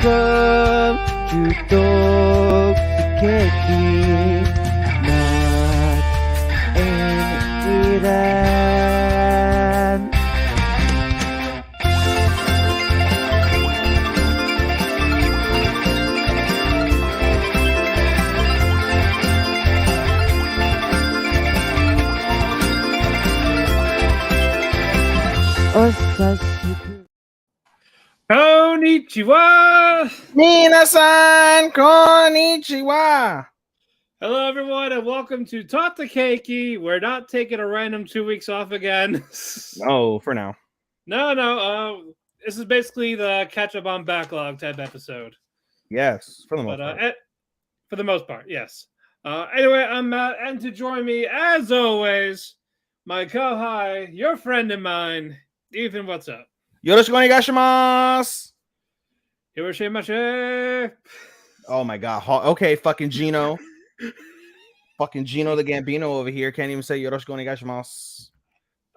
Welcome to Talk the Kēki. Not in Iran. Osashiku. Konnichiwa! Minasan konnichiwa! Hello, everyone, and welcome to Talk the Kēki. We're not taking a random 2 weeks off again. No, for now. No. This is basically the catch-up on backlog type episode. Yes, for the most part. For the most part, yes. Anyway, I'm Matt, and to join me, as always, my co-hi, your friend and mine, Ethan. What's up? Yoroshiku onegaishimasu! Hiroshima. Oh my god. Okay, fucking Gino. Fucking Gino the Gambino over here. Can't even say Yoroshiku onegaishimasu.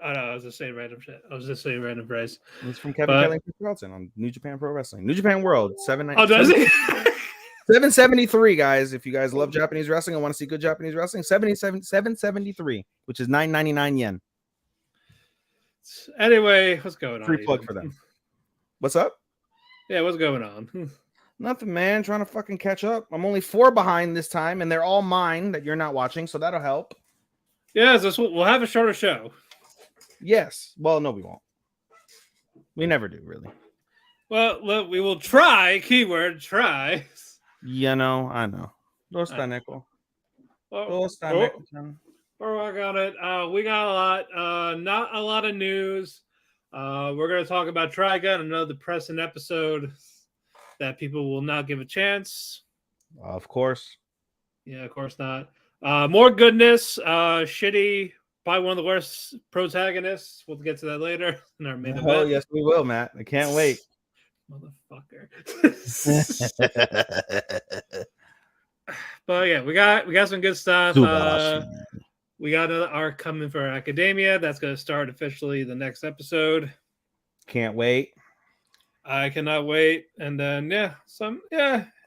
Oh, no, I was just saying random shit. I was just saying random phrase. It's from Kevin Kelly and Chris Carlton on New Japan Pro Wrestling. New Japan World. 773, guys. If you guys love Japanese wrestling and want to see good Japanese wrestling, 773, which is 9.99 yen. Anyway, what's going on? Free plug for them. What's up? Yeah, what's going on? Nothing, man. Trying to fucking catch up. I'm only 4 behind this time, and they're all mine that you're not watching, so that'll help. Yeah, so we'll have a shorter show. Yes. Well, no, we won't. We never do, really. Well, look, we will try. Keyword, try. You know, I know. Dosta neko. We're working on it. We got a lot. Not a lot of news. We're going to talk about Trigun, another depressing episode that people will not give a chance. Of course. Yeah, of course not. More goodness. Shitty. Probably one of the worst protagonists. We'll get to that later in our main event. Oh, yes, we will, Matt. I can't wait. Motherfucker. But yeah, we got some good stuff. We got another arc coming for Academia. That's going to start officially the next episode. Can't wait. I cannot wait. And then a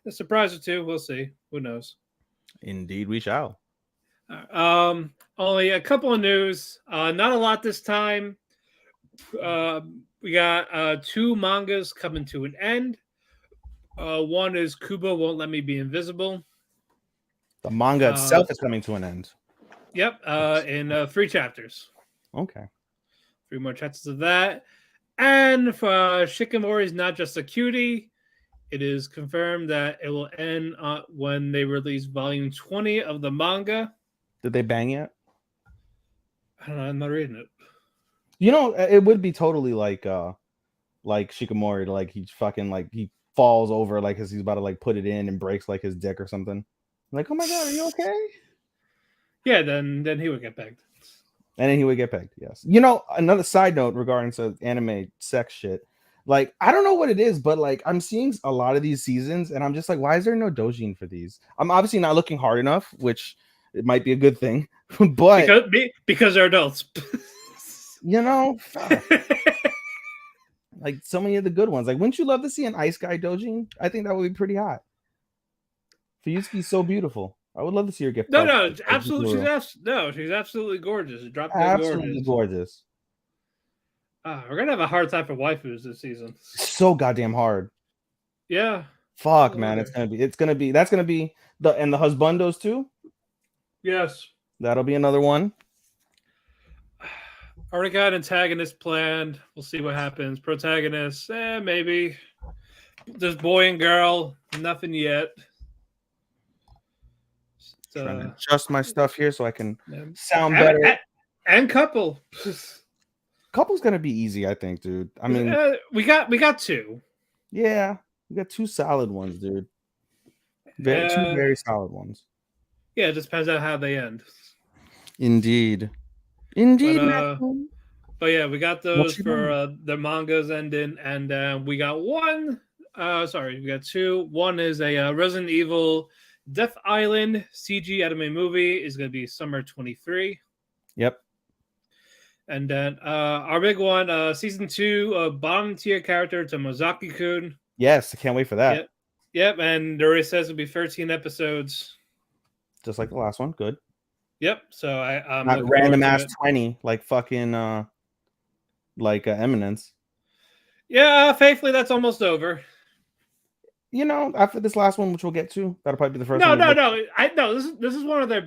surprise or two. We'll see. Who knows? Indeed, we shall. Only a couple of news. Not a lot this time. We got 2 mangas coming to an end. One is Kubo Won't Let Me Be Invisible. The manga itself is coming to an end. Yep, in 3 chapters. Okay. 3 more chapters of that. And for Shikimori's Not Just a Cutie, it is confirmed that it will end when they release volume 20 of the manga. Did they bang yet? I don't know, I'm not reading it. You know, it would be totally like Shikimori, like he fucking like he falls over like as he's about to like put it in and breaks like his dick or something. Like, oh my god, are you okay? Yeah, then he would get pegged. And then he would get pegged, yes. You know, another side note regarding anime sex shit. Like, I don't know what it is, but like I'm seeing a lot of these seasons, and I'm just like, why is there no doujin for these? I'm obviously not looking hard enough, which it might be a good thing, but because they're adults. You know, like so many of the good ones. Like, wouldn't you love to see an Ice Guy doujin? I think that would be pretty hot. Fuyutsuki's so beautiful. I would love to see her get. No, absolutely. She's absolutely gorgeous. Absolutely gorgeous. We're gonna have a hard time for waifus this season. So goddamn hard. Yeah. Fuck, man. That's gonna be the husbandos too. Yes. That'll be another one. Already got antagonist planned. We'll see what happens. Protagonist, maybe. There's boy and girl, nothing yet. Trying to adjust my stuff here so I can sound better. And couple. Couple's gonna be easy, I think, dude. I mean, we got 2. Yeah, we got 2 solid ones, dude. 2 very solid ones. Yeah, it just depends on how they end. Indeed. But yeah, we got those for the mangas ending, and we got 1. We got 2. One is a Resident Evil Death Island CG anime movie. Is going to be summer 23. Yep. And then our big one, season 2 of bottom tier character Tomozaki-kun. Yes, I can't wait for that. Yep, and Dory says it'll be 13 episodes. Just like the last one. Good. Yep, so I'm Not looking random forward ass to it. 20 like fucking Eminence. Yeah, faithfully, that's almost over. You know, after this last one, which we'll get to, that'll probably be the first No, one. no. This is one of their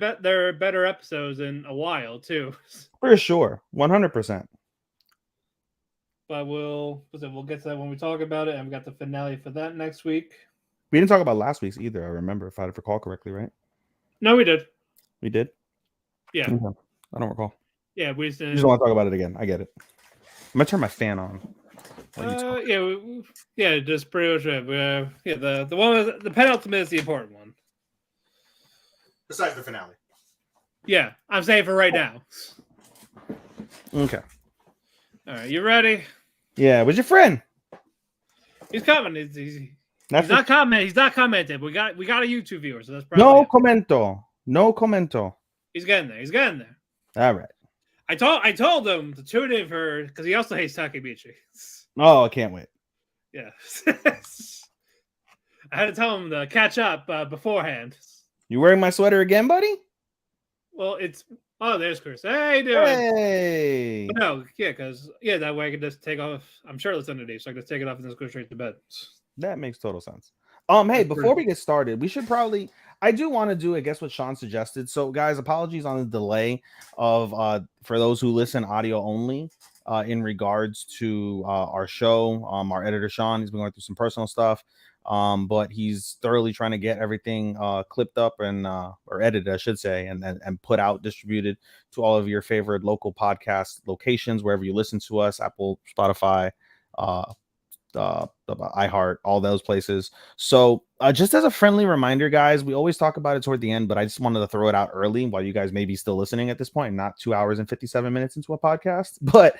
better episodes in a while too. For sure, 100%. But we'll get to that when we talk about it, and we got the finale for that next week. We didn't talk about last week's either. I remember, if I recall correctly, right? No, we did. We did. Yeah, Okay. I don't recall. yeah, we just You just want to talk about it again. I get it. I'm gonna turn my fan on. Yeah, just pretty much it. Yeah, the one with the penultimate is the important one. Besides the finale. Yeah, I'm saying for right now. Okay. All right, you ready? Yeah, where's your friend? He's coming. He's not commenting. He's not commenting. We got a YouTube viewer, so that's probably no commento. No commento. He's getting there. He's getting there. All right. I told him to tune in for because he also hates Takemichi. Oh, I can't wait. Yeah. I had to tell him to catch up beforehand. You wearing my sweater again, buddy? Well, there's Chris. Hey, doing? Hey. No, yeah, because that way I can just take off. I'm shirtless underneath, so I can just take it off and just go straight to bed. That makes total sense. Hey, before we get started, we should probably. I do want to do, I guess, what Sean suggested. So, guys, apologies on the delay of for those who listen audio only. In regards to our show, our editor Sean, he's been going through some personal stuff, but he's thoroughly trying to get everything clipped up and or edited, I should say, and put out, distributed to all of your favorite local podcast locations, wherever you listen to us, Apple, Spotify, iHeart, all those places. So just as a friendly reminder, guys, we always talk about it toward the end, but I just wanted to throw it out early while you guys may be still listening at this point, not 2 hours and 57 minutes into a podcast. But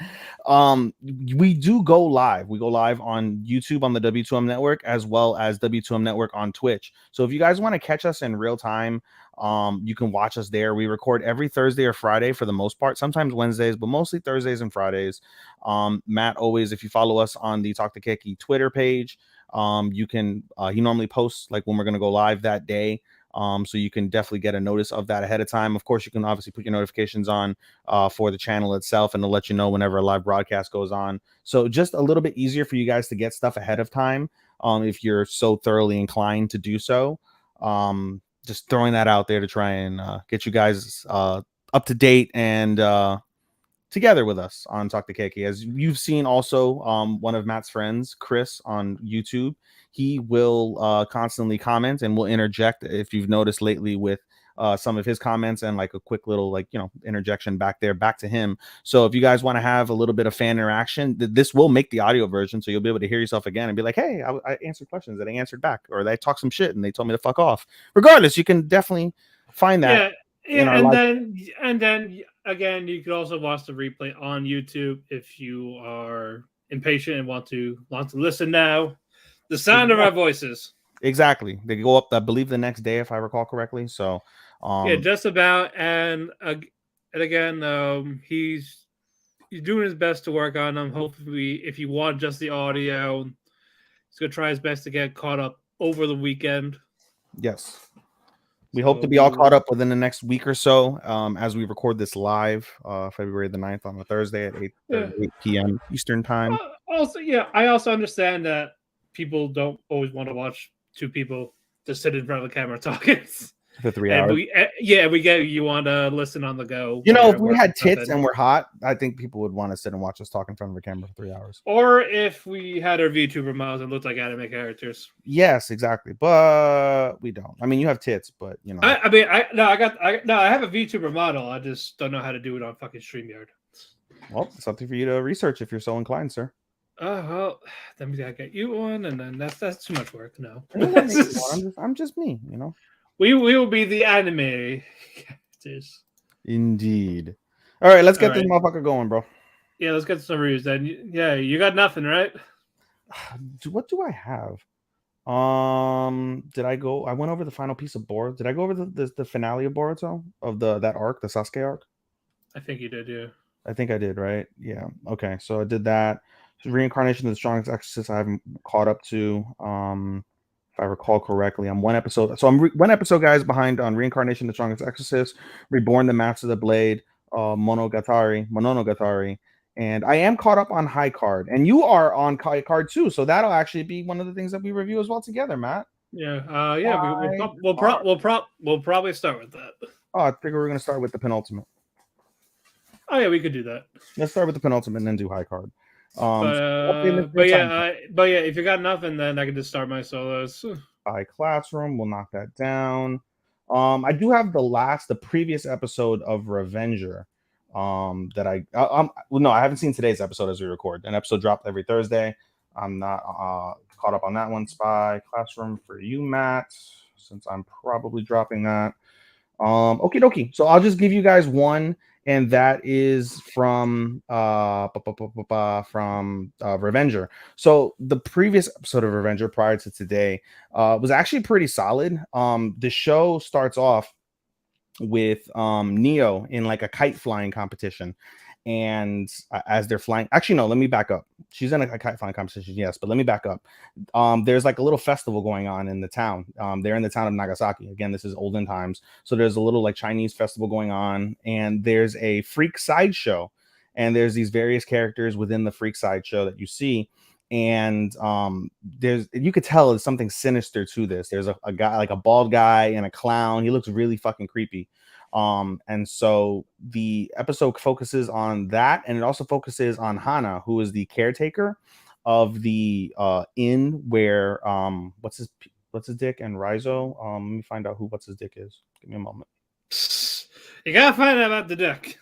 we do go live. We go live on YouTube on the W2M network, as well as W2M network on Twitch. So if you guys want to catch us in real time, you can watch us there. We record every Thursday or Friday for the most part, sometimes Wednesdays, but mostly Thursdays and Fridays. Matt always, if you follow us on the Talk the Kēki Twitter page, you can he normally posts like when we're going to go live that day, so you can definitely get a notice of that ahead of time. Of course, you can obviously put your notifications on for the channel itself, and to let you know whenever a live broadcast goes on. So just a little bit easier for you guys to get stuff ahead of time, if you're so thoroughly inclined to do so. Just throwing that out there to try and get you guys up to date and together with us on Talk the Kēki. As you've seen also, one of Matt's friends, Chris, on YouTube, he will constantly comment and will interject, if you've noticed lately, with some of his comments and like a quick little interjection back to him. So if you guys want to have a little bit of fan interaction, this will make the audio version, so you'll be able to hear yourself again and be like, hey, I answered questions that I answered back, or they talked some shit and they told me to fuck off. Regardless, you can definitely find that. And then again, you could also watch the replay on YouTube if you are impatient and want to listen now. The sound of our voices. Exactly. They go up, I believe, the next day, if I recall correctly. So just about. And again, he's doing his best to work on them. Hopefully, if you want just the audio, he's gonna try his best to get caught up over the weekend. Yes. We hope to be all caught up within the next week or so, as we record this live, February the 9th on a Thursday at 8 p.m. Eastern time. I also understand that people don't always want to watch two people just sit in front of the camera talking for 3 hours. We get you want to listen on the go. If we had tits and we're hot, I think people would want to sit and watch us talk in front of a camera for 3 hours. Or if we had our VTuber models and looked like anime characters. Yes, exactly. But we don't. I mean, you have tits, but I have a VTuber model. I just don't know how to do it on fucking StreamYard. Well, something for you to research if you're so inclined, sir. Well, then we gotta get you one, and then that's too much work. No, I'm just me, We will be the anime characters. Indeed. All right, let's get this motherfucker going, bro. Yeah, let's get some reviews then. Yeah, you got nothing, right? What do I have? Did I go? I went over the final piece of Boruto. Did I go over the finale of Boruto of that arc, the Sasuke arc? I think you did, yeah. I think I did, right? Yeah. Okay, so I did that. Reincarnation of the Strongest Exorcist I haven't caught up to. If I recall correctly, I'm one episode. So I'm one episode, guys, behind on Reincarnation of the Strongest Exorcist, Reborn, the Master of the Blade, Monogatari, and I am caught up on High Card, and you are on High Card too. So that'll actually be one of the things that we review as well together, Matt. Yeah. We'll probably start with that. Oh, I figure we're gonna start with the penultimate. Oh yeah, we could do that. Let's start with the penultimate and then do High Card. But yeah, if you got nothing, then I can just start my solos. By Classroom, we'll knock that down. I do have the previous episode of Revenger. That I haven't seen today's episode as we record. An episode dropped every Thursday. I'm not caught up on that one. Spy Classroom for you, Matt, since I'm probably dropping that. Okie dokie. So I'll just give you guys one, and that is from Revenger. So the previous episode of Revenger prior to today was actually pretty solid. The show starts off with Neo in like a kite flying competition, and as they're flying, actually no, let me back up. She's in a kite flying competition, yes, but let me back up. There's like a little festival going on in the town. They're in the town of Nagasaki. Again, this is olden times, so there's a little like Chinese festival going on, and there's a freak sideshow, and there's these various characters within the freak sideshow that you see. And you could tell there's something sinister to this. There's a guy, like a bald guy and a clown. He looks really fucking creepy. And so the episode focuses on that, and it also focuses on Hana, who is the caretaker of the inn where what's his dick and Rizo. Let me find out what's his dick is. Give me a moment. You gotta find out about the dick.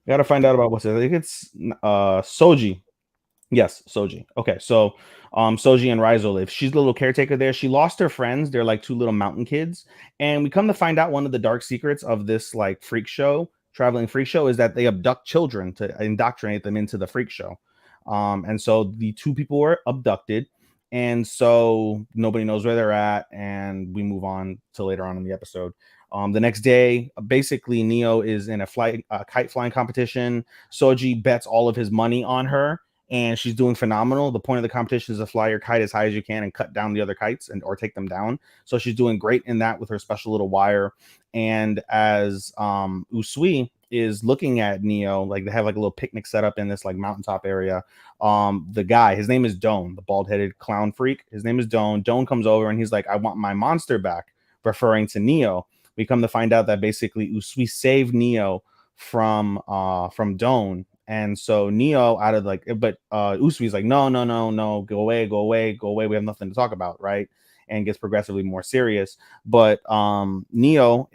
You gotta find out about what's it. I think it's Soji. Yes, Soji. Okay, so Soji and Rizo live. She's the little caretaker there. She lost her friends. They're like two little mountain kids. And we come to find out one of the dark secrets of this like freak show, traveling freak show, is that they abduct children to indoctrinate them into the freak show. And so the two people were abducted. And so nobody knows where they're at. And we move on to later on in the episode. The next day, basically, Neo is in a kite flying competition. Soji bets all of his money on her, and she's doing phenomenal. The point of the competition is to fly your kite as high as you can and cut down the other kites or take them down. So she's doing great in that with her special little wire. And as Usui is looking at Neo, like they have like a little picnic set up in this like mountaintop area. The guy, his name is Doan, the bald-headed clown freak. His name is Doan. Doan comes over and he's like, "I want my monster back," referring to Neo. We come to find out that basically Usui saved Neo from Doan. And so Neo Usui's like, no, go away. We have nothing to talk about, right? And gets progressively more serious. But Neo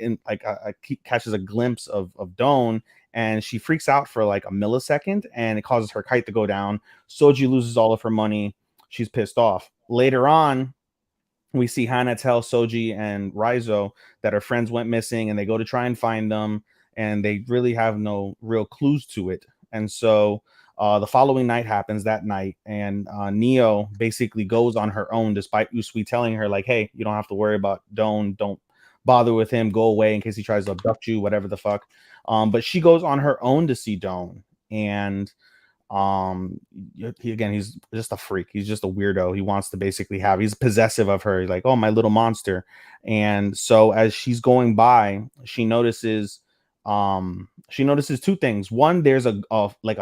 catches a glimpse of Doan, and she freaks out for like a millisecond, and it causes her kite to go down. Soji loses all of her money. She's pissed off. Later on, we see Hana tell Soji and Rizo that her friends went missing, and they go to try and find them, and they really have no real clues to it. And so the following night happens that night, and Neo basically goes on her own, despite Usui telling her, like, "Hey, you don't have to worry about Doan. Don't bother with him. Go away in case he tries to abduct you, whatever the fuck." But she goes on her own to see Doan, and he's just a freak. He's just a weirdo. He wants to basically he's possessive of her. He's like, "Oh, my little monster." And so as she's going by, she notices two things. One, there's a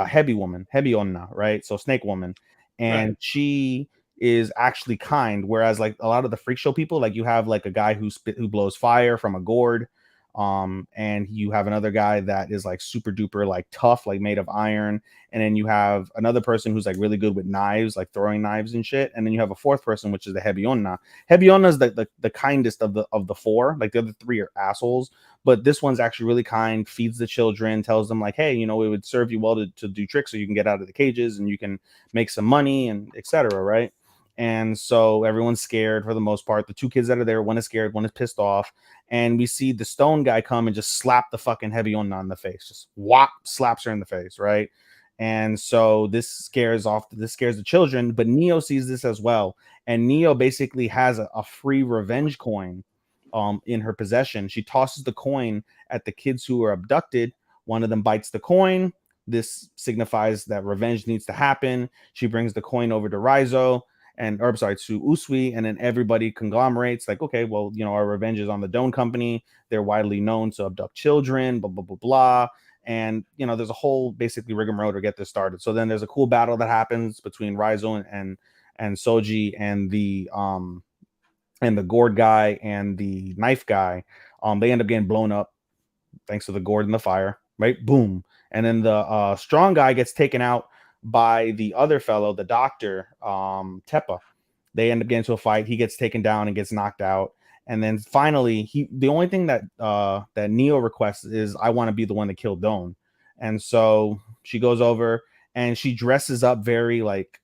heavy woman, heavy onna, right? So snake woman, and right. She is actually kind, whereas like a lot of the freak show people, like you have like a guy who blows fire from a gourd, and you have another guy that is like super duper like tough, like made of iron, and then you have another person who's like really good with knives, like throwing knives and shit, and then you have a fourth person, which is the heavy onna. Heavy onna is the kindest of the four. Like the other three are assholes, but this one's actually really kind, feeds the children, tells them like, "Hey, it would serve you well to do tricks so you can get out of the cages and you can make some money," and etc., right? And so everyone's scared for the most part. The two kids that are there, one is scared, one is pissed off. And we see the stone guy come and just slap the fucking heavy onna in the face. Just whop, slaps her in the face, right? And so this scares the children, but Neo sees this as well. And Neo basically has a free revenge coin in her possession. She tosses the coin at the kids who are abducted. One of them bites the coin. This signifies that revenge needs to happen. She brings the coin over to Raizo to Usui, and then everybody conglomerates like, okay, well, our revenge is on the Don Company. They're widely known to abduct children, blah, blah, blah, blah. And, there's a whole basically rigmarole to get this started. So then there's a cool battle that happens between Raizo and Soji and the gourd guy and the knife guy. They end up getting blown up thanks to the gourd and the fire, right? Boom. And then the strong guy gets taken out by the other fellow, the doctor, Teppa. They end up getting into a fight. He gets taken down and gets knocked out. And then finally, the only thing that Neo requests is, I want to be the one to kill Don. And so she goes over and she dresses up very like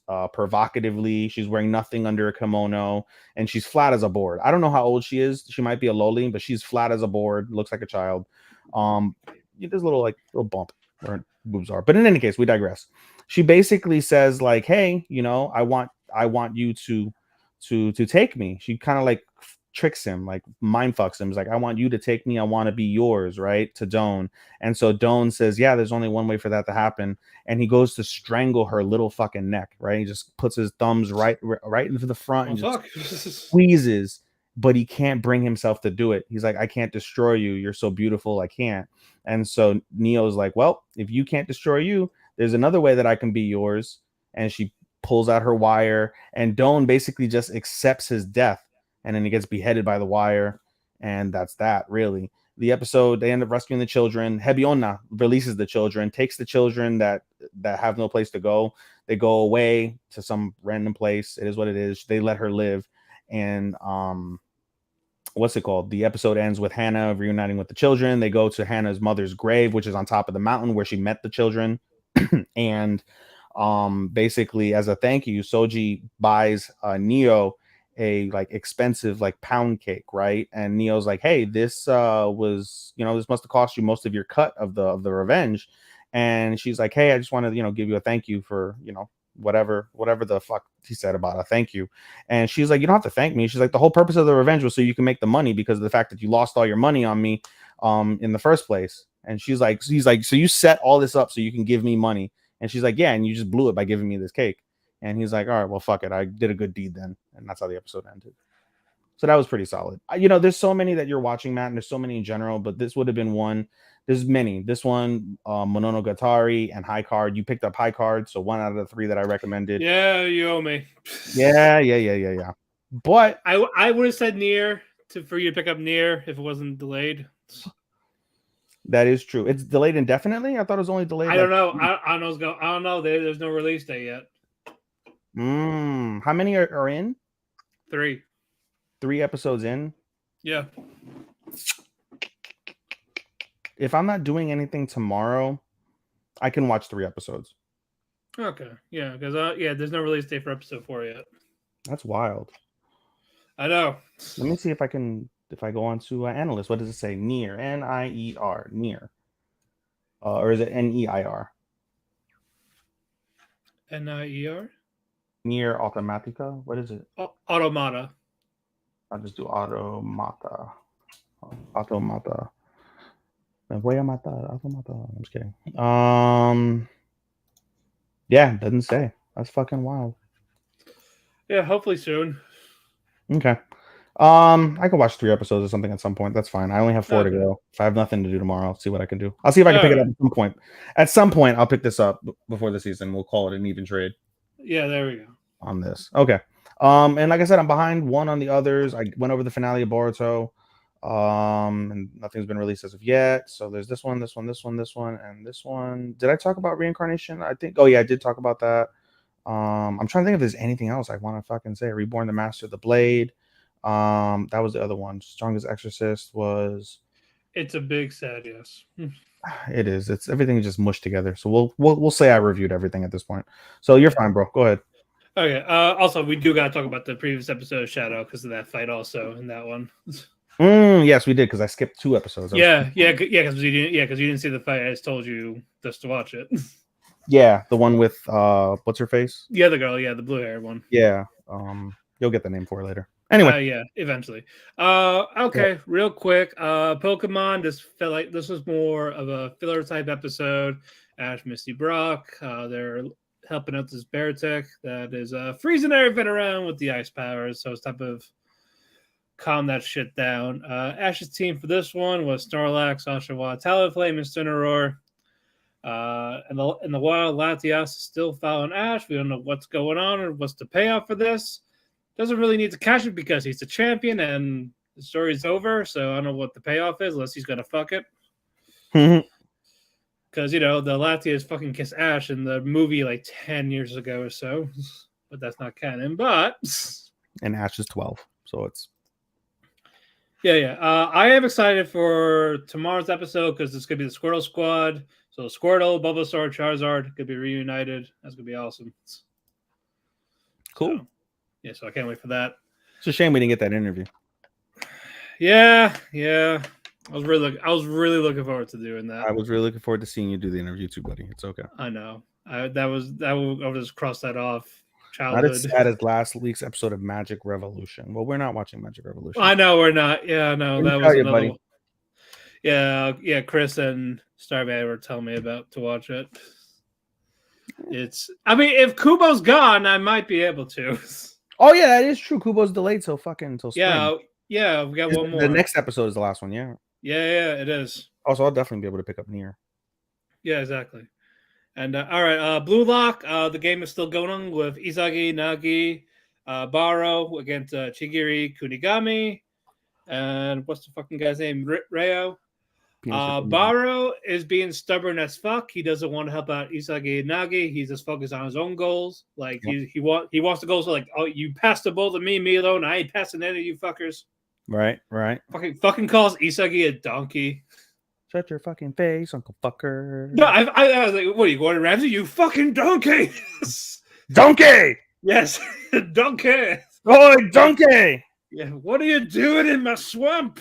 provocatively. She's wearing nothing under a kimono and she's flat as a board. I don't know how old she is. She might be a loli, but she's flat as a board, looks like a child. There's a little bump where her boobs are, but in any case, we digress. She basically says like, hey, I want you to take me. She kind of like tricks him, like mind fucks him. It's like, I want you to take me. I want to be yours, right? To Don. And so Don says, yeah, there's only one way for that to happen. And he goes to strangle her little fucking neck, right? He just puts his thumbs right into the front and just squeezes, but he can't bring himself to do it. He's like, I can't destroy you. You're so beautiful. I can't. And so Neo's like, well, if you can't destroy you, there's another way that I can be yours. And she pulls out her wire, and Don basically just accepts his death, and then he gets beheaded by the wire, and that's that, really. The episode, they end up rescuing the children. Hebionna releases the children, takes the children that have no place to go. They go away to some random place. It is what it is. They let her live, and what's it called? The episode ends with Hannah reuniting with the children. They go to Hannah's mother's grave, which is on top of the mountain where she met the children, and basically as a thank you, Soji buys Neo a like expensive like pound cake, right? And Neo's like, hey, this was, this must have cost you most of your cut of the revenge. And she's like, hey, I just want to give you a thank you for whatever the fuck he said about a thank you. And she's like, you don't have to thank me. She's like, the whole purpose of the revenge was so you can make the money because of the fact that you lost all your money on me in the first place. And he's like, so you set all this up so you can give me money. And she's like, yeah, and you just blew it by giving me this cake. And he's like, all right, well, fuck it. I did a good deed then. And that's how the episode ended. So that was pretty solid. There's so many that you're watching, Matt, and there's so many in general, but this would have been one. There's many. This one, Mononogatari and High Card. You picked up High Card, so 1 out of the 3 that I recommended. Yeah, you owe me. Yeah. But I would have said Nier for you to pick up Nier if it wasn't delayed. That is true. It's delayed indefinitely. I thought it was only delayed. I don't know. I don't know. There's no release date yet. How many are in? 3. 3 episodes in. Yeah. If I'm not doing anything tomorrow, I can watch 3 episodes. Okay. Yeah, because there's no release date for episode 4 yet. That's wild. I know. Let me see if I can. If I go on to analyst, what does it say? Nier, N-I-E-R, Nier, or is it N-E-I-R? N-I-E-R. Nier Automatica. What is it? Automata. I'll just do Automata. Automata. Voy a matar. Automata. I'm just kidding. Yeah, doesn't say. That's fucking wild. Yeah, hopefully soon. Okay. I can watch 3 episodes or something at some point. That's fine. I only have 4 to go. If I have nothing to do tomorrow, I'll see what I can do. I'll see if I can pick it up at some point. At some point, I'll pick this up before the season. We'll call it an even trade. Yeah, there we go. On this. Okay. And like I said, I'm behind 1 on the others. I went over the finale of Boruto. And nothing's been released as of yet. So there's this one, and this one. Did I talk about reincarnation? I think. Oh yeah, I did talk about that. I'm trying to think if there's anything else I want to fucking say. Reborn the Master of the Blade. That was the other one. Strongest Exorcist was. It's a big sad yes. It is. It's everything just mushed together. So we'll say I reviewed everything at this point. So you're fine, bro. Go ahead. Okay. Also, we do gotta talk about the previous episode of Shadow because of that fight. Also in that one. Yes, we did because I skipped 2 episodes. Yeah, because you didn't see the fight. I just told you just to watch it. Yeah, the one with what's her face? The other girl, yeah, the blue hair one. Yeah. You'll get the name for her later. Anyway, yeah, eventually. Okay, real quick. Pokemon. This felt like this was more of a filler type episode. Ash, Misty, Brock. They're helping out this bear tech that is freezing everything around with the ice powers. So it's type of calm that shit down. Ash's team for this one was Snorlax, Oshawott, Talonflame, and Cineroar. In the wild, Latias is still following Ash. We don't know what's going on or what's the payoff for this. Doesn't really need to catch it because he's the champion and the story's over. So I don't know what the payoff is unless he's gonna fuck it. Because the Latias fucking kiss Ash in the movie like 10 years ago or so, but that's not canon. But and Ash is 12, so it's yeah. I am excited for tomorrow's episode because it's gonna be the Squirtle Squad. So Squirtle, Bulbasaur, Charizard could be reunited. That's gonna be awesome. Cool. So I can't wait for that. It's a shame we didn't get that interview. Yeah. I was really looking forward to doing that. I was really looking forward to seeing you do the interview too, buddy. It's okay. I know. I will just cross that off. Not as sad as last week's episode of Magic Revolution. Well, we're not watching Magic Revolution. I know we're not. Yeah, no, that was another. Buddy. Yeah. Chris and Starman were telling me about to watch it. If Kubo's gone, I might be able to. Oh yeah, that is true. Kubo's delayed until spring. Yeah. We got one more. The next episode is the last one. Yeah. Yeah, it is. Also, I'll definitely be able to pick up Nier. Yeah, exactly. And all right, Blue Lock. The game is still going on with Isagi, Nagi, Baro against Chigiri, Kunigami, and what's the fucking guy's name? Reo. Baro is being stubborn as fuck. He doesn't want to help out Isagi and Nagi. He's just focused on his own goals. Like he wants to go. So like, oh, you passed the ball to me alone. I ain't passing any of you fuckers. Right. Fucking calls Isagi a donkey. Shut your fucking face, Uncle Fucker. No, I was like, what are you, Gordon Ramsay? You fucking donkey. Donkey. Yes, donkey. Oh, donkey. Yeah, what are you doing in my swamp?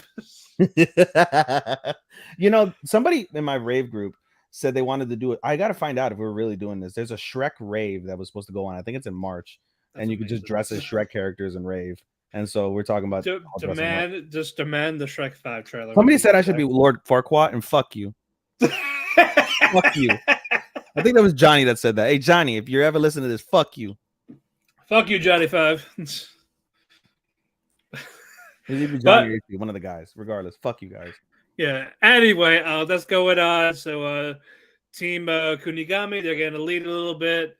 Somebody in my rave group said they wanted to do it. I got to find out if we're really doing this. There's a Shrek rave that was supposed to go on. I think it's in March. And you could just dress as Shrek characters and rave. And so we're talking about demand the Shrek 5 trailer. Somebody said I should be Lord Farquaad and fuck you. Fuck you. I think that was Johnny that said that. Hey Johnny, if you're ever listening to this, fuck you. Fuck you, Johnny 5. Johnny, one of the guys. Regardless, fuck you guys. Yeah. Anyway, that's going on. So Team Kunigami, they're getting to lead a little bit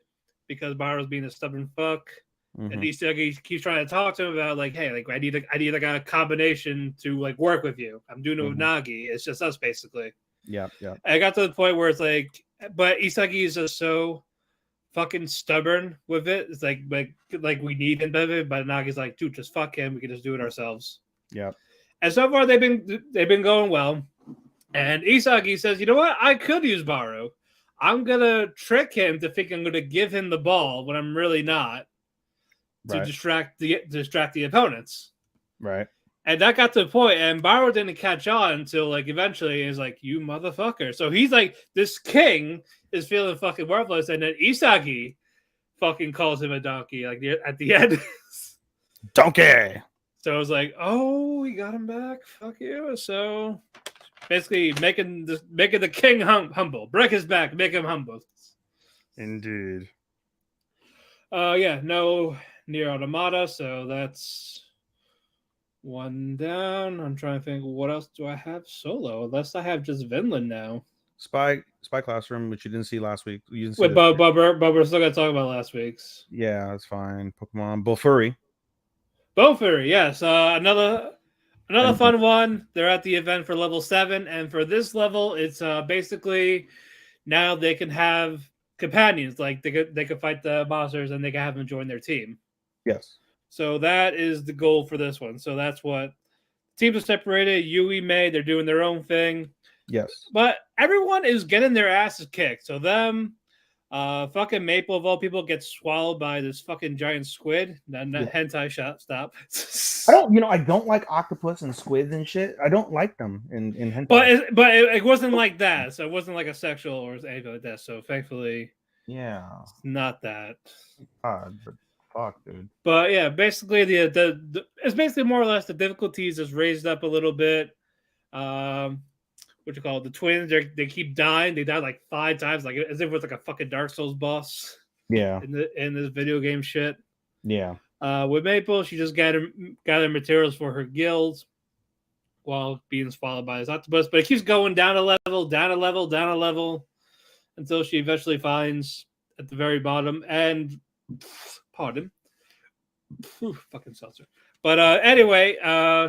because Baro's being a stubborn fuck. Mm-hmm. And he keeps trying to talk to him about like, hey, like I need like a combination to like work with you. I'm doing it with Nagi. It's just us basically. Yeah. And I got to the point where it's like, but Isagi is just so fucking stubborn with it. It's like we need him, but Nagi's like, dude, just fuck him. We can just do it ourselves. Yeah. And so far they've been going well. And Isagi says, you know what? I could use Baro. I'm gonna trick him to think I'm gonna give him the ball when I'm really not. To distract the opponents. Right. And that got to the point, and Baro didn't catch on until like eventually he's like, you motherfucker. So he's like, this king is feeling fucking worthless, and then Isagi fucking calls him a donkey like at the end. Donkey. So I was like, oh, we got him back. Fuck you. So basically making the king humble. Break his back, make him humble. Indeed. No Nier Automata, so that's one down. I'm trying to think, what else do I have solo? Unless I have just Vinland now. Spy Classroom, which you didn't see last week. You didn't see but we're still gonna talk about last week's. Yeah, that's fine. Pokemon Bofuri, yes. Another fun one. They're at the event for level 7, and for this level, it's basically now they can have companions. Like they could fight the monsters, and they can have them join their team. Yes. So that is the goal for this one. So that's what teams are separated. Yui, Mei, they're doing their own thing. Yes. But everyone is getting their asses kicked. So them, fucking Maple of all people gets swallowed by this fucking giant squid. Hentai shot. Stop. I don't like octopus and squids and shit. I don't like them in hentai. But it wasn't like that. So it wasn't like a sexual or anything like that. So thankfully, yeah, it's not that. Odd, but Fuck, dude. But yeah, basically the it's basically more or less the difficulties is raised up a little bit. What you call it? The twins? They keep dying. They died like 5 times, like as if it was like a fucking Dark Souls boss. Yeah. In this video game shit. Yeah. With Maple, she just gathered materials for her guild while being swallowed by this octopus, but it keeps going down a level, down a level, down a level until she eventually finds at the very bottom and pardon. Fucking seltzer. But anyway,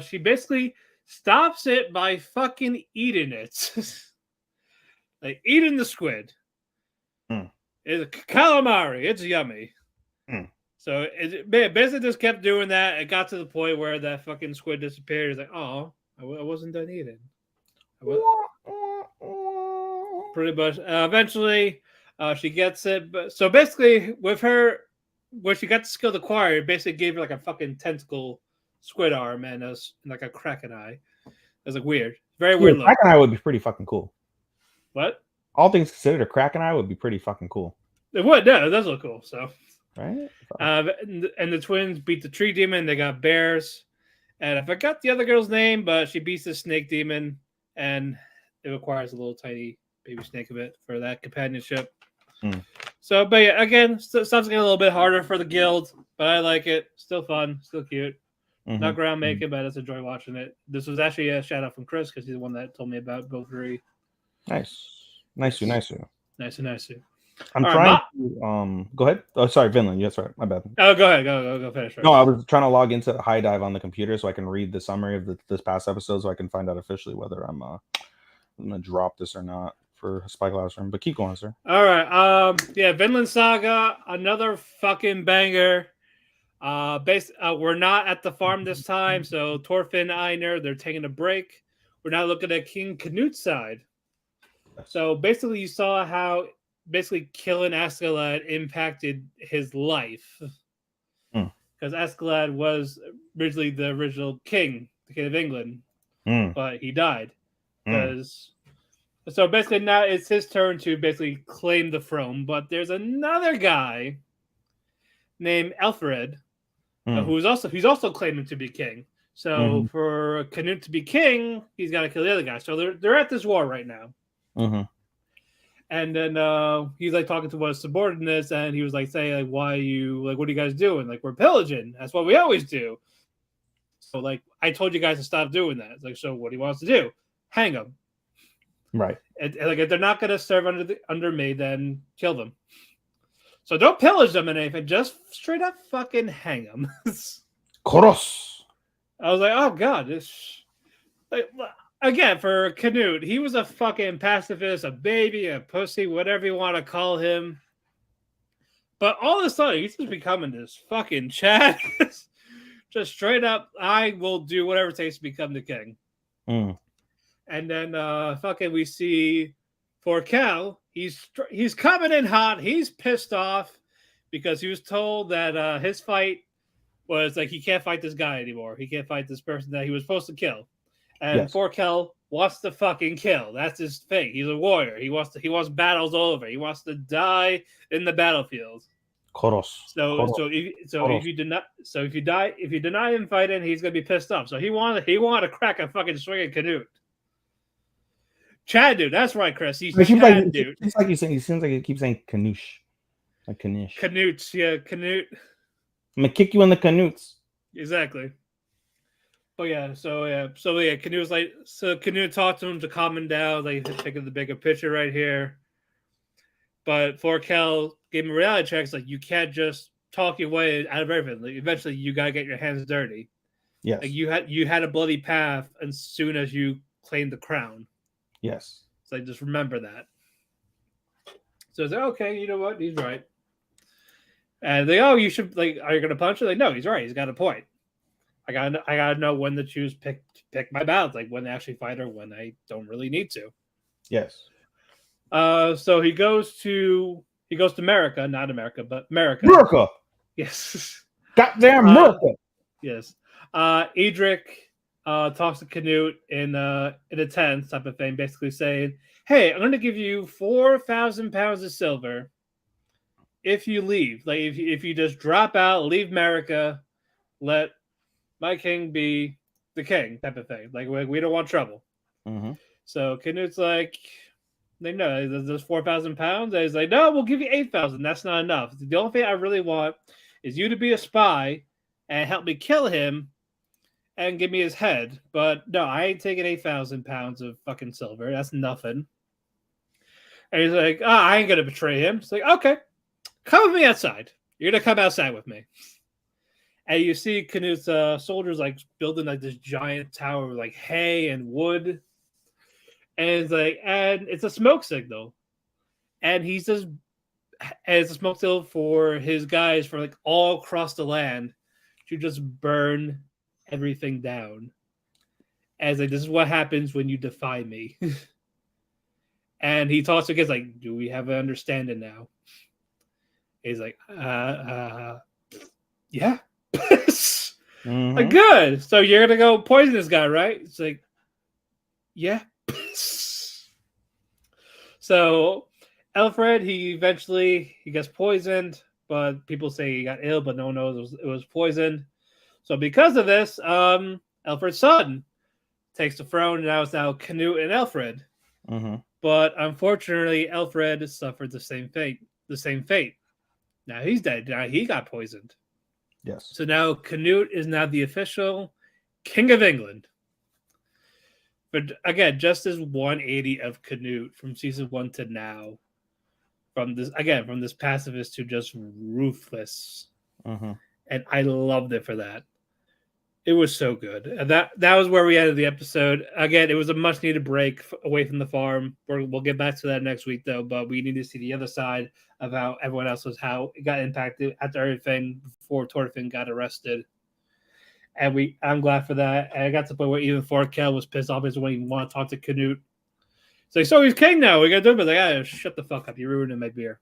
she basically stops it by fucking eating it. Like eating the squid. It's a calamari. It's yummy. So it basically just kept doing that. It got to the point where that fucking squid disappeared. It's like, oh, I wasn't done eating. Pretty much. Eventually, she gets it. But so basically, with her, when she got the skill acquired, basically gave her like a fucking tentacle squid arm and like a kraken eye. It was like weird, very weird. Look. Kraken eye would be pretty fucking cool. What? All things considered, a kraken eye would be pretty fucking cool. It would. Yeah, it does look cool. So. Right. And the twins beat the tree demon. They got bears, and I forgot the other girl's name, but she beats the snake demon, and it requires a little tiny baby snake of it for that companionship. So, but yeah, again, stuff's getting a little bit harder for the guild, but I like it. Still fun, still cute. Not groundmaking, but I just enjoy watching it. This was actually a shout out from Chris because he's the one that told me about Go 3. Nice. I'm All trying to go ahead. Oh, sorry, Vinland. Yes, right. My bad. Oh, go ahead. Go finish. No, I was trying to log into High Dive on the computer so I can read the summary of this past episode so I can find out officially whether I'm gonna drop this or not for Spy Classroom. But keep going, sir. All right. Yeah, Vinland Saga, another fucking banger. We're not at the farm this time, so Thorfinn, Einar, they're taking a break. We're now looking at King Canut's side. So basically, you saw how basically killing Askeladd impacted his life. Because Askeladd was originally the original king, the king of England, but he died. So basically now it's his turn to basically claim the throne, but there's another guy named Alfred who's also claiming to be king. So for Canute to be king, he's got to kill the other guy. So they're at this war right now. And then he's like talking to one of his subordinates, and he was like saying, like, "Why are you like? What are you guys doing? Like, we're pillaging. That's what we always do." So like, I told you guys to stop doing that. It's like, so what he wants to do? Hang them. Right. And like, if they're not going to serve under me, then kill them. So don't pillage them and anything. Just straight up fucking hang them. Koros. I was like, oh god, this. Like, again, for Canute, he was a fucking pacifist, a baby, a pussy, whatever you want to call him. But all of a sudden, he's just becoming this fucking Chad. Just straight up, I will do whatever it takes to become the king. And then fucking we see for Cal, he's coming in hot. He's pissed off because he was told that his fight was like he can't fight this guy anymore. He can't fight this person that he was supposed to kill. And Forkel wants to fucking kill. That's his thing. He's a warrior. He wants battles all over. He wants to die in the battlefield. Koros. If you deny him fighting, he's gonna be pissed off. So he wanted to crack a fucking swing at Canute. Chad dude, that's right, Chris. He's Chad dude. It's like you saying. He seems like he keeps saying Canoosh, like Canoosh. Canute, yeah, Canute. I'm gonna kick you in the Canutes. Exactly. Oh yeah, so Canute was like, Canute talked to him to calm him down, like taking the bigger picture right here. But Forkel gave him a reality check. It's like you can't just talk your way out of everything. Like eventually, you gotta get your hands dirty. Yes. Like you had a bloody path as soon as you claimed the crown. Yes. So like, just remember that. So it's like, okay, you know what? He's right. And they, you should like, are you gonna punch him? Like, no, he's right. He's got a point. I gotta know when to pick my battles, like when to actually fight or when I don't really need to. Yes. So he goes to America, not America, but America. America. Yes. Goddamn America. Yes. Edric talks to Canute in a tent type of thing, basically saying, "Hey, I'm going to give you 4,000 pounds of silver if you leave, like if you just drop out, leave America, let my king be the king type of thing. Like we don't want trouble. Mm-hmm. So Canute's like, they know there's 4,000 pounds. And he's like, no, we'll give you 8,000. That's not enough. The only thing I really want is you to be a spy and help me kill him and give me his head. But no, I ain't taking 8,000 pounds of fucking silver. That's nothing. And he's like, I ain't gonna betray him. It's like, okay, come with me outside. You're gonna come outside with me. And you see Canute's soldiers like building like this giant tower with like hay and wood. And it's like, and it's a smoke signal. And he's just, and it's a smoke signal for his guys for like all across the land to just burn everything down. As like, this is what happens when you defy me. And he talks to kids like, do we have an understanding now? He's like, yeah. Mm-hmm. Like, good. So you're gonna go poison this guy, right? It's like, yeah. So Alfred, he gets poisoned, but people say he got ill, but no one knows it was poisoned. So because of this, Alfred's son takes the throne, and now it's now Canute and Alfred. Mm-hmm. But unfortunately, Alfred suffered the same fate. Now he's dead. Now he got poisoned. Yes. So now Canute is now the official King of England. But again, just as 180 of Canute from season 1 to now. From this pacifist to just ruthless. Mm-hmm. And I loved it for that. It was so good. And that was where we ended the episode. Again, it was a much needed break away from the farm. We'll get back to that next week, though. But we need to see the other side of how everyone else how it got impacted after everything before Thorfinn got arrested. And I'm glad for that. And I got to the point where even Thorkel was pissed off because he didn't want to talk to Canute. It's like, so he's king now. We got to do it. But like, shut the fuck up. You're ruining my beer.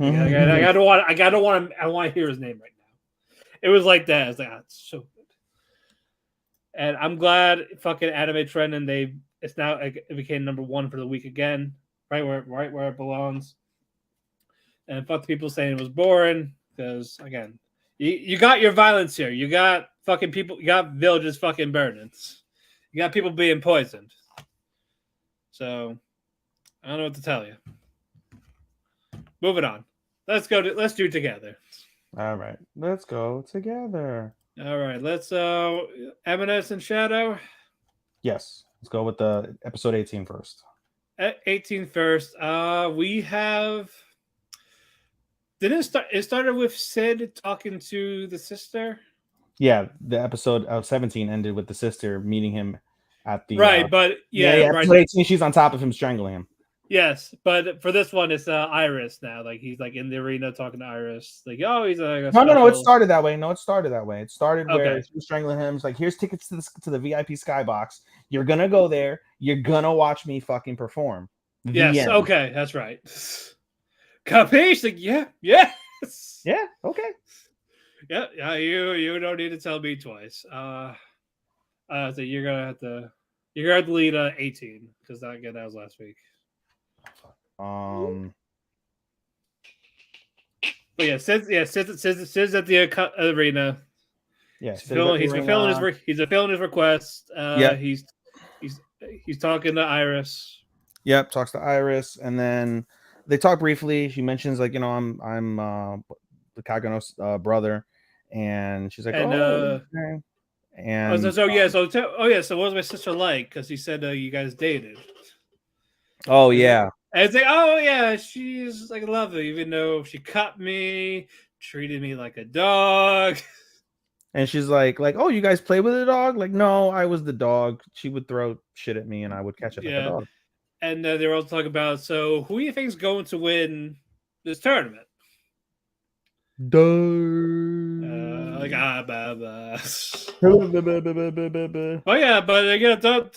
I don't want to hear his name right now. It was like that. It's like, it's so good. And I'm glad fucking Anime Trend and it became number 1 for the week again, right where it belongs. And fuck the people saying it was boring because again, you got your violence here. You got fucking people. You got villages fucking burning. You got people being poisoned. So I don't know what to tell you. Moving on. Let's do it together. All right. Let's go together. All right. Let's Eminence and Shadow. Yes. Let's go with the episode 18 first. 18 first. We have. Didn't it start? It started with Sid talking to the sister. Yeah, the episode of 17 ended with the sister meeting him at the right. But episode 18, she's on top of him, strangling him. Yes, but for this one, it's Iris now. Like he's like in the arena talking to Iris. Like, oh, he's like no. It started that way. It started where she was strangling him. It's like, here's tickets to the VIP skybox. You're gonna go there. You're gonna watch me fucking perform. Yes. Okay, that's right. Capiche? Like, yes. Yeah. Okay. Yeah. You don't need to tell me twice. So you're gonna have to lead 18 because that was last week. But yeah, Sid's at the arena. Yeah, he's fulfilling his request. He's talking to Iris. Yep, talks to Iris, and then they talk briefly. She mentions like, I'm the Kagano's brother, and she's like, so what was my sister like? Because he said you guys dated. Oh yeah. And it's like, oh yeah, she's like lovely, even though she cut me, treated me like a dog. And she's like, oh, you guys play with a dog? Like, no, I was the dog. She would throw shit at me, and I would catch it like a dog. And they were also talking about, so who do you think is going to win this tournament? Oh yeah, but again, don't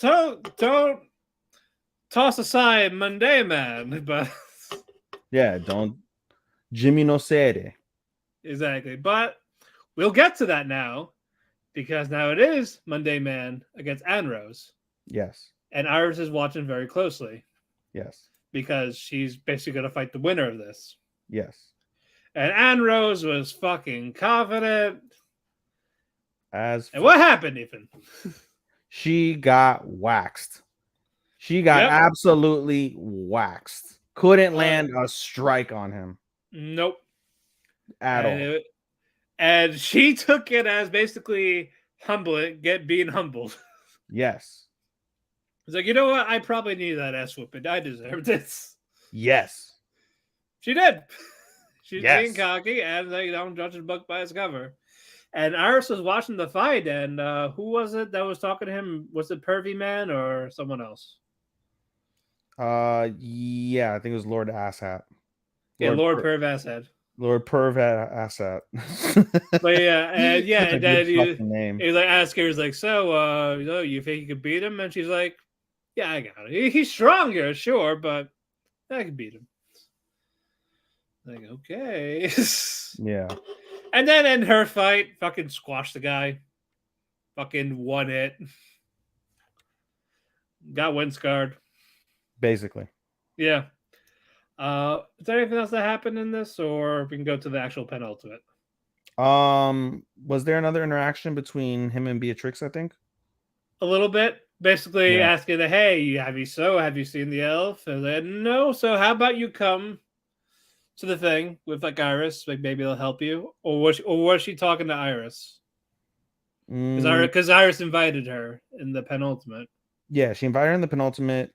toss aside Monday Man, but don't Jimmy no Sere. Exactly, but we'll get to that now because now it is Monday Man against Anrose. Yes, and Iris is watching very closely. Yes, because she's basically going to fight the winner of this. Yes, And Anne Rose was fucking confident. And what happened, Ethan? She got waxed. She got absolutely waxed. Couldn't land a strike on him. Nope. At all. And she took it as basically being humbled. Yes. It's like, you know what? I probably need that ass whooping. I deserve this. Yes. She did. She's being cocky and don't judge a book by its cover. And Iris was watching the fight, and who was it that was talking to him? Was it Pervy Man or someone else? Yeah, I think it was Lord Asshat. Lord Perv Asshat. Lord Perv Asshat. But yeah, and then he's like asking her, he's like, so you think you could beat him? And she's like, yeah, I got it. He's stronger, sure, but I can beat him. Like, okay. Yeah. And then in her fight, fucking squashed the guy. Fucking won it. Got wind scarred. Basically. Yeah. Is there anything else that happened in this, or we can go to the actual penultimate? Was there another interaction between him and Beatrix, I think? A little bit. Basically asking, hey, have you seen the elf? And then, no, so how about you come to the thing with like Iris, like maybe it'll help you, or was she talking to Iris? Because Iris invited her in the penultimate. Yeah, she invited her in the penultimate.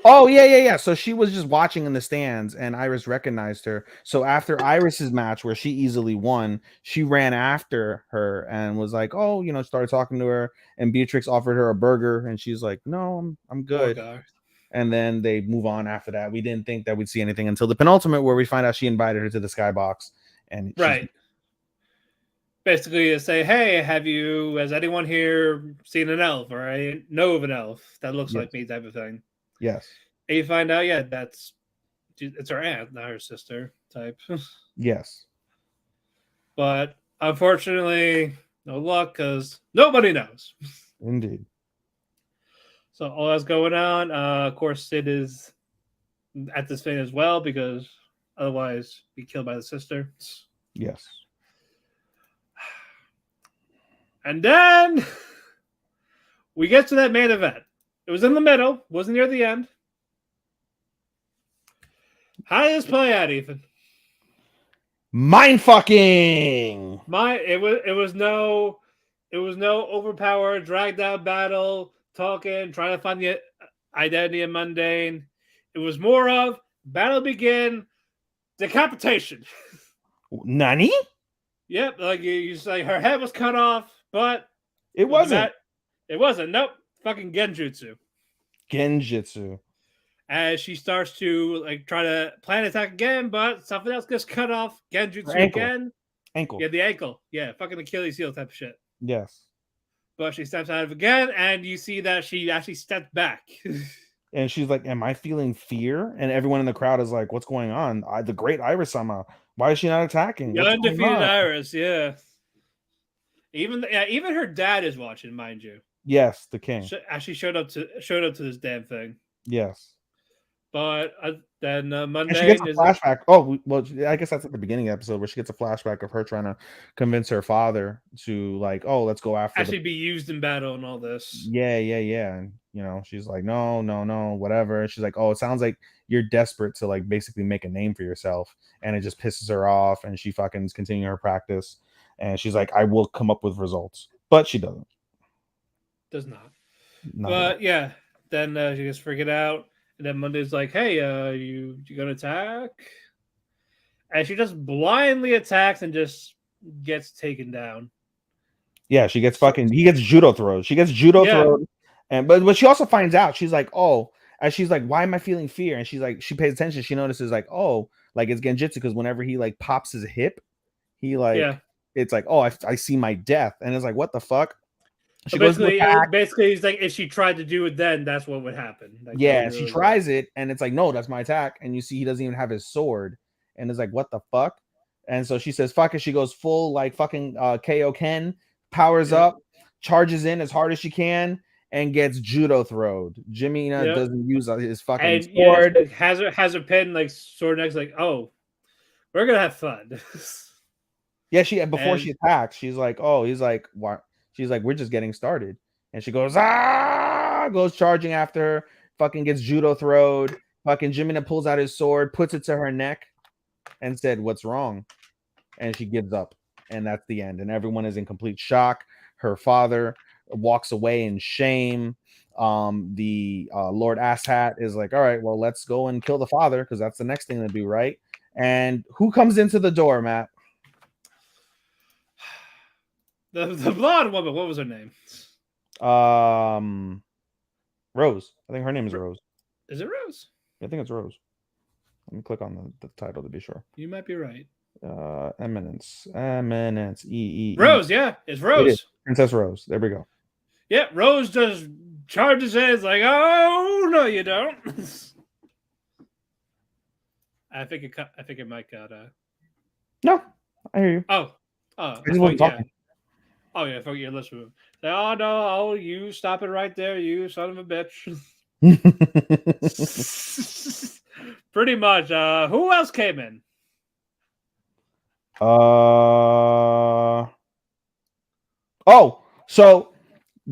Oh yeah. So she was just watching in the stands, and Iris recognized her. So after Iris's match, where she easily won, she ran after her and was like, "Oh, started talking to her." And Beatrix offered her a burger, and she's like, "No, I'm good." And then they move on after that. We didn't think that we'd see anything until the penultimate, where we find out she invited her to the skybox. And basically say, hey, has anyone here seen an elf, or I know of an elf that looks like me, type of thing. Yes. And you find out, it's her aunt, not her sister type. Yes. But unfortunately, no luck, because nobody knows. Indeed. So all that's going on. Of course, Sid is at this thing as well, because otherwise be killed by the sister. Yes. And then we get to that main event. It was in the middle, wasn't near the end. How did this play out, Ethan? Mind fucking. It was no overpowered, dragged out battle, talking, trying to find the identity of Mundane. It was more of battle begin, decapitation. Nani? Yep, like you say, her head was cut off, but it wasn't. It wasn't. Nope. Fucking Genjutsu. As she starts to try to plan attack again, but something else gets cut off. Genjutsu again. Ankle. Yeah, the ankle. Yeah, fucking Achilles heel type of shit. Yes. But she steps out of it again, and you see that she actually stepped back. And she's like, am I feeling fear? And everyone in the crowd is like, what's going on? The great Iris-sama. Why is she not attacking? The undefeated Iris, yeah. Even her dad is watching, mind you. Yes, the king. Actually showed up to this damn thing. Yes. But then Monday she gets a flashback. I guess that's at the beginning of the episode where she gets a flashback of her trying to convince her father to let's go after. Actually, be used in battle and all this. Yeah. And she's like, no, whatever. And she's like, oh, it sounds like you're desperate to basically make a name for yourself, and it just pisses her off, and she fucking is continuing her practice, and she's like, I will come up with results, but she doesn't. Does not. But yeah, then she gets freaked out. And then Monday's like, hey, you gonna attack? And she just blindly attacks and just gets taken down. Yeah, she gets he gets judo throws. She gets judo throws. But she also finds out, she's like, oh, and she's like, why am I feeling fear? And she's like, she pays attention. She notices it's Genjutsu, because whenever he pops his hip, he it's like, oh, I see my death. And it's like, what the fuck? She basically, he's like, if she tried to do it then, that's what would happen. And she tries it, and it's like, no, that's my attack. And you see he doesn't even have his sword. And it's like, what the fuck? And so she says, fuck it. She goes full fucking KO Ken, powers up, charges in as hard as she can, and gets judo throwed. Jimina doesn't use his fucking sword. Has her pin sword next, oh. We're gonna have fun. Yeah, before she attacks, she's like, oh, he's like, what? She's like, we're just getting started. And she goes, goes charging after her, fucking gets judo throwed. Fucking Jimina pulls out his sword, puts it to her neck, and said, what's wrong? And she gives up. And that's the end. And everyone is in complete shock. Her father walks away in shame. The Lord Asshat is like, all right, well, let's go and kill the father because that's the next thing to do, right? And who comes into the door, Matt? The blonde woman. What was her name? Rose. I think her name is Rose. Is it Rose? I think it's Rose. Let me click on the title to be sure. You might be right. Eminence. Rose, yeah, it's Rose. It is. Princess Rose. There we go. Yeah, Rose just charges in. It's like, oh no, you don't. I think it might got. No, I hear you. I just wasn't talking. Yeah. Oh yeah, fuck your listener. Say, oh no, oh you stop it right there, you son of a bitch. Pretty much. Who else came in? So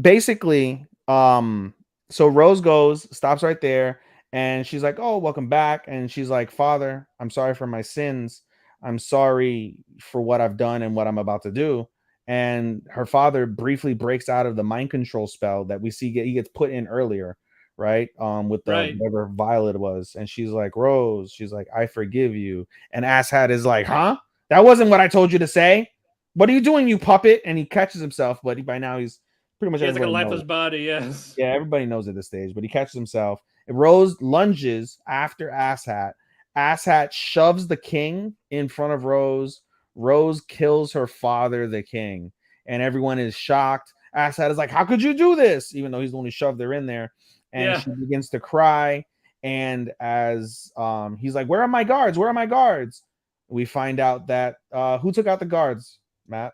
basically, so Rose stops right there, and she's like, oh, welcome back. And she's like, Father, I'm sorry for my sins. I'm sorry for what I've done and what I'm about to do. And her father briefly breaks out of the mind control spell that we see he gets put in earlier, right? With the whatever Violet was. And she's like, Rose, she's like, I forgive you. And Asshat is like, huh? That wasn't what I told you to say. What are you doing, you puppet? And he catches himself, but by now he's pretty much. He has like a lifeless body, yes. Yeah, everybody knows at this stage, but he catches himself. Rose lunges after Asshat. Asshat shoves the king in front of Rose. Rose kills her father, the king, and everyone is shocked. Asshat is like, how could you do this? Even though he's the one who shoved her in there. And she begins to cry. And as he's like, where are my guards? Where are my guards? We find out that who took out the guards, Matt?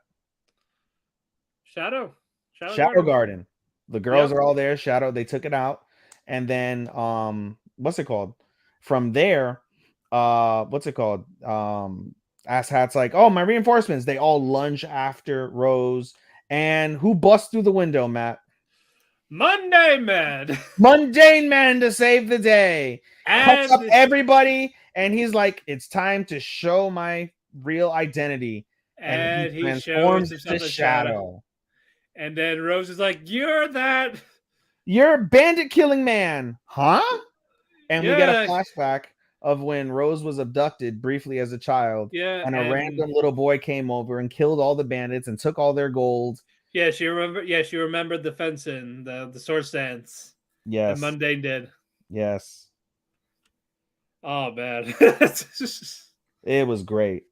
Shadow Garden. The girls are all there. Shadow, they took it out. And then what's it called? From there, what's it called? Asshat's like, oh, my reinforcements. They all lunge after Rose. And who busts through the window, Matt? Mundane Man. Mundane Man to save the day. Cuts up everybody. And he's like, it's time to show my real identity. And he transforms to Shadow. And then Rose is like, you're bandit killing man. Huh? And we get a flashback of when Rose was abducted briefly as a child. Yeah. And a random little boy came over and killed all the bandits and took all their gold. Yeah, she remembered the fencing, the sword stance. Yes. And Mundane did. Yes. Oh man. It was great.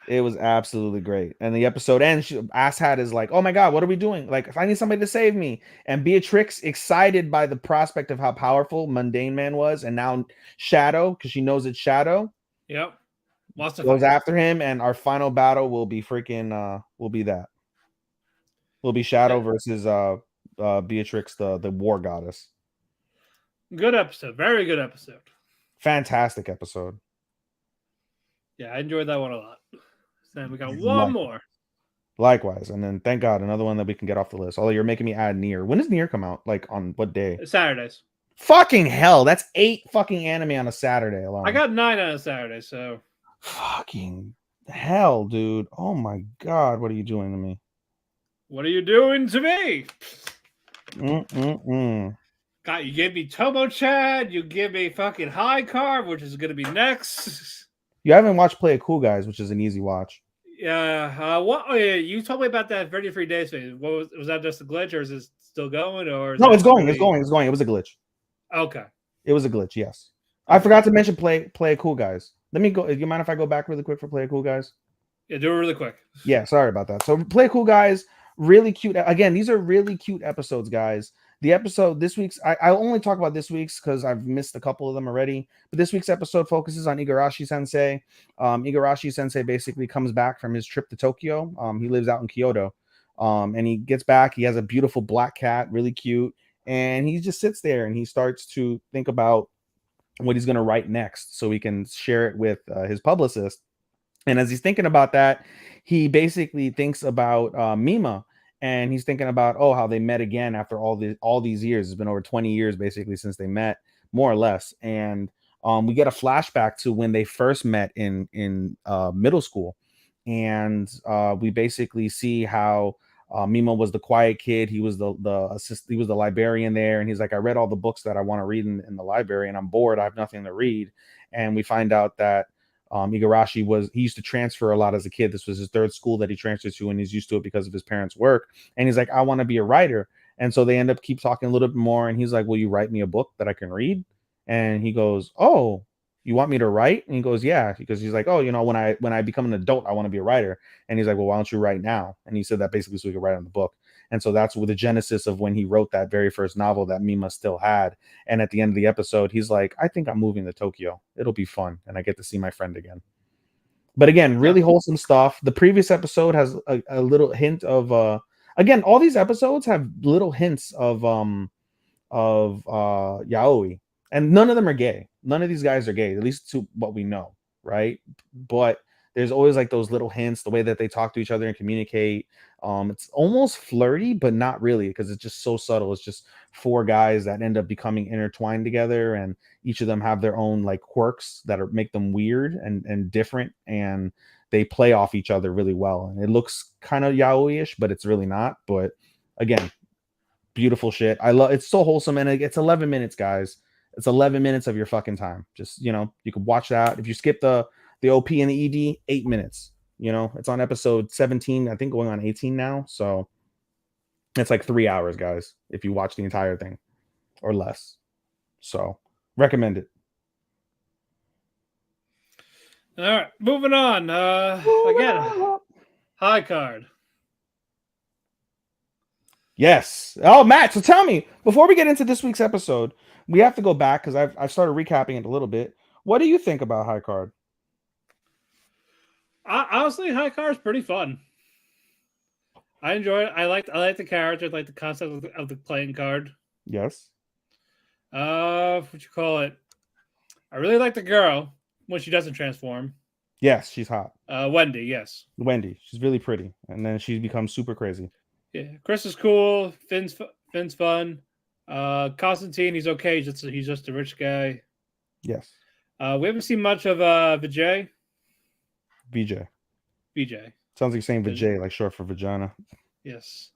It was absolutely great. And the episode ends. Asshat is like, oh my God, what are we doing? Like, I need somebody to save me. And Beatrix, excited by the prospect of how powerful Mundane Man was, and now Shadow, because she knows it's Shadow. Yep. Goes after him, and our final battle will be freaking will be Shadow versus Beatrix, the war goddess. Good episode. Very good episode. Fantastic episode. Yeah, I enjoyed that one a lot. Then we got one more. Likewise. And then thank God, another one that we can get off the list. Although you're making me add Nier. When does Nier come out? Like on what day? Saturdays. Fucking hell. That's 8 fucking anime on a Saturday alone. I got 9 on a Saturday, so. Fucking hell, dude. Oh my God. What are you doing to me? What are you doing to me? God, you gave me Tomo Chad. You give me fucking High Carb, which is going to be next. You haven't watched Play It Cool, guys, which is an easy watch. Yeah. What? Oh, yeah. You told me about that 33 days thing. What was that just a glitch, or is it still going? Or no, it's going. It's going. It's going. It was a glitch. Okay. It was a glitch. Yes. I forgot to mention Play It Cool, guys. Let me go. Do you mind if I go back really quick for Play It Cool, guys? Yeah, do it really quick. Yeah, sorry about that. So Play It Cool, guys. Really cute. Again, these are really cute episodes, guys. The episode this week's, I'll only talk about this week's because I've missed a couple of them already. But this week's episode focuses on Igarashi Sensei. Igarashi Sensei basically comes back from his trip to Tokyo. He lives out in Kyoto. And he gets back. He has a beautiful black cat, really cute. And he just sits there and he starts to think about what he's going to write next so he can share it with his publicist. And as he's thinking about that, he basically thinks about Mima, and he's thinking about how they met again after all these years. It's been over 20 years basically since they met, more or less. And we get a flashback to when they first met in middle school, and we basically see how Mima was the quiet kid. He was he was the librarian there, and he's like, I read all the books that I want to read in the library, and I'm bored. I have nothing to read. And we find out that Igarashi he used to transfer a lot as a kid. This was his third school that he transferred to, and he's used to it because of his parents' work. And he's like, I want to be a writer. And so they keep talking a little bit more. And he's like, will you write me a book that I can read? And he goes, oh, you want me to write? And he goes, yeah, because he's like, oh, when I become an adult, I want to be a writer. And he's like, well, why don't you write now? And he said that basically so he could write on the book. And so that's with the genesis of when he wrote that very first novel that Mima still had. And at the end of the episode, he's like, I think I'm moving to Tokyo. It'll be fun. And I get to see my friend again. But again, really wholesome stuff. The previous episode has a little hint of again, all these episodes have little hints of yaoi. And none of them are gay. None of these guys are gay, at least to what we know, right? But there's always like those little hints, the way that they talk to each other and communicate. It's almost flirty, but not really, because it's just so subtle. It's just four guys that end up becoming intertwined together, and each of them have their own like quirks that make them weird and different, and they play off each other really well. And it looks kind of yaoi-ish, but it's really not. But again, beautiful shit. It's so wholesome, and it's 11 minutes, guys. It's 11 minutes of your fucking time. Just, you can watch that. If you skip the OP and the ED, 8 minutes. It's on episode 17, I think going on 18 now. So it's like 3 hours, guys, if you watch the entire thing or less. So recommend it. All right, moving on. Again, high card. Yes. Oh, Matt, so tell me, before we get into this week's episode, we have to go back because I've started recapping it a little bit. What do you think about high card? Honestly, high card is pretty fun. I enjoy it. I like the characters, like the concept of the playing card. Yes. What you call it? I really like the girl when she doesn't transform. Yes, she's hot. Wendy, yes. Wendy, she's really pretty, and then she becomes super crazy. Yeah, Chris is cool. Finn's fun. Constantine, he's okay. He's just a rich guy. Yes. We haven't seen much of Vijay. VJ. Sounds like you're saying Vijay, like short for vagina. Yes.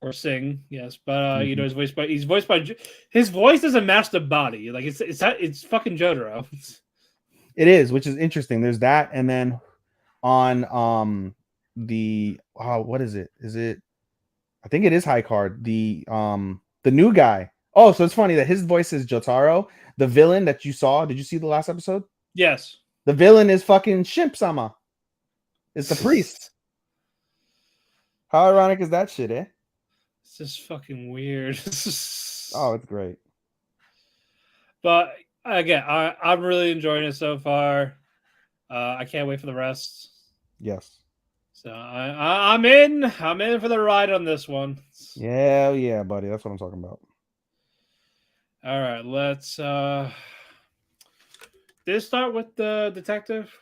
Or sing, yes. But his voice doesn't match the body. Like it's fucking Jotaro. It is, which is interesting. There's that, and then on what is it? Is it? I think it is high card. The new guy. Oh, so it's funny that his voice is Jotaro. The villain that you saw. Did you see the last episode? Yes. The villain is fucking Shimp-sama. It's the priest. How ironic is that shit, eh? It's just fucking weird. Oh, it's great. But again, I'm really enjoying it so far. I can't wait for the rest. Yes. So I'm in for the ride on this one. Yeah, buddy. That's what I'm talking about. All right, let's did it start with the detective?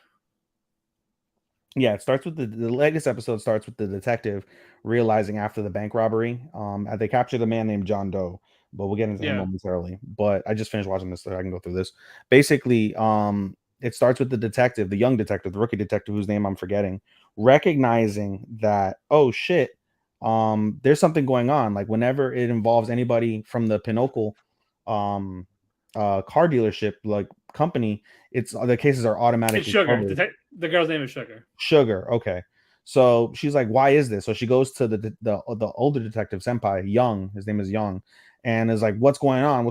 Yeah, it starts with the latest episode starts with the detective realizing after the bank robbery, they captured a man named John Doe, but we'll get into him momentarily. But I just finished watching this, so I can go through this. Basically, it starts with the detective, the young detective, the rookie detective whose name I'm forgetting, recognizing that, oh shit, there's something going on. Like whenever it involves anybody from the Pinochle car dealership, like company, the cases are automatically it's Sugar. The girl's name is Sugar. Okay. So she's like, why is this? So she goes to the older detective senpai, Young. His name is Young, and is like, what's going on?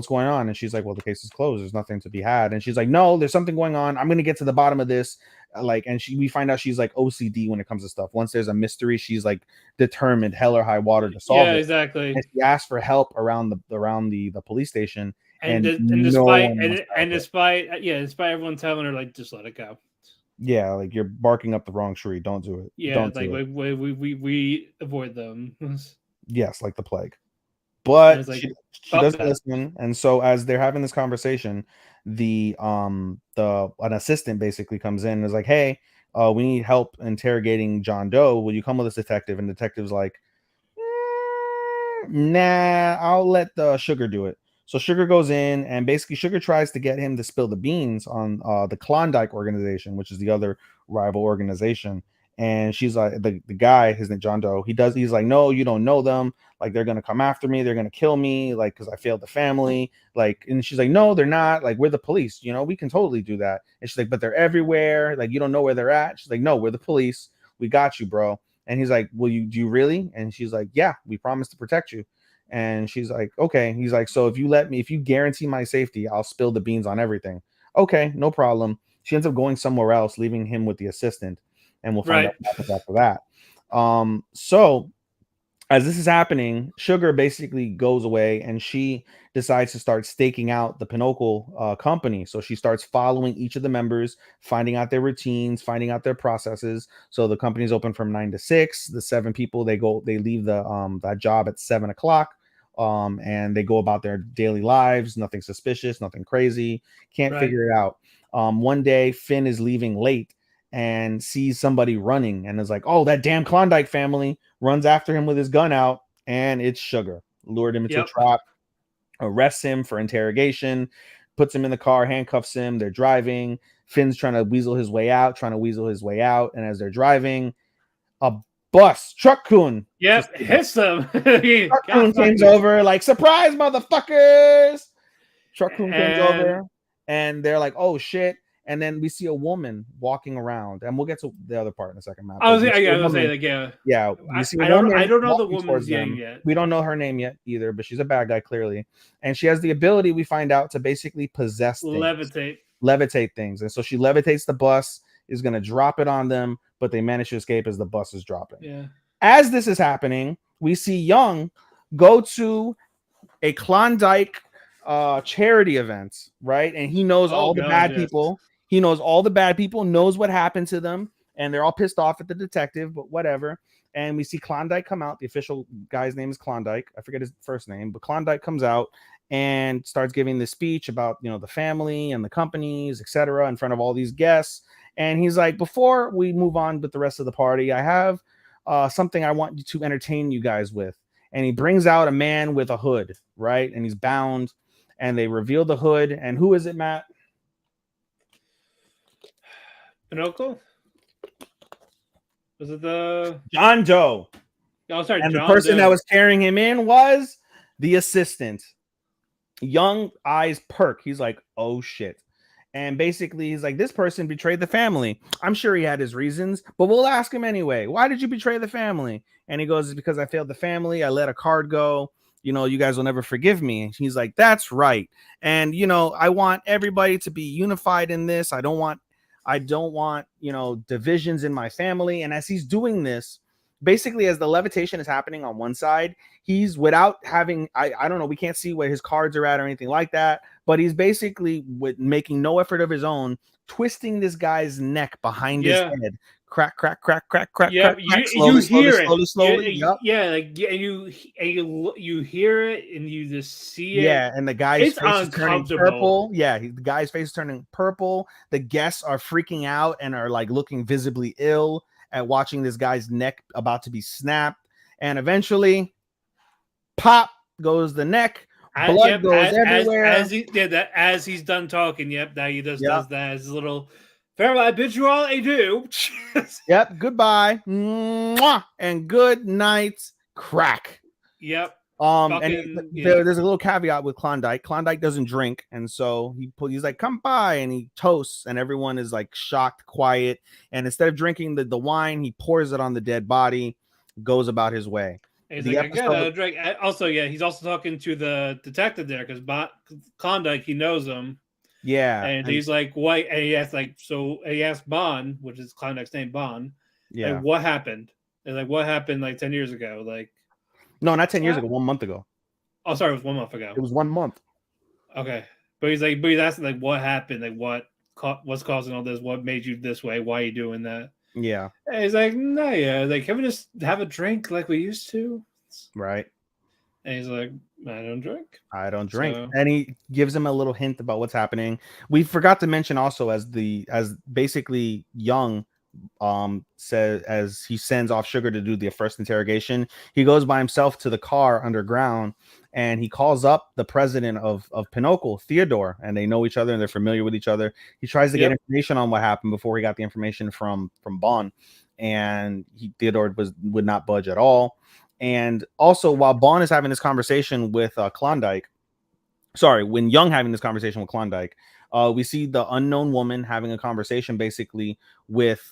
And she's like, well, the case is closed. There's nothing to be had. And she's like, no, there's something going on. I'm gonna get to the bottom of this. We find out she's like OCD when it comes to stuff. Once there's a mystery, she's like determined, hell or high water, to solve it. Yeah, exactly. And she asks for help around the police station. Despite everyone telling her, like, just let it go. Yeah, like you're barking up the wrong tree. Don't do it. Yeah, don't like we avoid them. Yes, like the plague. But like, she doesn't listen, and so as they're having this conversation, an assistant basically comes in and is like, "Hey, we need help interrogating John Doe. Will you come with us, detective? And the detective's like, nah, I'll let the Sugar do it. So Sugar goes in, and basically Sugar tries to get him to spill the beans on the Klondike organization, which is the other rival organization. And she's like, the guy, his name John Doe, he's like, no, you don't know them. Like, they're gonna come after me, they're gonna kill me, like, because I failed the family. Like, and she's like, no, they're not. Like, we're the police, we can totally do that. And she's like, but they're everywhere. Like, you don't know where they're at. She's like, no, we're the police. We got you, bro. And he's like, do you really? And she's like, yeah, we promise to protect you. And she's like, okay. He's like, so if you guarantee my safety, I'll spill the beans on everything. Okay, no problem. She ends up going somewhere else, leaving him with the assistant, and we'll find out what happens after that. So as this is happening, Sugar basically goes away, and she decides to start staking out the Pinochle company. So she starts following each of the members, finding out their routines, finding out their processes. So the company's open from 9 to 6. The 7 people, they leave that job at 7 o'clock. And they go about their daily lives, nothing suspicious, nothing crazy, can't figure it out. One day Finn is leaving late and sees somebody running and is like, oh, that damn Klondike family, runs after him with his gun out, and it's Sugar. Lured him into a trap, arrests him for interrogation, puts him in the car, handcuffs him. They're driving. Finn's trying to weasel his way out, and as they're driving, a bus, Truck-kun. Yep, hits them. Truck-kun comes over like, surprise, motherfuckers. Truck-kun comes over, and they're like, oh shit. And then we see a woman walking around, and we'll get to the other part in a second, Matt. I was gonna say, like, yeah. I don't know the woman's name yet. We don't know her name yet either, but she's a bad guy clearly, and she has the ability, we find out, to basically possess things. Levitate things. And so she levitates the bus, is going to drop it on them, but they manage to escape as the bus is dropping. Yeah. As this is happening, we see Young go to a Klondike charity event, right? And he knows all the bad people. He knows all the bad people, knows what happened to them, and they're all pissed off at the detective, but whatever. And we see Klondike come out. The official guy's name is Klondike. I forget his first name, but Klondike comes out and starts giving the speech about, the family and the companies, etc., in front of all these guests. And he's like, before we move on with the rest of the party, I have something I want you to entertain you guys with. And he brings out a man with a hood, right? And he's bound, and they reveal the hood. And who is it, Matt? Pinochle? Was it the John Doe? Oh, sorry. And John the person Doe that was carrying him in was the assistant. Young eyes perk. He's like, oh shit. And basically he's like, this person betrayed the family. I'm sure he had his reasons, but we'll ask him anyway. Why did you betray the family? And he goes, it's because I failed the family. I let a card go. You guys will never forgive me. And he's like, that's right. And, I want everybody to be unified in this. I don't want, divisions in my family. And as he's doing this, basically as the levitation is happening on one side, he's without having, I don't know, we can't see where his cards are at or anything like that, but he's basically with making no effort of his own, twisting this guy's neck behind his head. Crack, crack, crack, crack, crack, yeah, crack, crack. You hear it slowly. You hear it and you just see it. Yeah, and the guy's face is turning purple. Yeah, the guy's face is turning purple. The guests are freaking out and are like looking visibly ill at watching this guy's neck about to be snapped. And eventually, pop goes the neck. Blood goes everywhere. As he's done talking, now he just does that as a little farewell, I bid you all adieu. Yep, goodbye. Mwah! And good night, crack. Yep. There's a little caveat with Klondike. Klondike doesn't drink, and so he's like, come by, and he toasts, and everyone is like shocked, quiet. And instead of drinking the wine, he pours it on the dead body, goes about his way. He's like, I gotta drink. Also, he's also talking to the detective there because Klondike, he knows him. Yeah, and he's like, "What?" And he asked Bond, which is Klondike's name, Bond. Yeah, like, what happened? And like, what happened like 10 years ago? Like, no, not 10 years ago. 1 month ago. Oh, sorry, it was 1 month ago. It was 1 month. Okay, but he's asking like, what happened? Like, what's causing all this? What made you this way? Why are you doing that? Yeah, and he's like, no, like, can we just have a drink like we used to? Right. And he's like, I don't drink. So, and he gives him a little hint about what's happening. We forgot to mention also as basically Young says, as he sends off Sugar to do the first interrogation, he goes by himself to the car underground, and he calls up the president of Pinochle, Theodore, and they know each other and they're familiar with each other. He tries to get information on what happened before he got the information from Bon, and Theodore would not budge at all. And also, while Bon is having this conversation with Klondike, when Young having this conversation with Klondike, we see the unknown woman having a conversation basically with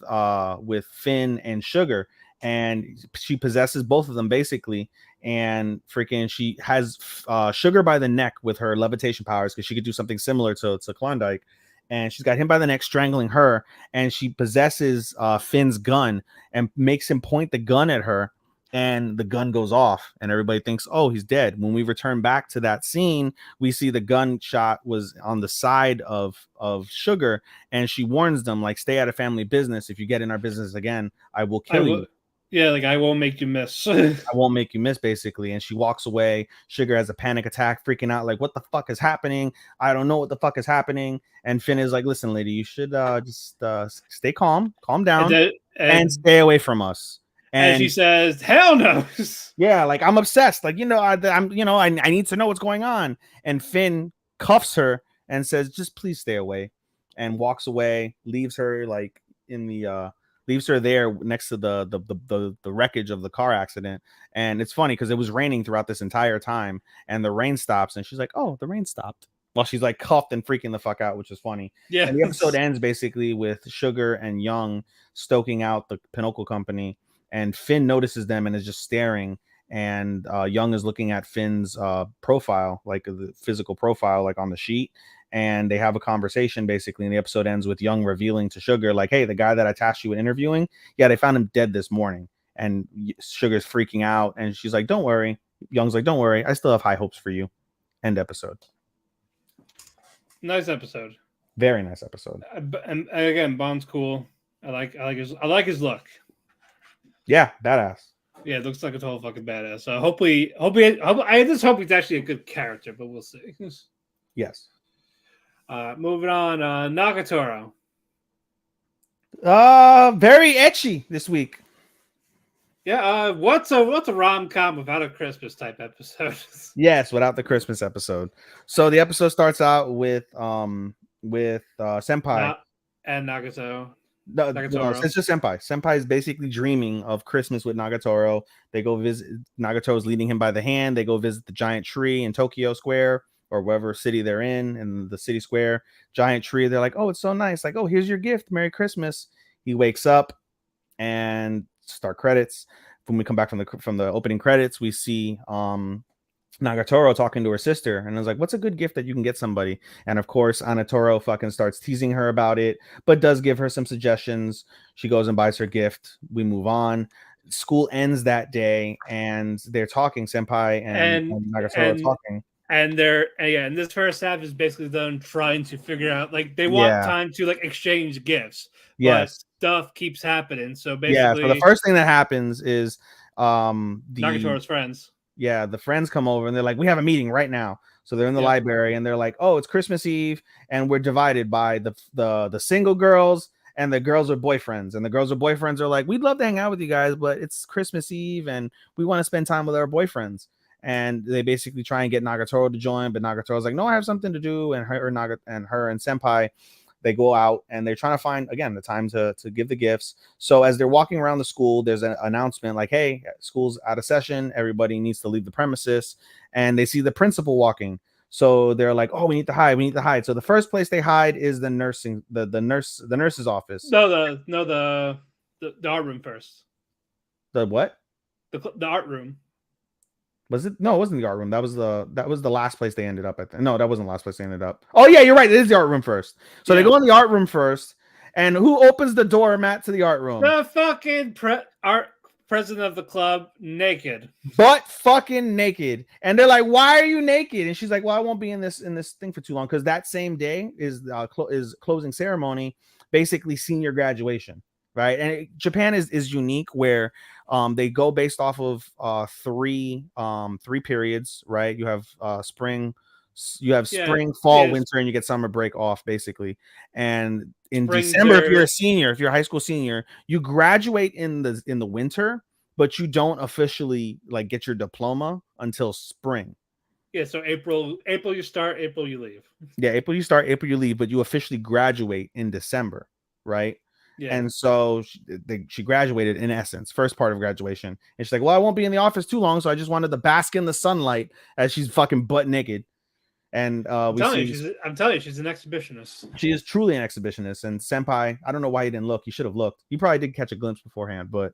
Finn and Sugar, and she possesses both of them basically, and freaking she has Sugar by the neck with her levitation powers, because she could do something similar to Klondike, and she's got him by the neck strangling her, and she possesses Finn's gun and makes him point the gun at her, and the gun goes off and everybody thinks, oh, he's dead. When we return back to that scene, we see the gunshot was on the side of Sugar, and she warns them, like, stay out of family business. If you get in our business again, I will kill you. Yeah, like, I won't make you miss. I won't make you miss, basically. And she walks away. Sugar has a panic attack, freaking out, like, what the fuck is happening? I don't know what the fuck is happening. And Finn is like, listen, lady, you should just stay calm down, and stay away from us. And she says, hell no. Yeah, like, I'm obsessed. Like, I need to know what's going on. And Finn cuffs her and says, just please stay away, and walks away, leaves her like leaves her there next to the wreckage of the car accident. And it's funny because it was raining throughout this entire time, and the rain stops, and she's like, oh, the rain stopped, while she's like cuffed and freaking the fuck out, which is funny. Yeah. And the episode ends basically with Sugar and Young stoking out the Pinochle company. And Finn notices them and is just staring. And Young is looking at Finn's profile, like the physical profile, like on the sheet. And they have a conversation basically. And the episode ends with Young revealing to Sugar, like, hey, the guy that I tasked you with interviewing, yeah, they found him dead this morning. And Sugar's freaking out. And she's like, don't worry. Young's like, don't worry. I still have high hopes for you. End episode. Nice episode. Very nice episode. And again, Bond's cool. I like his look. Yeah, badass. Yeah, it looks like a total fucking badass. So I just hope he's actually a good character, but we'll see. Yes. Moving on, Nagatoro. Very etchy this week. Yeah, what's a rom-com without a Christmas type episode? Yes, without the Christmas episode. So the episode starts out with Senpai and Nagatoro. No, it's just Senpai. Senpai is basically dreaming of Christmas with Nagatoro. They go visit. Nagatoro's leading him by the hand. They go visit the giant tree in Tokyo Square, or whatever city they're in the city square. Giant tree. They're like, oh, it's so nice. Like, oh, here's your gift. Merry Christmas. He wakes up, and start credits. When we come back from the opening credits, we see Nagatoro talking to her sister, and I was like, what's a good gift that you can get somebody? And of course, Anatoro fucking starts teasing her about it, but does give her some suggestions. She goes and buys her gift. We move on. School ends that day, and they're talking, Senpai and Nagatoro are talking. And and this first half is basically them trying to figure out, like, they want time to, like, exchange gifts. Yes. But stuff keeps happening. So basically, so the first thing that happens is Nagatoro's friends. Yeah, the friends come over and they're like, we have a meeting right now. So they're in the library and they're like, oh, it's Christmas Eve, and we're divided by the single girls and the girls with boyfriends. And the girls with boyfriends are like, we'd love to hang out with you guys, but it's Christmas Eve and we want to spend time with our boyfriends. And they basically try and get Nagatoro to join, but Nagatoro's like, no, I have something to do. And her and Senpai, they go out and they're trying to find, again, the time to give the gifts. So as they're walking around the school, there's an announcement like, hey, school's out of session. Everybody needs to leave the premises. And they see the principal walking. So they're like, oh, we need to hide. So the first place they hide is the nurse's office. The art room first. The what? The art room. Was it? No, it wasn't the art room. That was the last place they ended up at. No, that wasn't the last place they ended up. Oh yeah, you're right. It is the art room first. So they go in the art room first, and who opens the door, Matt, to the art room? The fucking president of the club, naked, butt fucking naked. And they're like, "Why are you naked?" And she's like, "Well, I won't be in this thing for too long, because that same day is closing ceremony, basically senior graduation." Right. And Japan is unique where they go based off of three periods. Right. You have spring, You have Yeah, spring, fall, yes. winter, and you get summer break off basically. And in Springs December, if are- you're a senior, if you're a high school senior, you graduate in the winter, but you don't officially like get your diploma until spring. Yeah, so April you start, April you leave. Yeah, April you start, April you leave, but you officially graduate in December, right? Yeah. And so she graduated in essence, first part of graduation. And she's like, well, I won't be in the office too long, so I just wanted to bask in the sunlight as she's fucking butt naked. And I'm telling you, she's an exhibitionist. She is truly an exhibitionist. And Senpai, I don't know why he didn't look. He should have looked. He probably did catch a glimpse beforehand. But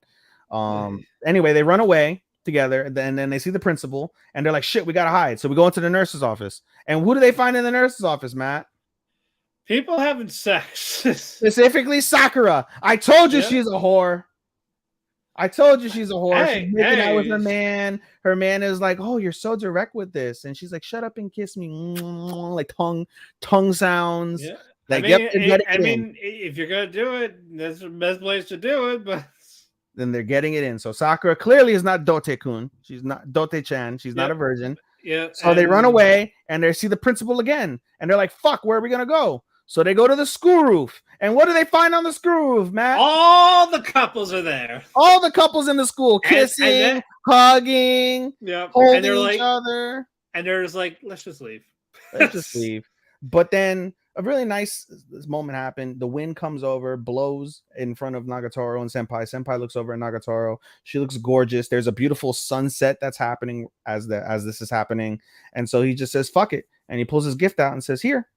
anyway, they run away together, and then they see the principal, and they're like, shit, we gotta hide. So we go into the nurse's office. And who do they find in the nurse's office, Matt? People having sex. Specifically Sakura. I told you she's a whore. I told you she's a whore. She's making out with her man. Her man is like, oh, you're so direct with this. And she's like, shut up and kiss me. Like tongue sounds. Yeah. Like, I mean, if you're going to do it, that's the best place to do it. But then they're getting it in. So Sakura clearly is not Dote-kun. She's not Dote-chan. She's not a virgin. Yeah. So they run away and they see the principal again. And they're like, fuck, where are we going to go? So they go to the school roof. And what do they find on the school roof, Matt? All the couples are there. All the couples in the school kissing, hugging, holding each other. And they're just like, let's just leave. Let's just leave. But then a really nice moment happened. The wind comes over, blows in front of Nagatoro and Senpai. Senpai looks over at Nagatoro. She looks gorgeous. There's a beautiful sunset that's happening as this is happening. And so he just says, fuck it. And he pulls his gift out and says, here,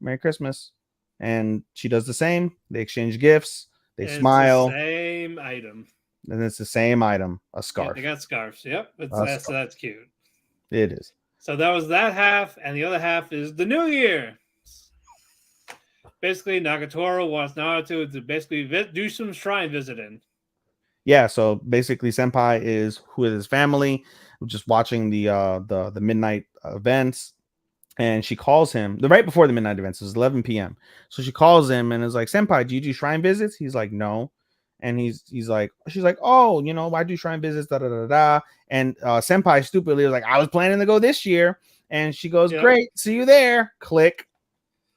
Merry Christmas. And she does the same. They exchange gifts. They smile. It's the same item. And it's the same item, a scarf. Yeah, they got scarves. Yep. So that's cute. It is. So that was that half. And the other half is the new year. Basically, Nagatoro wants Naruto to basically do some shrine visiting. Yeah, so basically Senpai is with his family, just watching the midnight events. And she calls him right before the midnight events. It was 11 p.m. So she calls him and is like, Senpai, do you do shrine visits? He's like, no. And she's like, oh, I do shrine visits, da da da da. And Senpai stupidly was like, I was planning to go this year. And she goes, great, see you there. Click.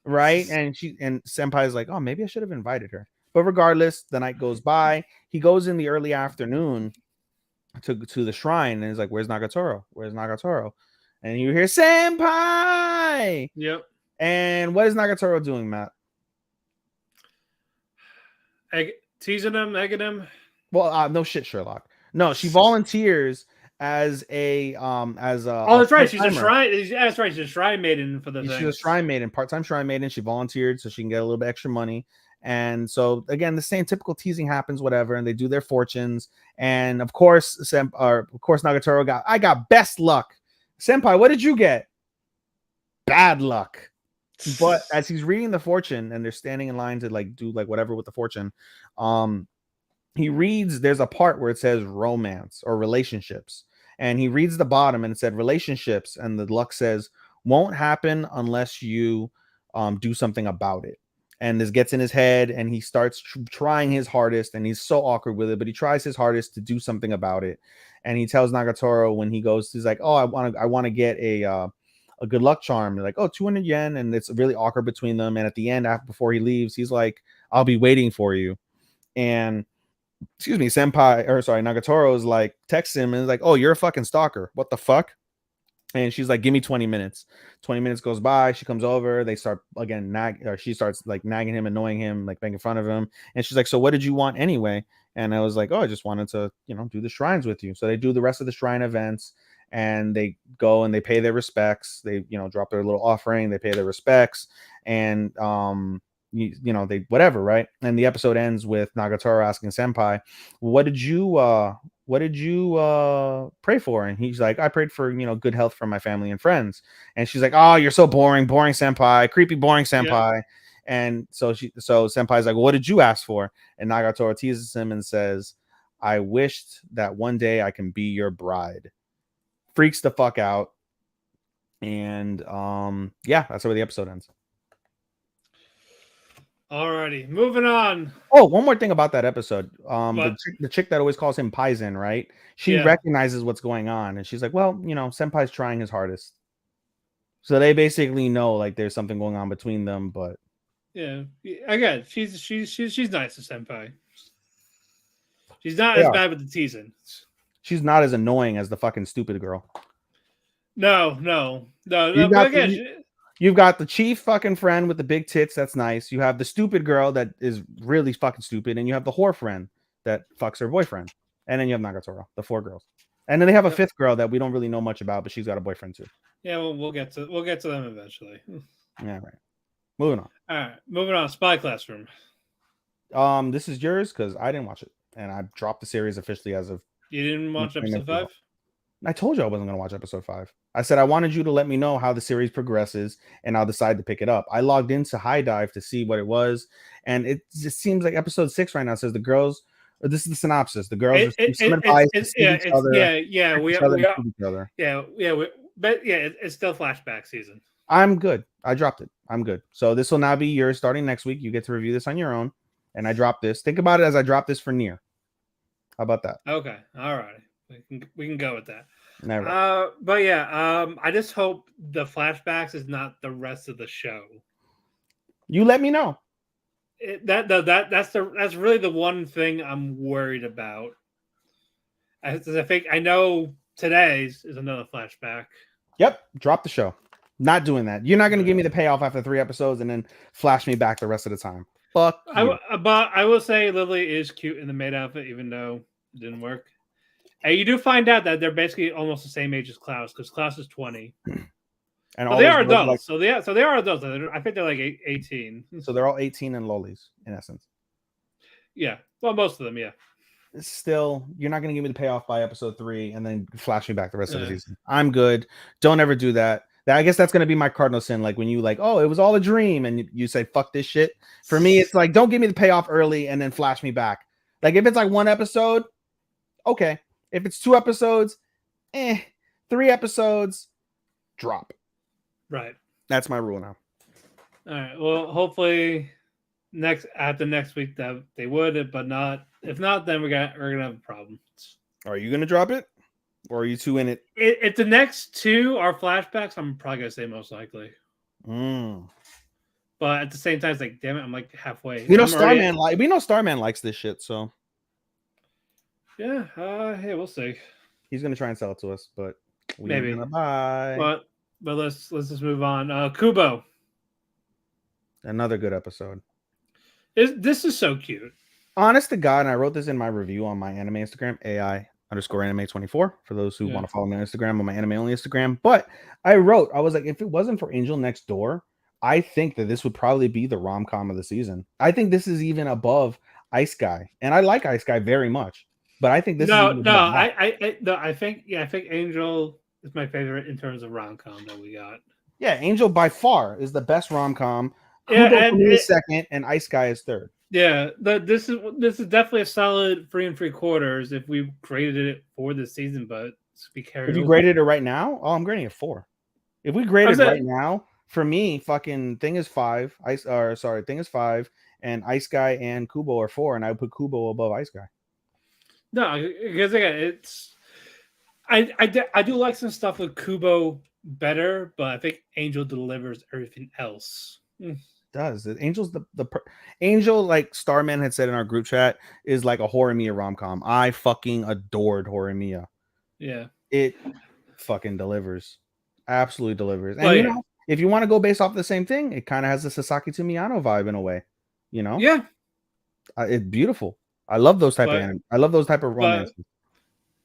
Right. And Senpai is like, oh, maybe I should have invited her. But regardless, the night goes by. He goes in the early afternoon to the shrine and he's like, where's Nagatoro? Where's Nagatoro? And you hear Senpai. Yep. And what is Nagatoro doing, Matt? Teasing him, egging him. Well, no shit, Sherlock. No, she volunteers as a Oh, that's right. She's a shrine. That's right. She's a shrine maiden for the thing. She's a shrine maiden, part-time shrine maiden. She volunteered so she can get a little bit extra money. And so again, the same typical teasing happens, whatever, and they do their fortunes. And of course, Nagatoro I got best luck. Senpai, what did you get? Bad luck. But as he's reading the fortune and they're standing in line to do whatever with the fortune, he reads, there's a part where it says romance or relationships. And he reads the bottom and it said relationships. And the luck says won't happen unless you do something about it. And this gets in his head and he starts trying his hardest and he's so awkward with it, but he tries his hardest to do something about it. And he tells Nagatoro when he goes, he's like, oh, I want to get a good luck charm. They're like, oh, 200 yen. And it's really awkward between them. And at the end, before he leaves, he's like, I'll be waiting for you. And Nagatoro is like, texts him and is like, oh, you're a fucking stalker. What the fuck? And she's like, give me 20 minutes. 20 minutes goes by. She comes over. They start again, she starts nagging him, annoying him, making fun of him. And she's like, so what did you want anyway? And I was like, oh, I just wanted to, do the shrines with you. So they do the rest of the shrine events and they go and they pay their respects. They, drop their little offering. They pay their respects and, they whatever, right? And the episode ends with Nagatoro asking Senpai, what did you pray for? And he's like, I prayed for good health for my family and friends. And she's like, oh, you're so boring Senpai, creepy boring Senpai. Yeah. And so Senpai's like, well, what did you ask for? And Nagatoro teases him and says, I wished that one day I can be your bride. Freaks the fuck out. And that's where the episode ends. Alrighty, moving on. Oh, one more thing about that episode. The chick that always calls him Paizen, right? She recognizes what's going on, and she's like, "Well, Senpai's trying his hardest." So they basically know like there's something going on between them, but Yeah, again, she's nice to senpai. She's not they as are. bad with the teasing. She's not as annoying as the fucking stupid girl. No. You But got again, you've got the chief fucking friend with the big tits. That's nice. You have the stupid girl that is really fucking stupid, and you have the whore friend that fucks her boyfriend. And then you have Nagatoro, the 4 girls. And then they have a 5th girl that we don't really know much about, but she's got a boyfriend too. yeah, we'll get to them eventually. Yeah, right. Moving on. All right, moving on. Spy Classroom. This is yours because I didn't watch it, and I dropped the series officially as of. You didn't watch episode 5? I told you I wasn't going to watch episode 5. I said I wanted you to let me know how the series progresses, and I'll decide to pick it up. I logged into High Dive to see what it was, and it just seems like episode 6 right now says the girls. This is the synopsis. The girls receive some advice to see each other. But it's still flashback season. I'm good. I dropped it. I'm good. So this will now be yours starting next week. You get to review this on your own, and I dropped this. Think about it as I dropped this for Nier. How about that? Okay. All right. We can go with that. Never. But yeah, I just hope the flashbacks is not the rest of the show. You let me know. That's really the one thing I'm worried about. I think I know today's is another flashback. Yep, drop the show. Not doing that. You're not going to give me the payoff after 3 episodes and then flash me back the rest of the time. Fuck you. But I will say Lily is cute in the maid outfit, even though it didn't work. And you do find out that they're basically almost the same age as Klaus, because Klaus is 20. And they are adults. Like, so they are adults. I think they're like 18. So they're all 18 and lolis, in essence. Yeah. Well, most of them, yeah. Still, you're not going to give me the payoff by episode 3 and then flash me back the rest of the season. I'm good. Don't ever do that. I guess that's going to be my cardinal sin. Like when you like, oh, it was all a dream. And you say, fuck this shit. For me, it's like, don't give me the payoff early and then flash me back. Like if it's like 1 episode, okay. If it's 2 episodes, 3 episodes, drop. Right. That's my rule now. All right. Well, hopefully after next week that they would, but not. If not, then we're gonna have a problem. Are you gonna drop it, or are you 2 in it? If the next 2 are flashbacks, I'm probably gonna say most likely. But at the same time, it's like, damn it, I'm like halfway. We know Starman likes this shit, so yeah. Hey, we'll see. He's gonna try and sell it to us, but maybe. Bye. But let's just move on. Kubo. Another good episode. This is so cute. Honest to God, and I wrote this in my review on my anime Instagram, AI_anime24, for those who want to follow me on Instagram, on my anime only Instagram. But I was like, if it wasn't for Angel Next Door, I think that this would probably be the rom-com of the season. I think this is even above Ice Guy. And I like Ice Guy very much. But I think this I think Angel is my favorite in terms of rom-com that we got. Yeah, Angel by far is the best rom-com. Kubo for me is second, and Ice Guy is third. Yeah, this is definitely a solid 3 3/4 if we graded it for this season, but we carried. If you graded it right now, I'm grading it 4. If we graded right now, for me, fucking Thing is 5. Thing is 5, and Ice Guy and Kubo are 4, and I would put Kubo above Ice Guy. No, because again, I do like some stuff with Kubo better, but I think Angel delivers everything else. Does Angel's the Angel, like Starman had said in our group chat, is like a Horimiya rom-com. I fucking adored Horimiya. Yeah, it fucking delivers, absolutely delivers. And if you want to go based off the same thing, it kind of has the Sasaki to Miyano vibe in a way. Yeah, it's beautiful. I love those type of anime. I love those type of romances.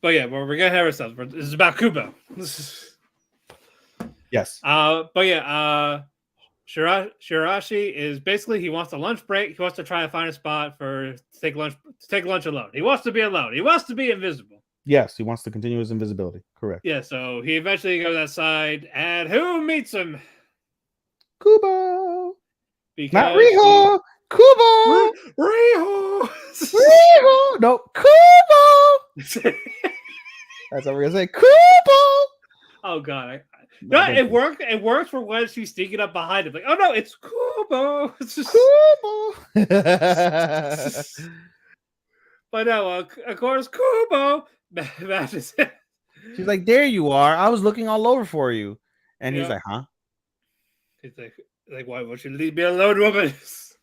But yeah, we're gonna have ourselves. This is about Kubo. Yes. Shirashi is basically, he wants a lunch break. He wants to try to find a spot to take lunch alone. He wants to be alone. He wants to be invisible. Yes, he wants to continue his invisibility. Correct. Yeah, so he eventually goes outside, and who meets him? Kubo. Not Riho. Kubo. Riho. Riho. No, Kubo. That's what we're gonna say. Kubo. Oh God. It worked. It works for when she's sneaking up behind him. Like, oh no, it's Kubo. Kubo. But no, of course, Kubo matches him. She's like, there you are. I was looking all over for you. And he's like, huh? He's like, why won't you leave me alone, woman?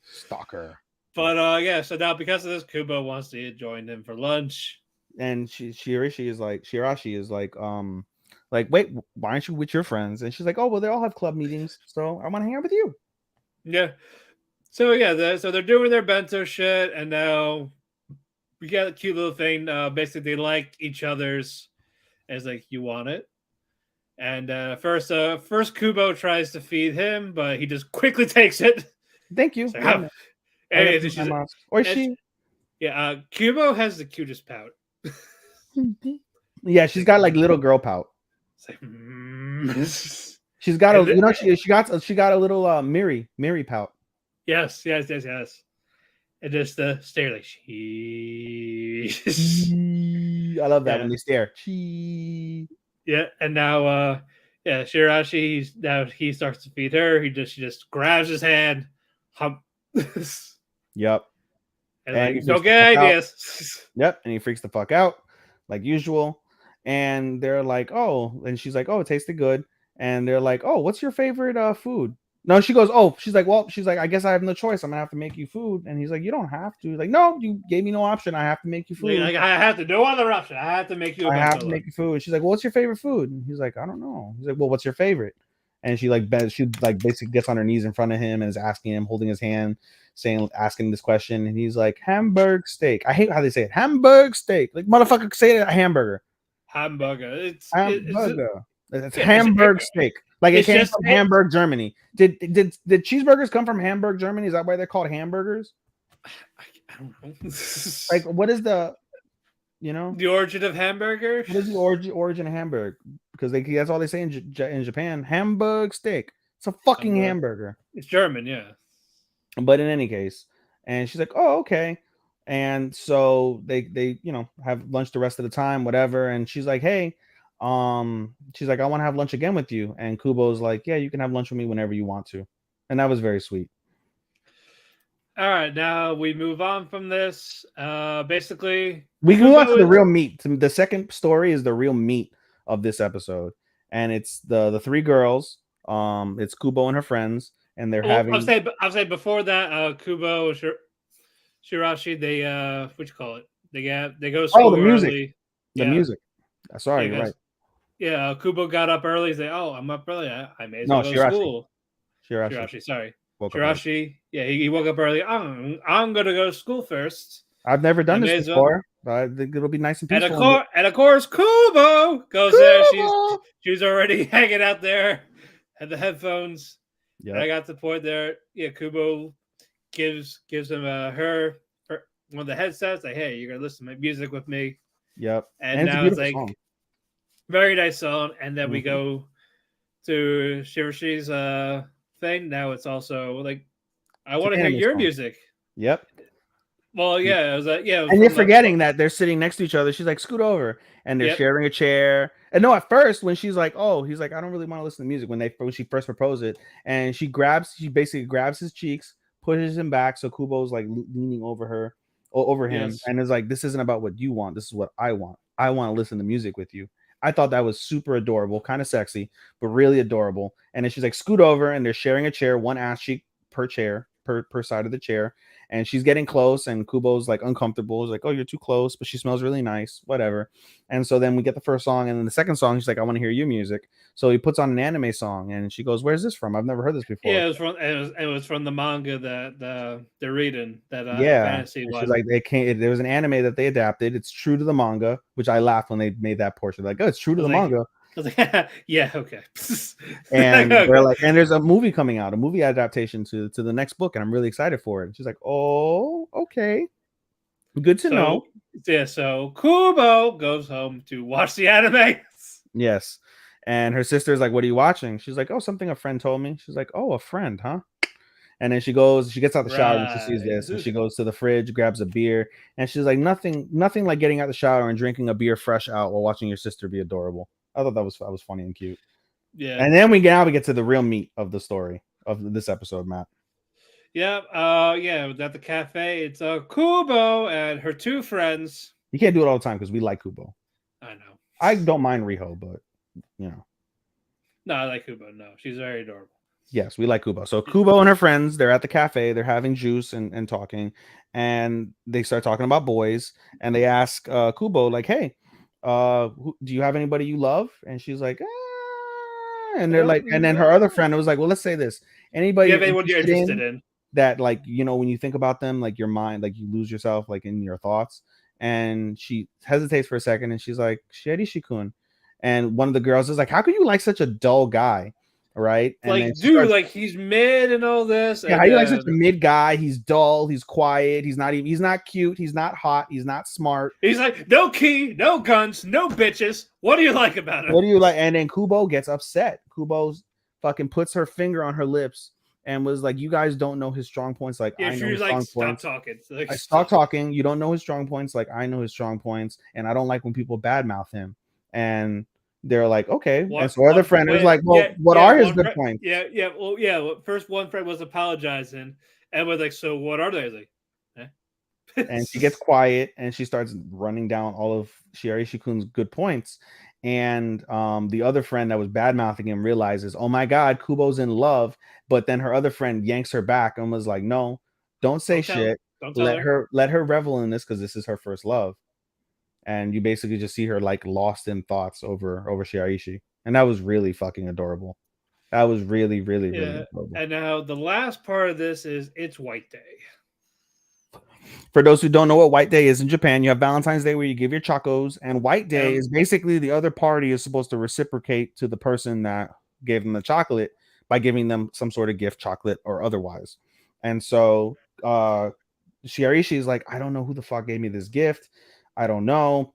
Stalker. But yeah, so now because of this, Kubo wants to join him for lunch. And Shirashi is like, wait, why aren't you with your friends? And she's like, oh, well, they all have club meetings, so I want to hang out with you. Yeah. So yeah, so they're doing their bento shit, and now we got a cute little thing. Basically, they like each other's. As like, you want it. And first Kubo tries to feed him, but he just quickly takes it. Thank you. So, oh. Or she. Yeah, Kubo has the cutest pout. Yeah, she's got like little girl pout. Like, she's got a, she got a little Miri pout. Yes. And just stare like she. I love that when they stare. Yeah, and now Shirashi, he starts to feed her. She just grabs his hand, hump. Yep. And like, no good ideas. Yep, and he freaks the fuck out, like usual. And they're like, oh, and she's like, oh, it tasted good. And they're like, oh, what's your favorite food? No, she goes, oh, she's like, I guess I have no choice. I'm gonna have to make you food. And he's like, you don't have to. He's like, no, you gave me no option. I have to make you food. Like, I have to, no other option. I have to make you. I have to make you food. And she's like, well, what's your favorite food? And he's like, I don't know. He's like, well, what's your favorite? And she basically gets on her knees in front of him and is asking him, holding his hand, asking this question. And he's like, hamburg steak. I hate how they say it. Hamburg steak. Like, motherfucker, say it, hamburger. Hamburger. It's Hamburg steak. Like, it came from Hamburg, Germany. Did cheeseburgers come from Hamburg, Germany? Is that why they're called hamburgers? I don't know. Like, what is the origin of hamburger? What is the origin of hamburger? Because that's all they say in Japan. Hamburg steak. It's a fucking hamburger. It's German, yeah. But in any case, and she's like, oh, okay. And so they have lunch the rest of the time, whatever. And she's like, hey, she's like, I want to have lunch again with you. And Kubo's like, yeah, you can have lunch with me whenever you want to. And that was very sweet. All right, now we move on from this. Basically, we move on to the real meat. The second story is the real meat of this episode, and it's the three girls. It's Kubo and her friends, and they're having. I'll say before that, Kubo, Shirashi, they what you call it? They go to school the music. Early. The music. Sorry, you're right. Yeah, Kubo got up early. He's like, "Oh, I'm up early. I may as well go to school." Shirashi, sorry. Shirashi, yeah, he woke up early. I'm gonna go to school first. I've never done this before, but I think it'll be nice and peaceful. And of course, Kubo goes there. She's already hanging out there, had the headphones. Yeah, I got to the point there. Yeah, Kubo gives him her one of the headsets. Like, hey, you're gonna listen to my music with me. Yep, and now it's like song. Very nice song. And then we go to Shirashi's thing. Now it's also like, I want to hear your music. Yep. Well, yeah, it was like, yeah. And you're forgetting that they're sitting next to each other. She's like, scoot over, and they're sharing a chair. And no, at first when she's like, oh, he's like, I don't really want to listen to music. When she first proposed it, and she basically grabs his cheeks, pushes him back, so Kubo's like leaning over him, and is like, this isn't about what you want. This is what I want. I want to listen to music with you. I thought that was super adorable, kind of sexy, but really adorable. And then she's like, scoot over, and they're sharing a chair, one ass cheek per chair, per side of the chair. And she's getting close, and Kubo's like uncomfortable. He's like, oh, you're too close, but she smells really nice, whatever. And so then we get the first song, and then the second song, she's like, I want to hear your music. So he puts on an anime song, and she goes, where's this from? I've never heard this before. Yeah, it was from the manga that they're reading, that fantasy one. She's like, there was an anime that they adapted. It's true to the manga, which I laughed when they made that portion. Like, oh, it's true to the manga. I was like, yeah, okay. And they're like, and there's a movie coming out, a movie adaptation to the next book, and I'm really excited for it. And she's like, oh, okay, good to know. Yeah, so Kubo goes home to watch the anime. Yes, and her sister's like, what are you watching? She's like, oh, something a friend told me. She's like, oh, a friend, huh? And then she gets out the shower and she sees this, and she goes to the fridge, grabs a beer, and she's like, nothing like getting out the shower and drinking a beer fresh out while watching your sister be adorable. I thought that was funny and cute. Yeah. And then we get to the real meat of the story of this episode, Matt. Yeah. At the cafe, it's Kubo and her two friends. You can't do it all the time because we like Kubo. I know. I don't mind Riho, but No, I like Kubo. No, she's very adorable. Yes, we like Kubo. So Kubo and her friends, they're at the cafe, they're having juice and talking, and they start talking about boys, and they ask Kubo, like, hey, do you have anybody you love? And she's like, ah, and they're like, and then her other friend was like, well, let's say this. Do Anybody you you're have anyone you're interested in in? that, like, you know, when you think about them, like your mind, like you lose yourself like in your thoughts. And she hesitates for a second and she's like, Shirishikun. And one of the girls is like, how could you like such a dull guy? Right. And then Like, she dude, starts, like he's mid and all this. yeah, how And you like such a mid guy? He's dull, he's quiet, he's not cute, he's not hot, he's not smart. he's like, no key, no guns, no bitches. What do you like about him? What do you like? And then Kubo gets upset. Kubo's fucking puts her finger on her lips and was like, you guys don't know his strong points. Like, Yeah, I know she's his like, strong stop points. talking. Like, I stop talking. You don't know his strong points. Like, I know his strong points, and I don't like when people badmouth him. And they're like, okay. What? And so other friend was like, well, what are his good points? Yeah. Well, yeah. Well, first, one friend was apologizing, and was like, so what are they? Like, And she gets quiet and she starts running down all of Shirai-shikun's good points. And the other friend that was bad mouthing him realizes, oh my God, Kubo's in love. But then her other friend yanks her back and was like, no, don't say shit. Don't tell her. Let her revel in this because this is her first love. And you basically just see her like lost in thoughts over Shiraishi. And that was really fucking adorable. That was really, really, really adorable. And now the last part of this is it's White Day. For those who don't know what White Day is in Japan, you have Valentine's Day where you give your chocos, and White Day is basically the other party is supposed to reciprocate to the person that gave them the chocolate by giving them some sort of gift, chocolate or otherwise. And so Shiarishi is like, I don't know who the fuck gave me this gift. I don't know.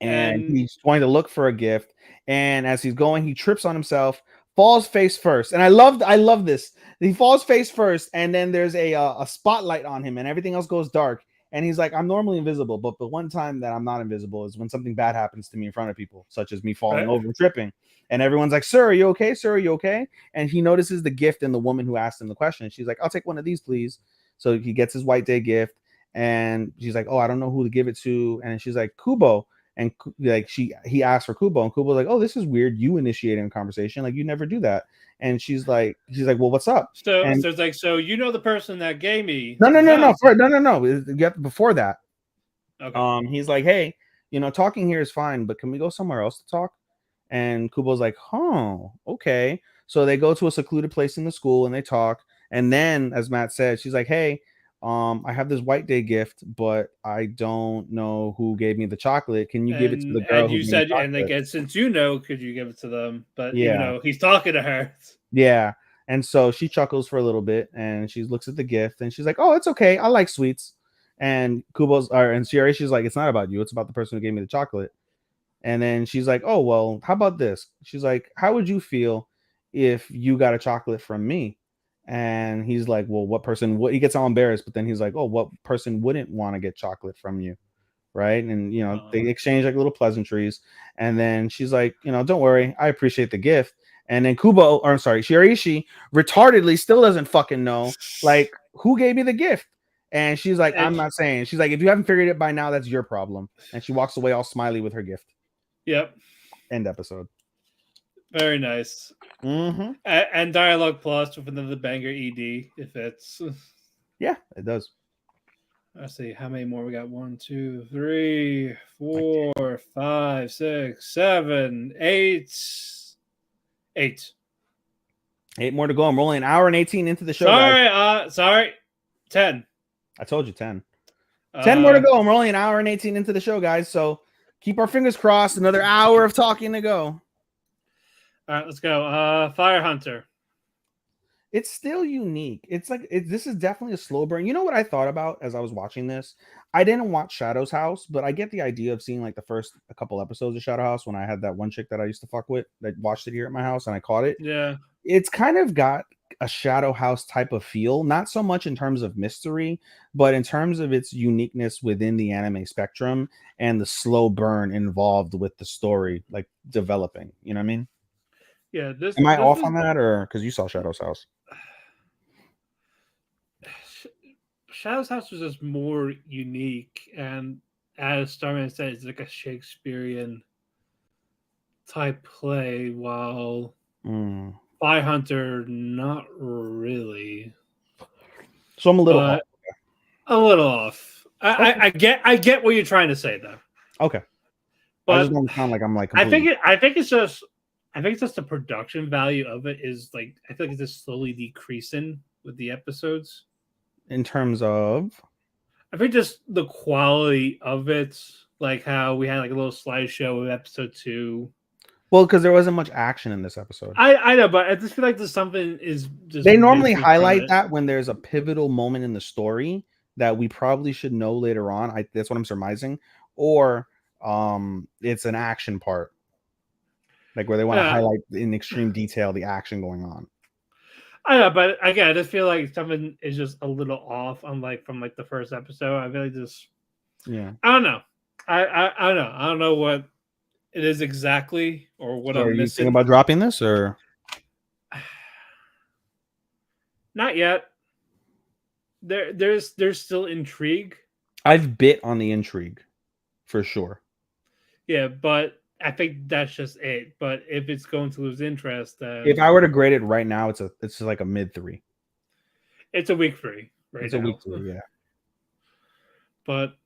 And he's going to look for a gift. And as he's going, he trips on himself, falls face first. And I love this. He falls face first, and then there's a spotlight on him, and everything else goes dark. And he's like, I'm normally invisible, but the one time that I'm not invisible is when something bad happens to me in front of people, such as me falling over and tripping. And everyone's like, sir, are you okay? Sir, are you okay? And he notices the gift in the woman who asked him the question. She's like, I'll take one of these, please. So he gets his White Day gift, and she's like, oh, I don't know who to give it to. And she's like, Kubo. And like he asked for Kubo, and Kubo's like, oh, this is weird. You initiating a conversation, like you never do that. And she's like, well, what's up? So and it's like, so you know the person that gave me no. Before that, okay. He's like, hey, you know, talking here is fine, but can we go somewhere else to talk? And Kubo's like, okay. So they go to a secluded place in the school and they talk. And then, as Matt said, she's like, hey, I have this White Day gift, but I don't know who gave me the chocolate. Can you give it to the girl? And you said, and like, since you know, could you give it to them? But you know, he's talking to her. Yeah. And so she chuckles for a little bit and she looks at the gift and she's like, oh, it's okay. I like sweets. And she's like, it's not about you. It's about the person who gave me the chocolate. And then she's like, oh, well, how about this? She's like, how would you feel if you got a chocolate from me? And he's like, well, what person would? He gets all embarrassed, but then he's like, oh, what person wouldn't want to get chocolate from you? Right. And, you know, they exchange like little pleasantries. And then she's like, you know, don't worry. I appreciate the gift. And then Shiraishi retardedly still doesn't fucking know, like, who gave me the gift? And she's like, I'm not saying. She's like, if you haven't figured it by now, that's your problem. And she walks away all smiley with her gift. Yep. End episode. Very nice. Mm-hmm. And Dialogue Plus with another banger ED, if it's. Yeah, it does. Let's see how many more we got. 1, 2, 3, 4, 5, 6, 7, 8. 8 more to go. I'm rolling an hour and 18 into the show. Sorry. 10. I told you 10. 10 more to go. I'm rolling an hour and 18 into the show, guys. So keep our fingers crossed. Another hour of talking to go. All right, let's go. Fire Hunter. It's still unique. It's like this is definitely a slow burn. You know what I thought about as I was watching this? I didn't watch Shadow's House, but I get the idea of seeing like the first a couple episodes of Shadow House when I had that one chick that I used to fuck with that watched it here at my house and I caught it. Yeah. It's kind of got a Shadow House type of feel, not so much in terms of mystery, but in terms of its uniqueness within the anime spectrum and the slow burn involved with the story, like developing. You know what I mean? Yeah. Am I off on that, or because you saw Shadow's House? Shadow's House was just more unique, and as Starman said, it's like a Shakespearean type play, while Spy Hunter, not really. So I'm a little off. A little off. I get what you're trying to say though. Okay. But I just don't sound like I'm like I think it's just the production value of it is like I feel like it's just slowly decreasing with the episodes. In terms of, I think just the quality of it, like how we had like a little slideshow with episode 2. well, because there wasn't much action in this episode. I know, but I just feel like there's something is just They normally missing from highlight it. that when there's a pivotal moment in the story that we probably should know later on. That's what I'm surmising, or it's an action part, like where they want to highlight in extreme detail the action going on. I know, but again, I just feel like something is just a little off, unlike from like the first episode. I really just, Yeah, I don't know. I don't know. I don't know what it is exactly or what so I'm are you missing. thinking about dropping this or not yet? There's still intrigue. I've bit on the intrigue for sure. Yeah, but I think that's just it. But if it's going to lose interest, If I were to grade it right now, it's like a mid 3. It's a week 3 right It's now. a week 3, yeah. But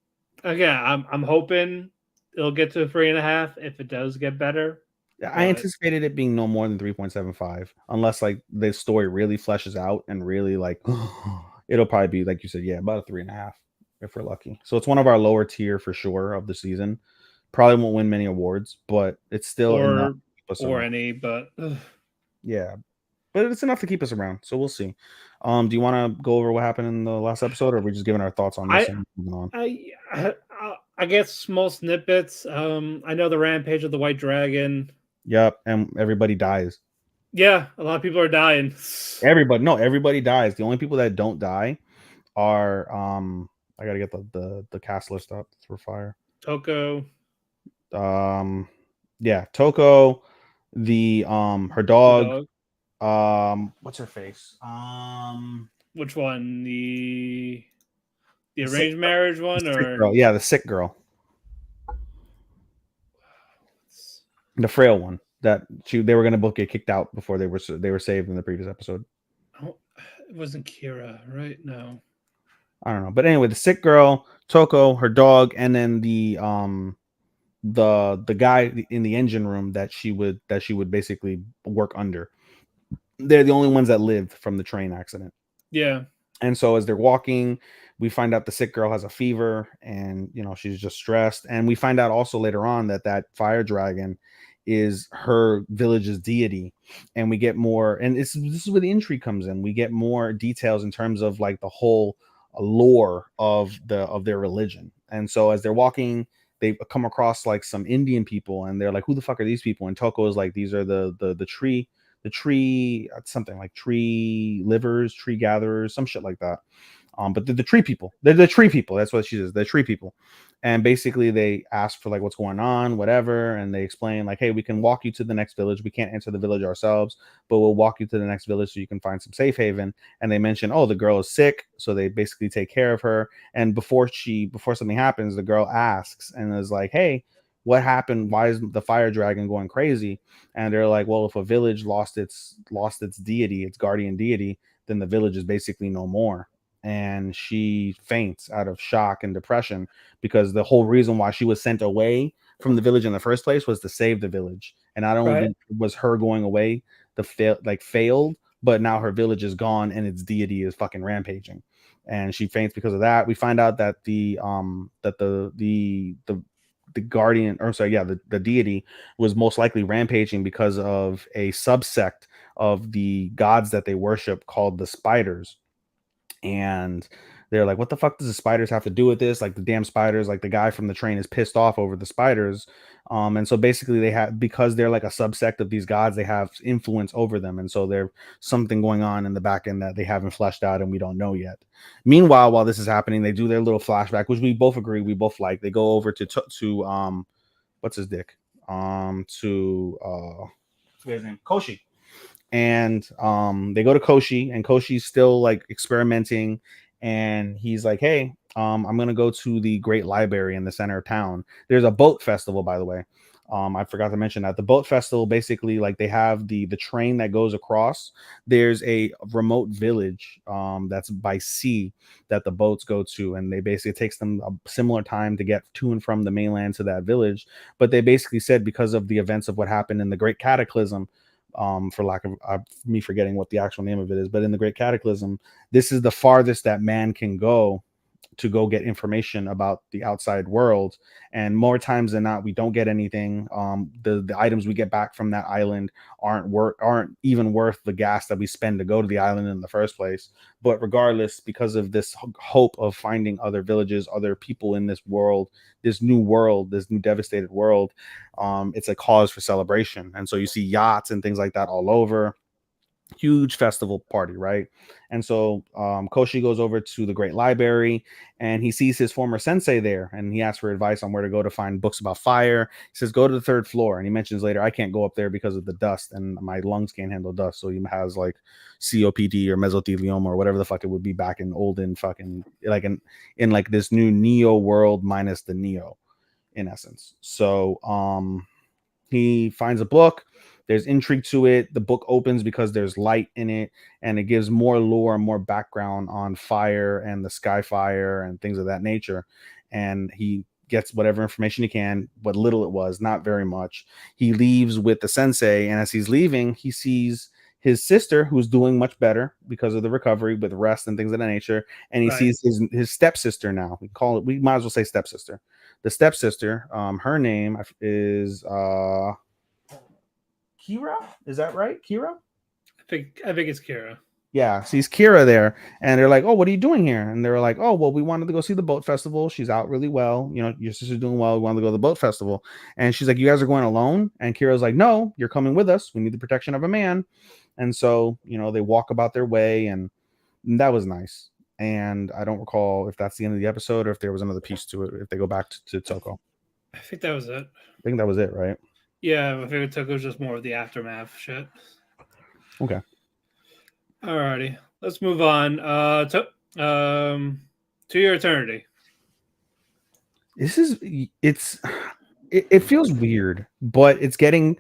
again, I'm hoping it'll get to 3.5 if it does get better. I anticipated it being no more than 3.75, unless like the story really fleshes out and really like it'll probably be like you said, yeah, about a 3.5 if we're lucky. So it's one of our lower tier for sure of the season. Probably won't win many awards, but it's still enough to keep us around. Any, but yeah, but it's enough to keep us around. So we'll see. Do you want to go over what happened in the last episode, or are we just giving our thoughts on this and moving on? I guess small snippets. I know the rampage of the White Dragon. Yep, and everybody dies. Yeah, a lot of people are dying. Everybody dies. The only people that don't die are I gotta get the cast list up for fire. Toko. Yeah, Toko, the her dog. What's her face? Which one? The arranged marriage one, or girl. Yeah, the sick girl. The frail one that they were gonna both get kicked out before they were saved in the previous episode. Oh, it wasn't Kira, right? No, I don't know, but anyway, the sick girl, Toko, her dog, and then the guy in the engine room that she would basically work under. They're the only ones that lived from the train accident. Yeah. And so as they're walking, we find out the sick girl has a fever and, she's just stressed. And we find out also later on that fire dragon is her village's deity. And we get more, and this is where the intrigue comes in. We get more details in terms of like the whole lore of their religion. And so as they're walking, they come across like some Indian people and they're like, who the fuck are these people? And Toko is like, these are the tree, something like tree livers, tree gatherers, some shit like that. But they're the tree people. They're the tree people. That's what she says. They're tree people. And basically they ask for like what's going on, whatever. And they explain like, hey, we can walk you to the next village. We can't enter the village ourselves, but we'll walk you to the next village so you can find some safe haven. And they mention, oh, the girl is sick. So they basically take care of her. And before something happens, the girl asks and is like, hey, what happened? Why is the fire dragon going crazy? And they're like, well, if a village lost its deity, its guardian deity, then the village is basically no more. And she faints out of shock and depression because the whole reason why she was sent away from the village in the first place was to save the village. And not only was her going away failed, but now her village is gone and its deity is fucking rampaging. And she faints because of that. We find out that the guardian, or sorry, yeah, the deity was most likely rampaging because of a subsect of the gods that they worship called the spiders. And they're like, what the fuck does the spiders have to do with this? Like the damn spiders, like the guy from the train is pissed off over the spiders. And so basically they have, because they're like a subsect of these gods, they have influence over them. And so there's something going on in the back end that they haven't fleshed out and we don't know yet. Meanwhile, while this is happening, they do their little flashback, which we both agree, we both like. They go over to what's his dick? What's his name? Koshi. And they go to Koshi, and Koshi's still like experimenting, and he's like, hey, I'm gonna go to the Great Library in the center of town. There's a boat festival, by the way. I forgot to mention that the boat festival, basically, like they have the train that goes across. There's a remote village that's by sea that the boats go to, and they basically, it takes them a similar time to get to and from the mainland to that village. But they basically said, because of the events of what happened in the Great Cataclysm, for lack of me forgetting what the actual name of it is, but in the Great Cataclysm, this is the farthest that man can go to go get information about the outside world. And more times than not, we don't get anything. The items we get back from that island aren't even worth the gas that we spend to go to the island in the first place. But regardless, because of this hope of finding other villages, other people in this world, this new devastated world, it's a cause for celebration. And so you see yachts and things like that all over. Huge festival party, right? And so Koshi goes over to the Great Library, and he sees his former sensei there, and he asks for advice on where to go to find books about fire. He says, go to the 3rd floor. And he mentions later, I can't go up there because of the dust, and my lungs can't handle dust. So he has like COPD or mesothelioma or whatever the fuck it would be back in olden fucking, like in like this new Neo world minus the Neo, in essence. So he finds a book. There's intrigue to it. The book opens because there's light in it, and it gives more lore and more background on fire and the sky fire and things of that nature. And he gets whatever information he can, what little it was, not very much. He leaves with the sensei, and as he's leaving, he sees his sister, who's doing much better because of the recovery with rest and things of that nature. And he sees his stepsister now. We might as well say stepsister. The stepsister, her name is Kira, is that right? Kira? I think it's Kira. Yeah, sees Kira there, and they're like, "Oh, what are you doing here?" And they're like, "Oh, well, we wanted to go see the boat festival. She's out really well. You know, your sister's doing well. We wanted to go to the boat festival." And she's like, "You guys are going alone?" And Kira's like, "No, you're coming with us. We need the protection of a man." And so, you know, they walk about their way, and that was nice. And I don't recall if that's the end of the episode or if there was another piece to it. If they go back to Toko, I think that was it. I think that was it, right? Yeah, my favorite Toko was just more of the aftermath shit. Okay. Alrighty, let's move on. To Your Eternity. It feels weird, but it's getting,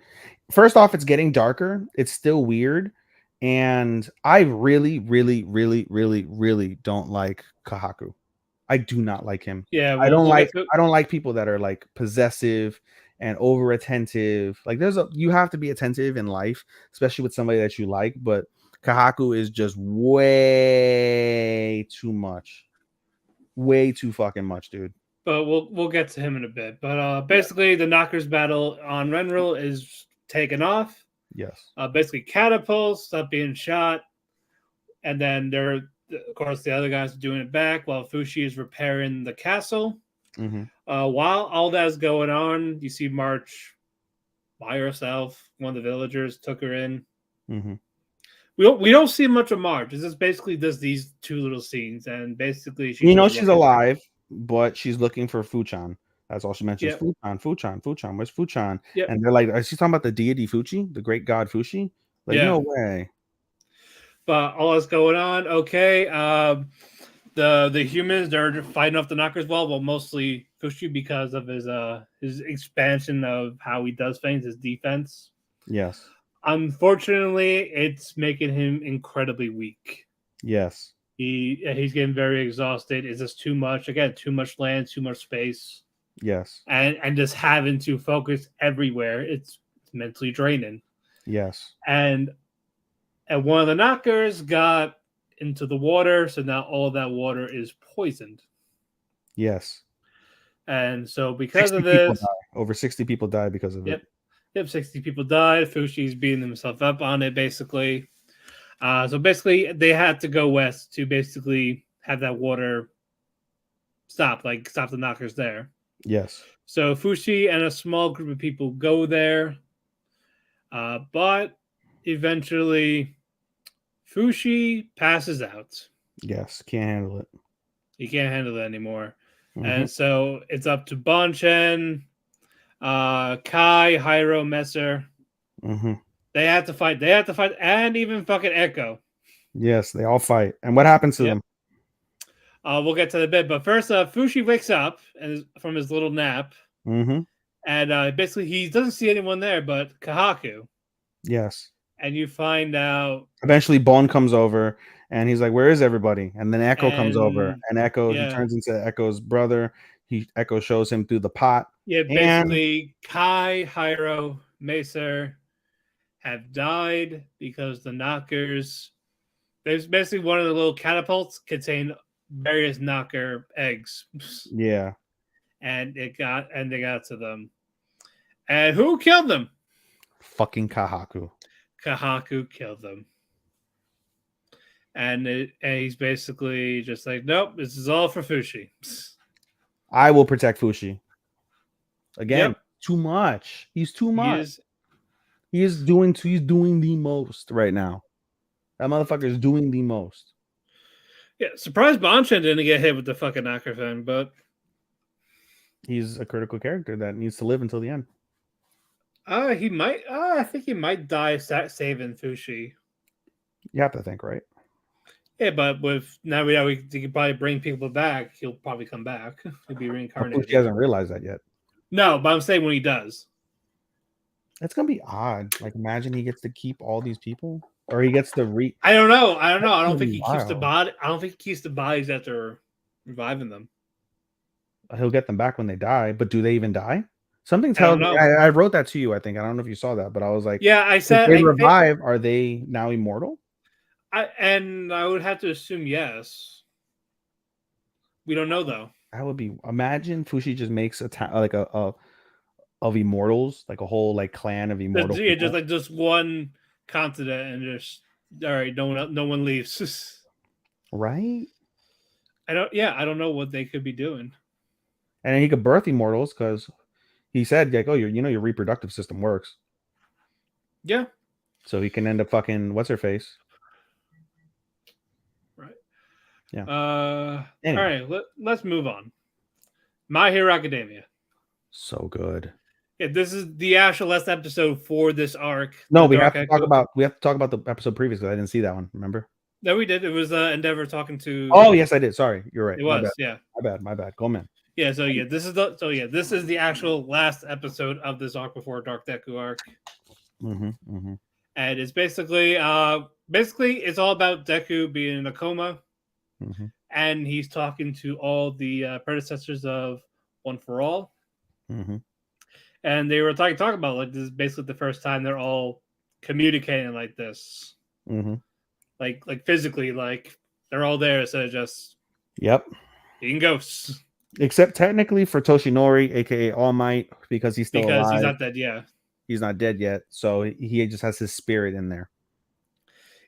first off, it's getting darker. It's still weird, and I really, really, really, really, really don't like Kahaku. I do not like him. Yeah, I don't like people that are like possessive and over attentive. Like you have to be attentive in life, especially with somebody that you like, but Kahaku is just way too much. Way too fucking much, dude. But we'll get to him in a bit. But basically, the Knockers battle on Renril is taken off. Yes. Basically, catapults, stop being shot, and then of course, the other guys are doing it back while Fushi is repairing the castle. Mm-hmm. While all that's going on, you see March by herself. One of the villagers took her in. Mm-hmm. We don't see much of March. It's just basically does these two little scenes, and basically she's alive, but she's looking for Fuchan. That's all she mentions. Yep. Fuchan. Where's Fuchan? Yep. And they're like, is she talking about the deity Fuchi, the great god Fushi? Like, no way. But all that's going on, okay. The humans, they're fighting off the Knockers wall, well, mostly Fushi because of his expansion of how he does things, his defense. Yes. Unfortunately, it's making him incredibly weak. Yes. He's getting very exhausted. It's just too much. Again, too much land, too much space. Yes. And just having to focus everywhere, it's mentally draining. Yes. And one of the Knockers got into the water, so now all that water is poisoned. Yes. And so because of this, over 60 people died because of it. Yep, 60 people died. Fushi's beating himself up on it, basically. So basically, they had to go west to basically have that water stop the Knockers there. Yes. So Fushi and a small group of people go there, but eventually Fushi passes out. Yes, can't handle it. He can't handle it anymore. Mm-hmm. And so it's up to Bonchen, Kai, Hyro, Messer. Mm-hmm. They have to fight, and even fucking Echo. Yes, they all fight. And what happens to them? We'll get to the bit, but first, Fushi wakes up from his little nap, mm-hmm. And basically, he doesn't see anyone there but Kahaku. Yes. And you find out. Eventually, Bon comes over and he's like, "Where is everybody?" And then Echo comes over, And and Echo he yeah, turns into Echo's brother. Echo shows him through the pot. yeah. And Basically, Kai, Hyro, Macer have died because the knockers. There's basically one of the little catapults contain various knocker eggs, yeah, and they got to them. And who killed them? fucking Kahaku. Kahaku killed them. And he's basically just like, nope, this is all for Fushi. I will protect Fushi. Again, Yep. too much. He's too much. He He's doing the most right now. That motherfucker is doing the most. Yeah, surprised Bonchan didn't get hit with the fucking knocker thing, but He's a critical character that needs to live until the end. he might. I think he might die saving Fushi. You have to think, right? Yeah, but with now we can probably bring people back. He'll probably come back. He'll be reincarnated. He hasn't realized that yet. No, but I'm saying when he does, it's gonna be odd. Like, imagine he gets to keep all these people, or he gets to I don't know. I don't think he wild. keeps the body. I don't think he keeps the bodies after reviving them. He'll get them back when they die, but do they even die? Something tells me. I wrote that to you. I think I don't know if you saw that, but I was like, yeah, I said if they revive. Are they now immortal? I would have to assume yes. We don't know though. That would be. Imagine Fushi just makes a of immortals, like a whole like clan of immortals. Yeah, just like just one continent, and just all right. No one leaves. Right. I don't know what they could be doing. And then he could birth immortals because he said like, oh, your reproductive system works. Yeah. So he can end up fucking what's her face. Right. Yeah. Anyway. All right. Let's move on. My Hero Academia. So good. Yeah, this is the actual last episode for this arc. No, we have to talk about the episode previous because I didn't see that one. Remember? No, we did. It was Endeavor talking to. Oh yes, I did. Sorry, you're right. It was. Yeah. My bad. Go man. Yeah. This is the actual last episode of this arc before Dark Deku arc. Mm-hmm. And it's basically it's all about Deku being in a coma, and he's talking to all the predecessors of One for All, and they were talking about like this is basically the first time they're all communicating like this, like physically, like they're all there instead of just being ghosts. Except technically for Toshinori, aka All Might, because he's still alive. He's not dead. Yeah. He's not dead yet, so he just has his spirit in there.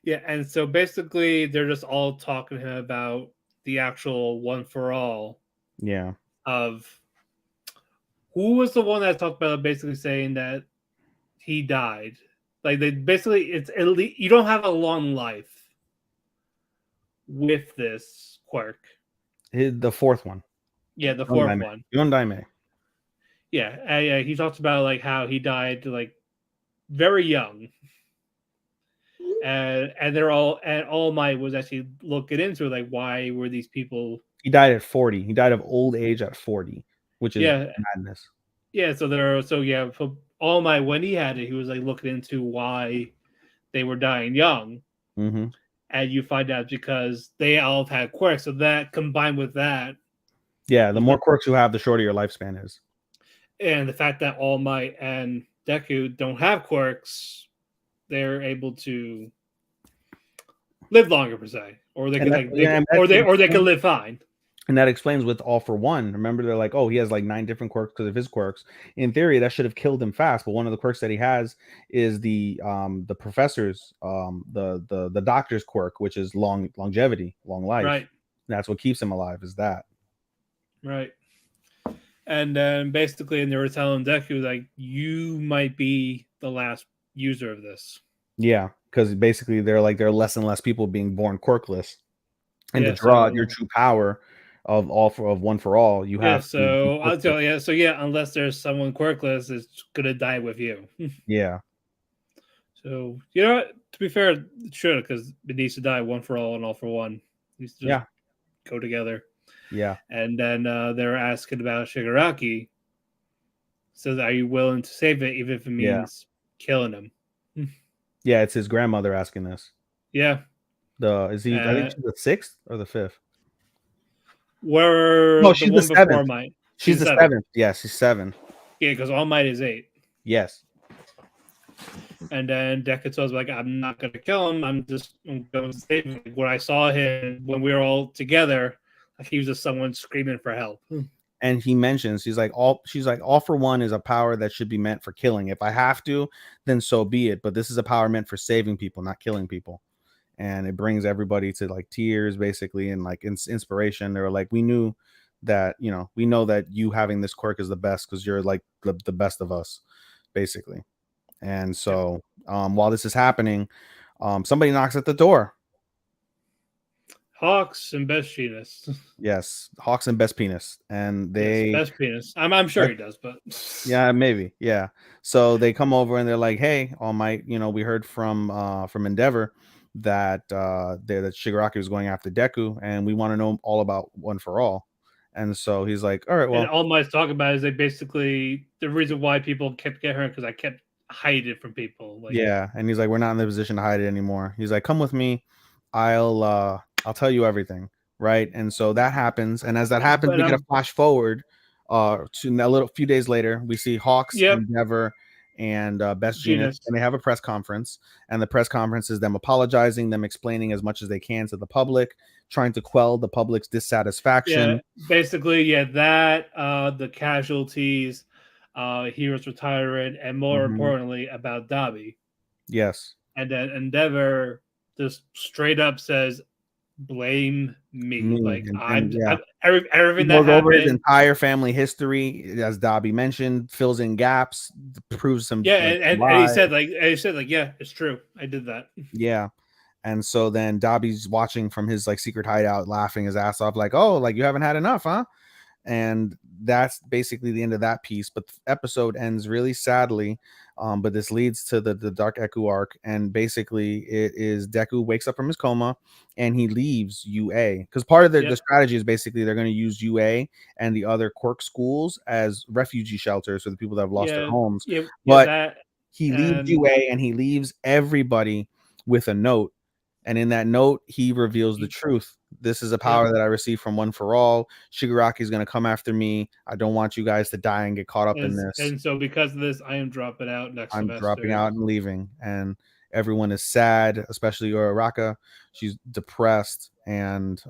Yeah, and so basically they're just all talking to him about the actual One for All. Yeah. Of who was the one that talked about basically saying that he died? Like they basically it's at least you don't have a long life with this quirk. The fourth one. Yeah, the fourth one. Yondaime. Yeah, he talks about like how he died like very young, and All Might was actually looking into like why were these people? He died at 40. He died of old age at 40, which is madness. Yeah, so All Might when he had it, he was like looking into why they were dying young, and you find out because they all have had quirks. So that combined with that, yeah, the more quirks you have, the shorter your lifespan is. And the fact that All Might and Deku don't have quirks, they're able to live longer per se, or they can they can live fine. And that explains with All for One. Remember, they're like, oh, he has like 9 different quirks because of his quirks. In theory, that should have killed him fast. But one of the quirks that he has is the professor's the doctor's quirk, which is longevity, long life. Right. And that's what keeps him alive. Is that right? And then basically, and they were telling Deku like, you might be the last user of this. Yeah, because basically there are less and less people being born quirkless, and to draw your true power of One for All, you have. So I'll tell you. So unless there's someone quirkless, it's gonna die with you. Yeah. So you know what? To be fair, it should because it needs to die One for All and All for One. It needs to just go together. Yeah. And then they're asking about Shigaraki. says, "Are you willing to save it, even if it means killing him?" Yeah, it's his grandmother asking this. Yeah. Is he? I think she's the 6th or the 5th. Where No, the she's the one before 7th. Might. She's the 7th. Yeah, she's 7. Yeah, because All Might is 8. Yes. And then Dekato's like, I'm not gonna kill him. I'm going to save him. When I saw him when we were all together, like he was just someone screaming for help. And he mentions she's like all for one is a power that should be meant for killing. If I have to, then so be it. But this is a power meant for saving people, not killing people. And it brings everybody to like tears, basically, and like inspiration. They were like, we knew that, we know that you having this quirk is the best because you're like the best of us, basically. And so while this is happening, somebody knocks at the door. Hawks and Best Penis. Yes, Hawks and Best Penis. And they Best Penis. I'm sure he does, but yeah, maybe. Yeah. So they come over and they're like, hey, All Might, we heard from Endeavor that that Shigaraki was going after Deku, and we want to know all about One for All. And so he's like, all right, well, and All Might's talking about is they basically the reason why people kept getting hurt because I kept hiding it from people. Like, yeah, and he's like, we're not in the position to hide it anymore. He's like, come with me, I'll tell you everything, right? And so that happens, and as that happens, we get a flash forward to a few days later. We see Hawks, Endeavor, and Best Genius, and they have a press conference, and the press conference is them apologizing, them explaining as much as they can to the public, trying to quell the public's dissatisfaction. Yeah, basically, that the casualties, heroes retiring, and more importantly about Dabi. Yes. And then Endeavor just straight up says, blame me. Like, everything that happened. Over his entire family history, as Dabi mentioned, fills in gaps, proves some. Yeah, and he said, yeah, it's true. I did that. Yeah. And so then Dabi's watching from his like secret hideout, laughing his ass off, like, oh, like you haven't had enough, huh? And that's basically the end of that piece. But the episode ends really sadly. But this leads to the Dark Eku arc, and basically it is Deku wakes up from his coma and he leaves UA, because part of the strategy is basically they're going to use UA and the other quirk schools as refugee shelters for the people that have lost their homes. He leaves UA and he leaves everybody with a note. And in that note, he reveals the truth. This is a power that I received from One for All. Shigaraki is going to come after me. I don't want you guys to die and get caught up in this. And so because of this, I am dropping out next semester. I'm dropping out and leaving. And everyone is sad, especially Uraraka. She's depressed. And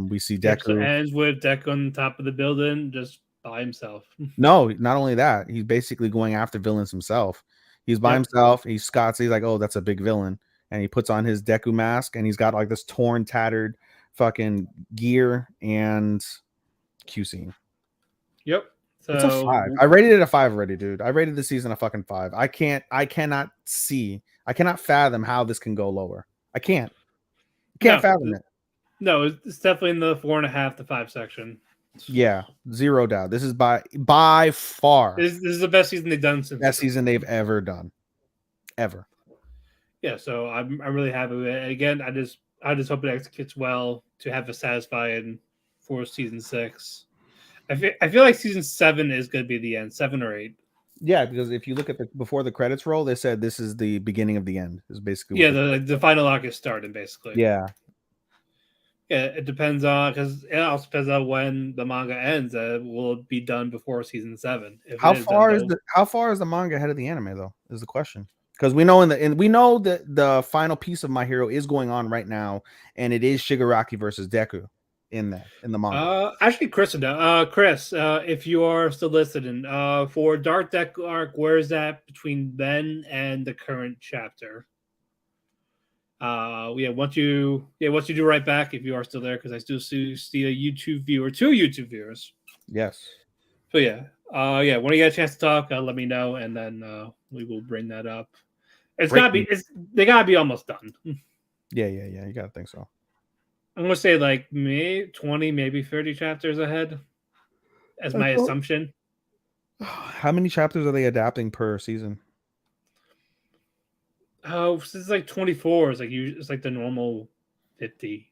we see Deku. It ends with Deku on top of the building just by himself. No, not only that. He's basically going after villains himself. He's by himself. He's like, oh, that's a big villain. And he puts on his Deku mask, and he's got like this torn, tattered fucking gear and Q scene. Yep. So it's a 5. I rated it a 5 already, dude. I rated the season a fucking 5. I cannot fathom how this can go lower. I can't fathom it. No, it's definitely in the 4.5 to 5 section. Yeah, zero doubt. This is by far. This is the best season they've done since best season they've ever done, ever. Yeah, so I'm really happy with it. Again, I just hope it executes well to have a satisfying for season 6. I feel like season 7 is going to be the end, 7 or 8. Yeah, because if you look at before the credits roll, they said this is the beginning of the end. Is basically the final arc is starting basically. Yeah. Yeah, it depends on because it also depends on when the manga ends. Will it be done before season 7? How far is the manga ahead of the anime though? Is the question. Because we know we know that the final piece of My Hero is going on right now, and it is Shigaraki versus Deku in the manga. Actually, Chris, if you are still listening, for Dark Deku arc, where is that between then and the current chapter? Once you do right back if you are still there, because I still see a YouTube viewer, 2 YouTube viewers. Yes. So when you get a chance to talk, let me know, and then we will bring that up. They gotta be almost done. Yeah. You gotta think so. I'm gonna say like maybe 20, maybe 30 chapters ahead, as my assumption. How many chapters are they per season? Oh, this is like 24. It's like the normal 50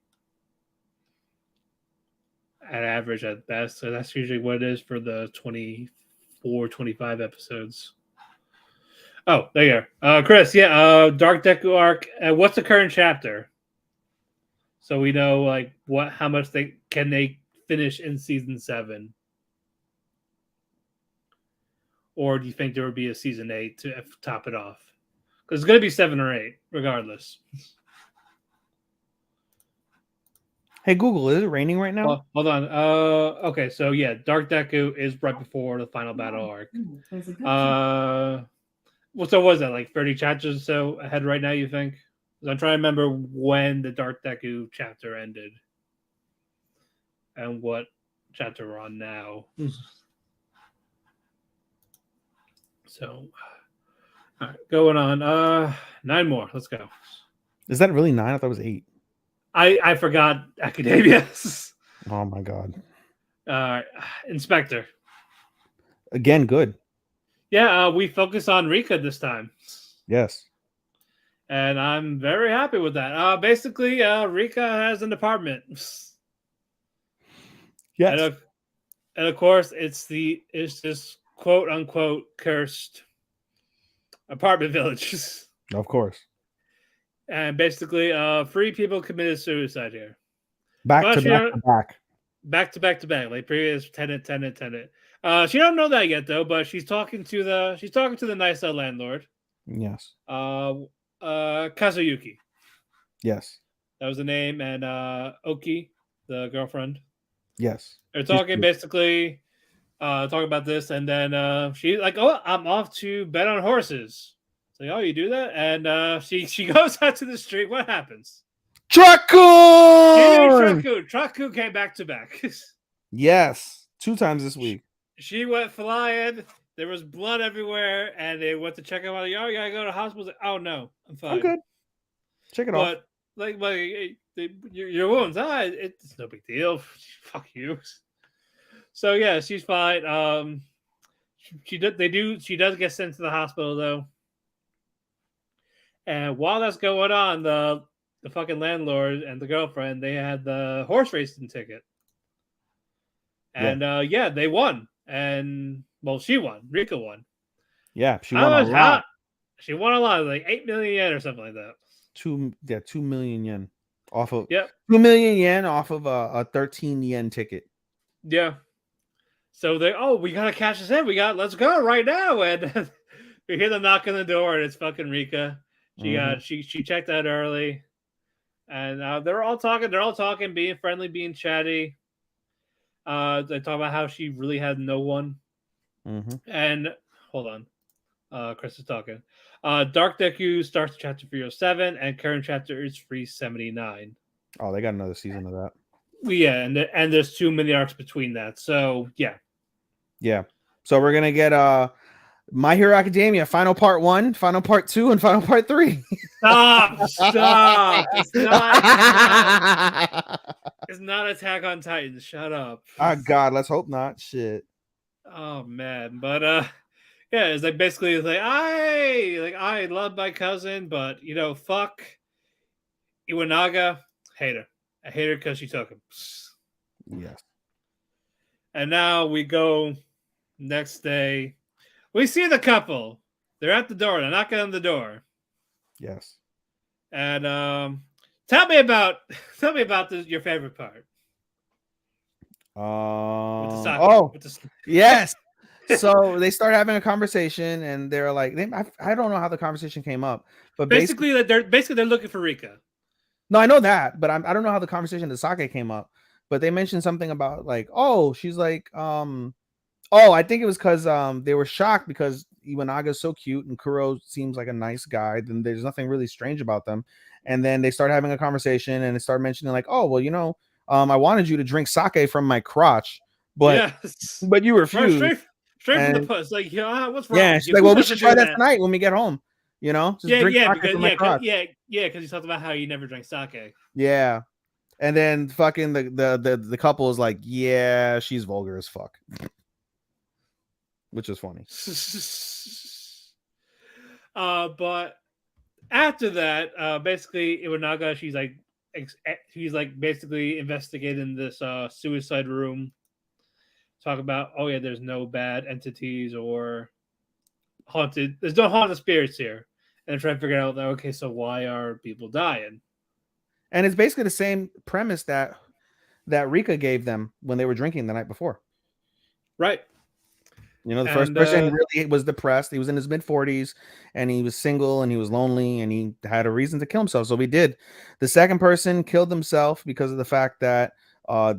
at average at best. So that's usually what it is for the 20 24, 25 episodes. Oh, there you are. Chris, Dark Deku arc. What's the current chapter? So we know like how much they finish in season 7. Or do you think there would be a season 8 to top it off? Because it's going to be 7 or 8, regardless. Hey Google, is it raining right now? Hold on. Okay, so yeah, Dark Deku is right before the final battle arc. So what is that, like 30 chapters or so ahead right now, you think? I'm trying to remember when the Dark Deku chapter ended. And what chapter we're on now. So, all right, going on. 9 more. Let's go. Is that really 9? I thought it was 8. I forgot Academia. Oh my god. Inspector. Again, good. Yeah, we focus on Rika this time. Yes. And I'm very happy with that. Basically, Rika has an apartment. Yes. And of course, it's this quote unquote cursed apartment village. Of course. And basically, 3 people committed suicide here. Back to back. Back to back, like previous tenant. She don't know that yet though, but she's talking to the nice landlord. Yes. Kazuyuki. Yes. That was the name, and Oki, the girlfriend. Yes. They're talking basically, talking about this, and then she's like, "Oh, I'm off to bet on horses." It's like, "Oh, you do that?" And she goes out to the street. What happens? Truck-kun! Truck-kun came back to back. Yes, 2 times this week. She went flying. There was blood everywhere, and they went to check him out. Like, oh, you gotta go to the hospital. Like, oh no, I'm fine. I'm good. Check it off. But your wounds, it's no big deal. Fuck you. So yeah, she's fine. She does get sent to the hospital though. And while that's going on, the fucking landlord and the girlfriend, they had the horse racing ticket. And they won. And well, she won. Rika won. Yeah, she won a lot. She won a lot, like 8 million yen or something like that. 2 million yen off of 2 million yen off of a 13 yen ticket. Yeah. So we gotta cash this in. Let's go right now. And we hear them knock on the door, and it's fucking Rika. She checked out early, and they're all talking, being friendly, being chatty. They talk about how she really had no one. And hold on, Chris is talking. Dark Deku starts chapter 307, and current chapter is 379. Oh, they got another season of that. Yeah, and there's 2 mini arcs between that. So yeah. So we're gonna get My Hero Academia, final part 1, final part 2, and final part 3. Stop! It's not Attack on Titan. Shut up. Oh God, let's hope not. Shit. Oh man, but yeah, it's like basically it's like I love my cousin, but fuck Iwanaga. Hate her. I hate her because she took him. Yes. And now we go next day. We see the couple. They're at the door. They're knocking on the door. Yes. And tell me about your favorite part. Yes. So they start having a conversation, and they're like, I don't know how the conversation came up, but basically they're looking for Rika. No, I know that, but I don't know how the conversation to Sake came up. But they mentioned something about like, oh, she's like, I think it was because they were shocked because Iwanaga's so cute and Kuro seems like a nice guy. Then there's nothing really strange about them. And then they start having a conversation, and they start mentioning like, oh, well, I wanted you to drink sake from my crotch, but you refused. Straight from the puss. Like, what's wrong? Yeah, she's like, well, we should try that tonight when we get home. Just drink sake from my crotch. Because you talked about how you never drank sake. Yeah. And then fucking the couple is like, yeah, she's vulgar as fuck. Which is funny. But after that, basically Iwanaga, she's like basically investigating this suicide room. talk about, oh yeah, there's no bad entities or haunted. There's no haunted spirits here, and try to figure out that, okay, so why are people dying? And it's basically the same premise that Rika gave them when they were drinking the night before. Right. You know, the first person really was depressed. He was in his mid-40s and he was single and he was lonely and he had a reason to kill himself. So we did. The second person killed himself because of the fact that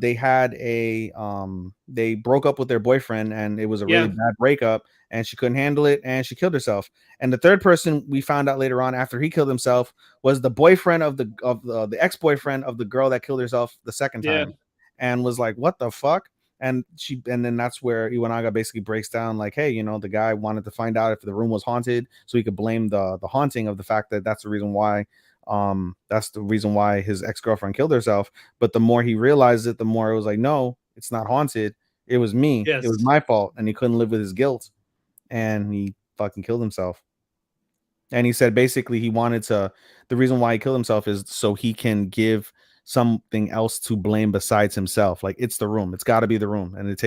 they had they broke up with their boyfriend and it was a really bad breakup and she couldn't handle it and she killed herself. And the third person we found out later on after he killed himself was the boyfriend of the ex-boyfriend of the girl that killed herself the second time, and was like, what the fuck? And then that's where Iwanaga basically breaks down like, hey, you know, the guy wanted to find out if the room was haunted so he could blame the haunting of the fact that that's the reason why his ex-girlfriend killed herself. But the more he realized it, the more it was like, no, it's not haunted. It was me. It was my fault. And he couldn't live with his guilt. And he fucking killed himself. And he said basically the reason why he killed himself is so he can give something else to blame besides himself. Like, it's the room. It's got to be the room. And it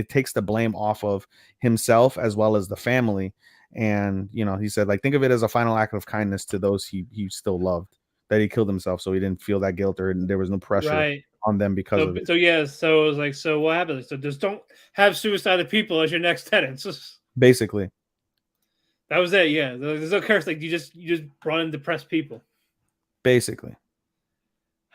takes the blame off of himself as well as the family. And, you know, he said, like, think of it as a final act of kindness to those he still loved, that he killed himself so he didn't feel that guilt or there was no pressure on them because of it. So it was like, so what happened? So just don't have suicidal people as your next tenants. Basically. That was it, yeah. There's no curse. Like, you just brought in depressed people. Basically.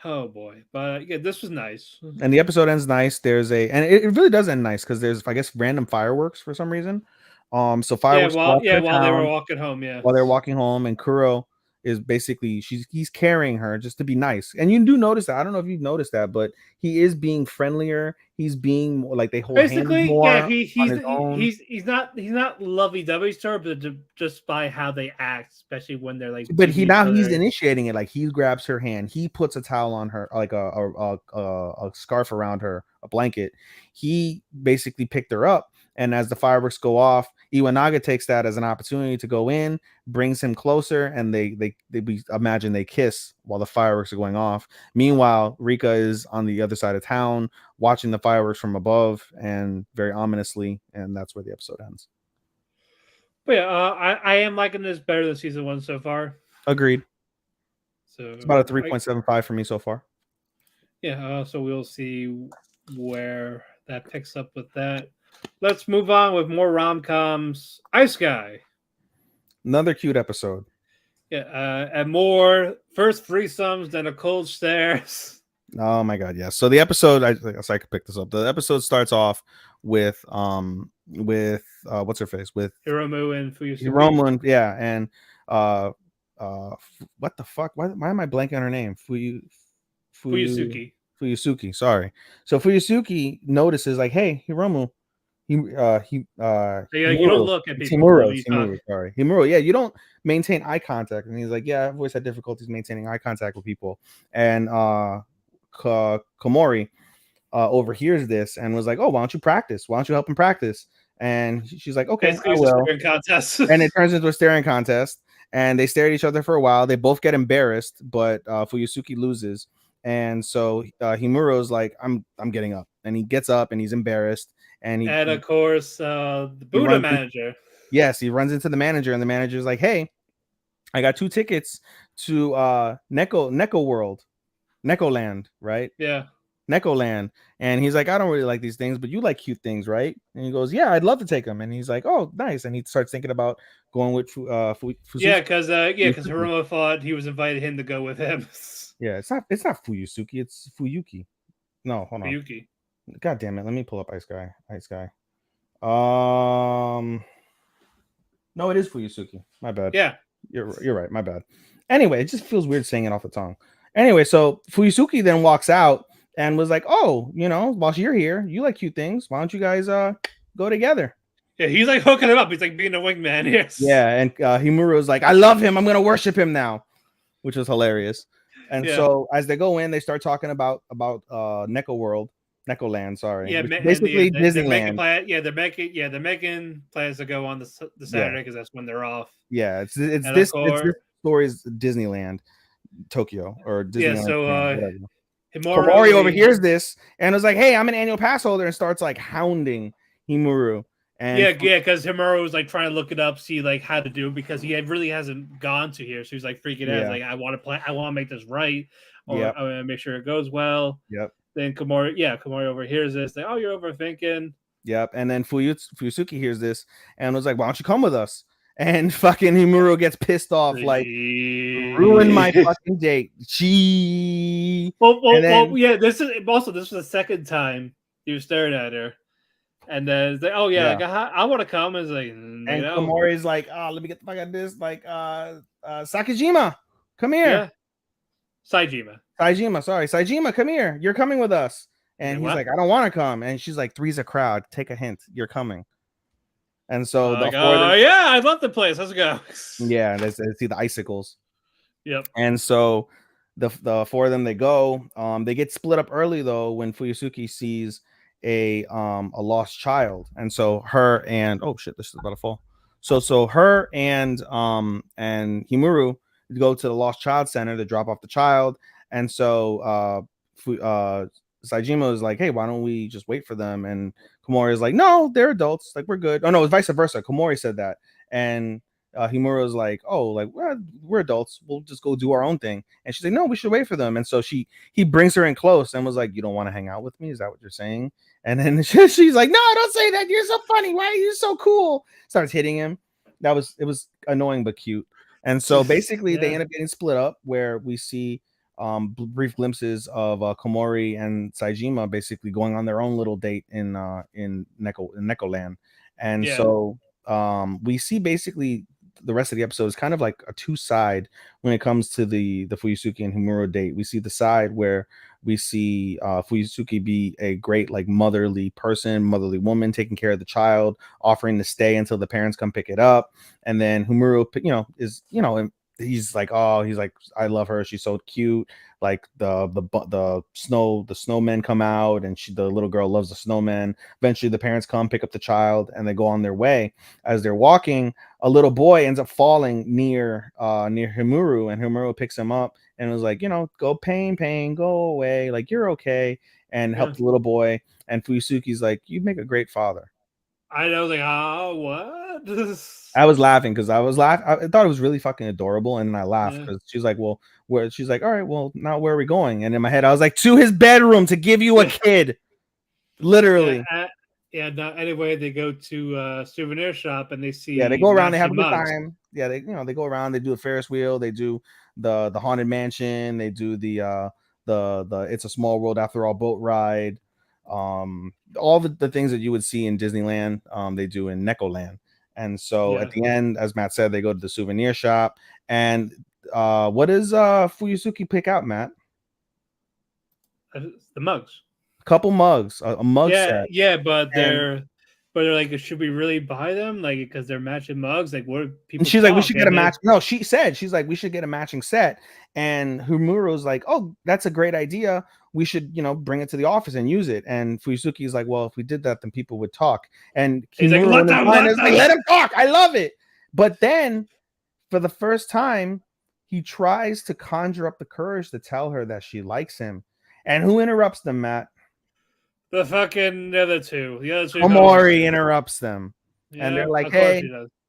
Oh boy, but yeah, this was nice. And the episode ends nice. And it really does end nice because there's, I guess, random fireworks for some reason. So fireworks. While they were walking home, while they're walking home, and Kuro is basically he's carrying her just to be nice. And you do notice that. I don't know if you've noticed that, but he is being friendlier. He's being more like they hold hands more. Yeah, he's not lovey-dovey to her, but just by how they act, especially when they're like. But he's initiating it. Like, he grabs her hand, he puts a towel on her, like a scarf around her, a blanket. He basically picked her up. And as the fireworks go off, Iwanaga takes that as an opportunity to go in, brings him closer, and we imagine they kiss while the fireworks are going off. Meanwhile, Rika is on the other side of town watching the fireworks from above and very ominously, and that's where the episode ends. But yeah, I am liking this better than season 1 so far. Agreed. So it's about a 3.75 for me so far. Yeah, so we'll see where that picks up with that. Let's move on with more rom-coms. Ice Guy. Another cute episode. Yeah, and more first threesomes than a cold stares. Oh my god, yes. So the episode, I could pick this up. The episode starts off with what's her face? With Hiromu and Fuyusuki. Hiromu, yeah, and what the fuck? Why am I blanking on her name? Fuyusuki. Fuyusuki, sorry. So Fuyusuki notices, like, hey, Hiromu. You don't look at people. Himuro, sorry. Himuro, yeah, you don't maintain eye contact. And he's like, yeah, I've always had difficulties maintaining eye contact with people. And Komori overhears this and was like, oh, why don't you practice? Why don't you help him practice? And she's like, okay, I will. Contest. And it turns into a staring contest. And they stare at each other for a while. They both get embarrassed, but Fuyusuki loses. And so Himuro's like, I'm getting up. And he gets up and he's embarrassed. And of course, the Buddha manager. Yes, he runs into the manager, and the manager's like, hey, I got 2 tickets to Neko World. Neko Land, right? Yeah. Neko Land. And he's like, I don't really like these things, but you like cute things, right? And he goes, yeah, I'd love to take them. And he's like, oh, nice. And he starts thinking about going with Fuyusuki. Yeah, because Hiromu thought he was invited him to go with him. Yeah, it's not Fuyusuki, it's Fuyuki. No, hold on. Fuyuki. God damn it! Let me pull up Ice Guy. No, it is Fuyusuki. My bad. Yeah, you're right. My bad. Anyway, it just feels weird saying it off the tongue. Anyway, so Fuyusuki then walks out and was like, "Oh, you know, while you're here, you like cute things. Why don't you guys go together?" Yeah, he's like hooking him up. He's like being a wingman. Yes. Yeah, and Himuro's like, "I love him. I'm gonna worship him now," which was hilarious. And so as they go in, they start talking about Neko World. Neko Land, sorry. Yeah, basically Disneyland. They're making plans to go on the Saturday because that's when they're off. Yeah, it's this story's Disneyland, Tokyo, or Disneyland. Yeah, so Komori overhears this and was like, "Hey, I'm an annual pass holder," and starts like hounding Himuru. And because Himuro was like trying to look it up, see like how to do it, because he really hasn't gone to here, so he's like freaking out. Like, I want to play, I want to make this right, or I want to make sure it goes well. Then Komori overhears this. Like, oh, you're overthinking. And then Fuyusuki hears this and was like, "Why don't you come with us?" And fucking Himuro gets pissed off, like, ruin my fucking date. This was the second time he was staring at her. And then it's like, oh yeah, like, I want to come. It's like, and Komori's like, oh, let me get the fuck out of this. Like, Sakajima, come here. Saijima, sorry, Saijima, come here. You're coming with us. And he's like, I don't want to come. And she's like, three's a crowd. Take a hint. You're coming. And so I love the place. Let's go. Yeah, let's see the icicles. Yep. And so the four of them, they go. They get split up early though when Fuyusuki sees a lost child. And so her and this is about to fall. So her and Himuru go to the lost child center to drop off the child. And so Saijima is like, hey, why don't we just wait for them? And Komori is like, no, they're adults. Like, we're good. Oh, no, it's vice versa. Komori said that. And Himuro is like, oh, like, we're adults. We'll just go do our own thing. And she's like, no, we should wait for them. And so he brings her in close and was like, you don't want to hang out with me? Is that what you're saying? And then she's like, no, don't say that. You're so funny. Why are you so cool? Starts hitting him. It was annoying but cute. And so basically they end up getting split up, where we see brief glimpses of Komori and Saijima basically going on their own little date in Neko Land. And so we see basically the rest of the episode is kind of like a two-side when it comes to the Fuyusuki and Himuro date. We see the side where we see Fuyusuki be a great like motherly woman, taking care of the child, offering to stay until the parents come pick it up. And then Himuro, he's like, I love her. She's so cute. Like the snowmen come out, and the little girl loves the snowmen. Eventually the parents come pick up the child and they go on their way. As they're walking, a little boy ends up falling near Himuru, and Himuru picks him up and was like, go pain, go away. Like, you're okay. And help the little boy. And Fuyusuki's like, you make a great father. I know, like, what? I was laughing because I thought it was really fucking adorable, and then I laughed because she's like, well, where? She's like, all right, well, now where are we going? And in my head, I was like, to his bedroom to give you a kid, literally. Anyway, they go to a souvenir shop and they see. Yeah, they go around. They have a good time. Yeah, they go around. They do a Ferris wheel. They do the haunted mansion. They do the It's a Small World After All boat ride. All the things that you would see in Disneyland, they do in Neko Land. And so at the end, as Matt said, they go to the souvenir shop. And what does Fuyusuki pick out, Matt? The mugs. A couple mugs, a mug set. Yeah, but they're like, should we really buy them? Like, because they're matching mugs. Like, what people? She's like, we should get a match. No, she's like, we should get a matching set. And Humuro's like, oh, that's a great idea. We should, bring it to the office and use it. And Fuyusuki's like, well, if we did that, then people would talk. And he's like, let him talk. I love it. But then, for the first time, he tries to conjure up the courage to tell her that she likes him. And who interrupts them, Matt? The other two. Komori interrupts them. Yeah, and they're like, hey,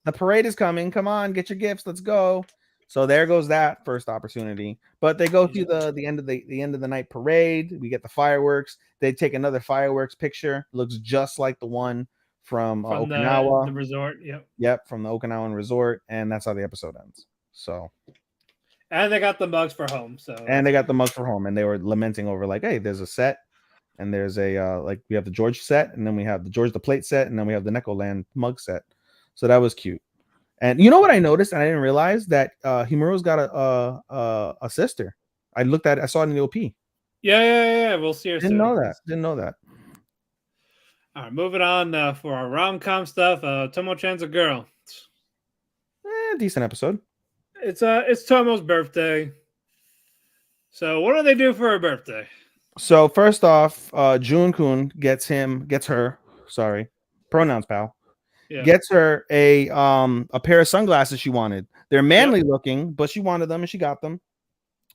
the parade is coming. Come on, get your gifts. Let's go. So there goes that first opportunity. But they go through the end of the night parade. We get the fireworks. They take another fireworks picture. Looks just like the one from Okinawa. The resort. Yep, from the Okinawan resort. And that's how the episode ends. So. And they got the mugs for home. And they got the mugs for home. And they were lamenting over like, hey, there's a set. And there's we have the George set, and then we have the George the Plate set, and then we have the Neko Land mug set. So that was cute. And you know what I noticed, and I didn't realize that Himuro's got a sister. I saw it in the OP. Yeah. We'll see her soon. Didn't know that. All right, moving on for our rom-com stuff. Tomo-chan's a girl. Decent episode. It's Tomo's birthday. So what do they do for her birthday? So first off, Jun-kun gets her, pronouns, pal. Yeah. Gets her a pair of sunglasses she wanted. They're manly looking, but she wanted them and she got them.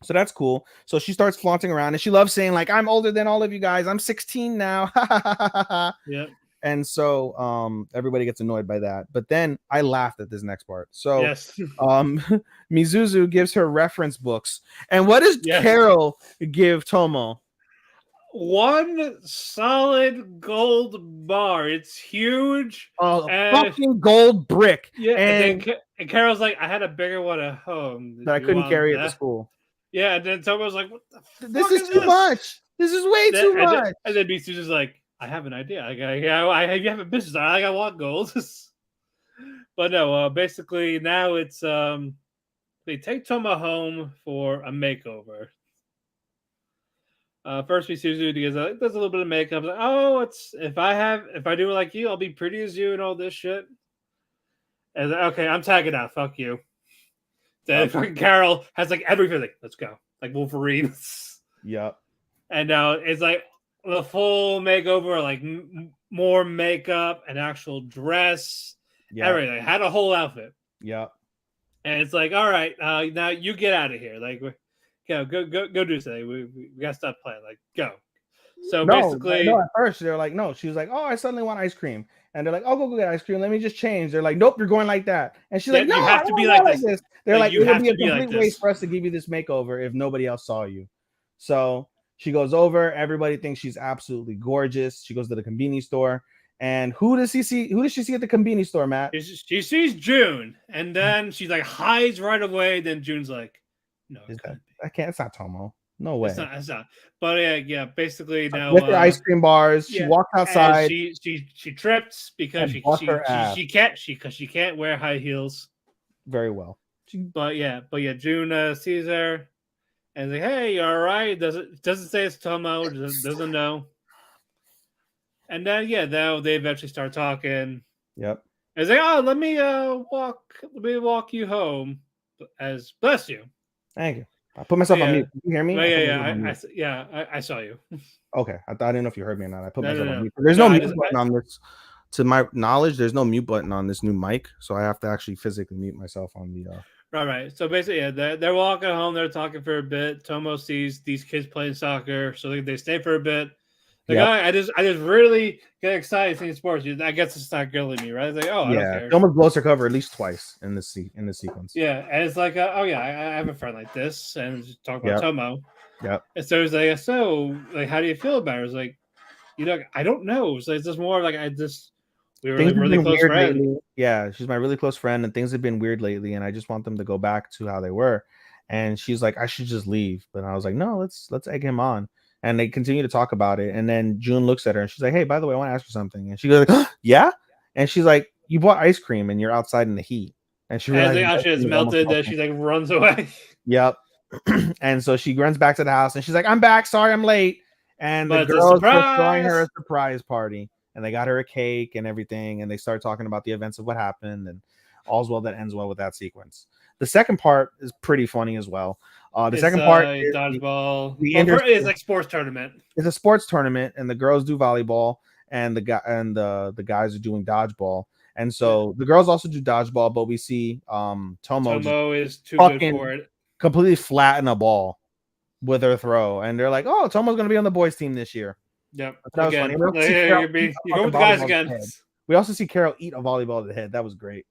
So that's cool. So she starts flaunting around and she loves saying, like, I'm older than all of you guys. I'm 16 now. Yeah. And so everybody gets annoyed by that. But then I laughed at this next part. So Yes. Mizuzu gives her reference books. And what does Yes. Carol give Tomo? One solid gold bar. It's huge. A and, fucking gold brick. Yeah, And and Carol's like, I had a bigger one at home. that I You couldn't want carry it to that? school. Yeah, and then Tomo's like, what the This fuck is too much. This is way too much. And then Mitsu's like, I have an idea. You have a business. I want gold. But no, basically now it's they take Tomo home for a makeover. First Mitsuzu does a little bit of makeup. Like, oh, if I do it like you, I'll be pretty as you and all this shit. And like, okay, I'm tagging out. Fuck you. Then fucking Carol has like everything. Like, let's go. Like Wolverine. Yep. And now it's like the full makeover, like more makeup, an actual dress, everything. Had a whole outfit. Yep. And it's like, all right, now you get out of here. Like, go do something. We gotta stop playing. Like, go. So basically, at first they're like, no. She was like, oh, I suddenly want ice cream, and they're like, oh, go get ice cream. Let me just change. They're like, nope, you're going like that. And she's like, no, you have to be like this. They're like, it would be a complete complete waste for us to give you this makeover if nobody else saw you. So she goes over. Everybody thinks she's absolutely gorgeous. She goes to the convenience store. And who does she see at the convenience store, Matt? She sees June, and then she's like hides right away. Then June's like, no, I can't. It's not Tomo. No way. It's not. But yeah. Basically now with the ice cream bars, she walked outside. She trips because she can't wear high heels. Very well. But yeah, June sees her and is like, hey, you all right? Doesn't say it's Tomo. Doesn't know. And then now they eventually start talking. Yep. It's like, oh, let me walk you home. As bless you. Thank you. I put myself on mute. Can you hear me? I saw you. Okay, I didn't know if you heard me or not. I put myself on mute. There's no mute button on this. To my knowledge, there's no mute button on this new mic, so I have to actually physically mute myself on the. Right. So basically, they're walking home. They're talking for a bit. Tomo sees these kids playing soccer, so they stay for a bit. I just really get excited seeing sports. I guess it's not grilling me, right? It's like, oh, I don't care. Tomo blows her cover at least twice in this sequence. Yeah, and it's like, I have a friend like this, and just talk about Tomo. Yep. And so it's like, how do you feel about her? It's like, I don't know. So it's just more like we were like really close friends. Lately. Yeah, she's my really close friend, and things have been weird lately, and I just want them to go back to how they were. And she's like, I should just leave, but I was like, no, let's egg him on. And they continue to talk about it. And then June looks at her and she's like, hey, by the way, I want to ask you something. And she goes, like, yeah. And she's like, you bought ice cream and you're outside in the heat. And she realizes it's melted. That she like runs away. Yep. And so she runs back to the house and she's like, I'm back. Sorry, I'm late. And the girls are throwing her a surprise party. And they got her a cake and everything. And they start talking about the events of what happened. And all's well that ends well with that sequence. The second part is pretty funny as well. The second part is dodgeball. It's like sports tournament. It's a sports tournament, and the girls do volleyball, and the guys are doing dodgeball. And so the girls also do dodgeball, but we see Tomo is too good for it. Completely flatten a ball with her throw, and they're like, "Oh, Tomo's going to be on the boys' team this year." Yep. That was funny. You're going with the guys again. We also see Carol eat a volleyball to the head. That was great.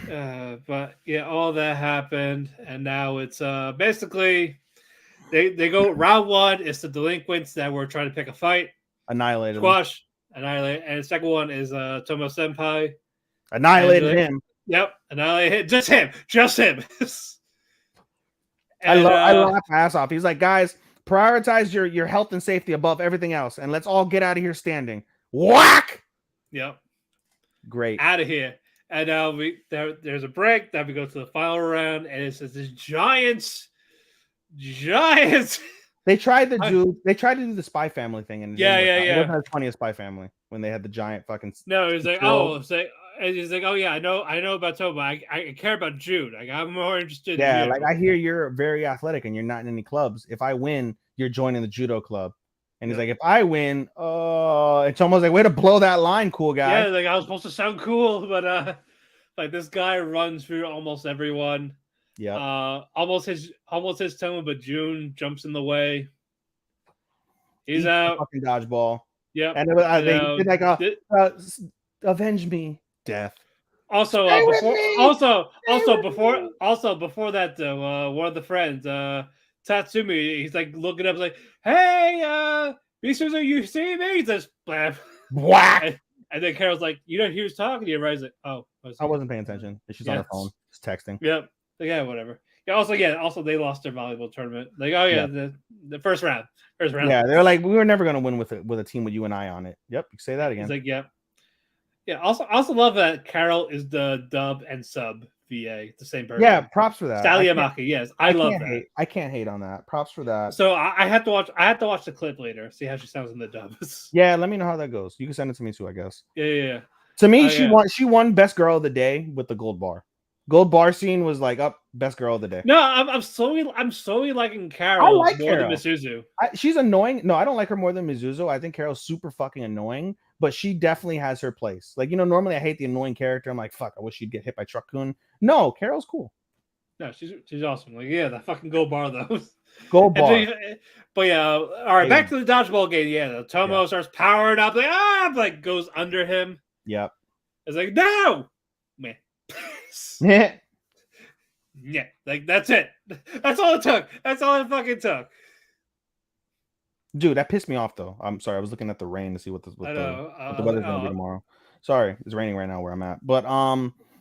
But yeah, all that happened, and now it's basically they go round one. It's the delinquents that were trying to pick a fight, annihilated, squash, annihilate, and the second one is Tomo Senpai, annihilated him. Yep, annihilated just him. And, I laugh my ass off. He's like, guys, prioritize your health and safety above everything else, and let's all get out of here standing. Whack. Yep. Great. Out of here. And now there's a break. Then we go to the final round, and it says this giants. They tried to do the Spy Family thing, and it wasn't as funny as Spy Family when they had the giant fucking. No, it's like he's like, oh yeah, I know about Tomo. I care about Jude. Like I'm more interested. Yeah, in like I hear you're very athletic and you're not in any clubs. If I win, you're joining the judo club. And he's like, if I win, it's almost like, way to blow that line, cool guy. Yeah, like I was supposed to sound cool, but like this guy runs through almost everyone. Yeah. Almost his Toma, but June jumps in the way. He's Eat the out. fucking dodgeball. Yep. And they did like avenge me, death. Also, Stay with before me! also Stay also with before me! also before that though, one of the friends, Tatsumi, he's like looking up, like, "Hey, Misuzu, you see me?" He says, "Blam." Whack! And then Carol's like, "You know, he was talking to you, right?" He's like, "Oh, I wasn't paying attention. She's on her phone, just texting. Yep. Yeah, whatever. Also they lost their volleyball tournament. Like, oh yeah, the first round. Yeah, they're like, we were never gonna win with a team with you and I on it. Yep, you say that again. He's like, yep. Yeah. Also love that Carol is the dub and sub VA, the same person. Yeah, props for that. Stalliamaki, yes, I love that. I can't hate on that. Props for that. So I have to watch the clip later, see how she sounds in the dubs. Yeah, let me know how that goes. You can send it to me too, I guess. Yeah. To me, she won best girl of the day with the gold bar. Gold bar scene was like up best girl of the day. No, I'm slowly liking Carol more than Misuzu. She's annoying. No, I don't like her more than Misuzu. I think Carol's super fucking annoying, but she definitely has her place. Like, normally I hate the annoying character. I'm like, fuck, I wish she'd get hit by Truck-kun. No, Carol's cool. No, she's awesome. Like, yeah, that fucking gold bar though. Gold bar. But yeah, all right, back to the dodgeball game. Yeah, the Tomo starts powering up, like goes under him. Yep. It's like, no, man. Yeah, like that's it. That's all it took. That's all it fucking took. Dude, that pissed me off though. I'm sorry. I was looking at the rain to see what the weather's gonna be tomorrow. Sorry, it's raining right now where I'm at. But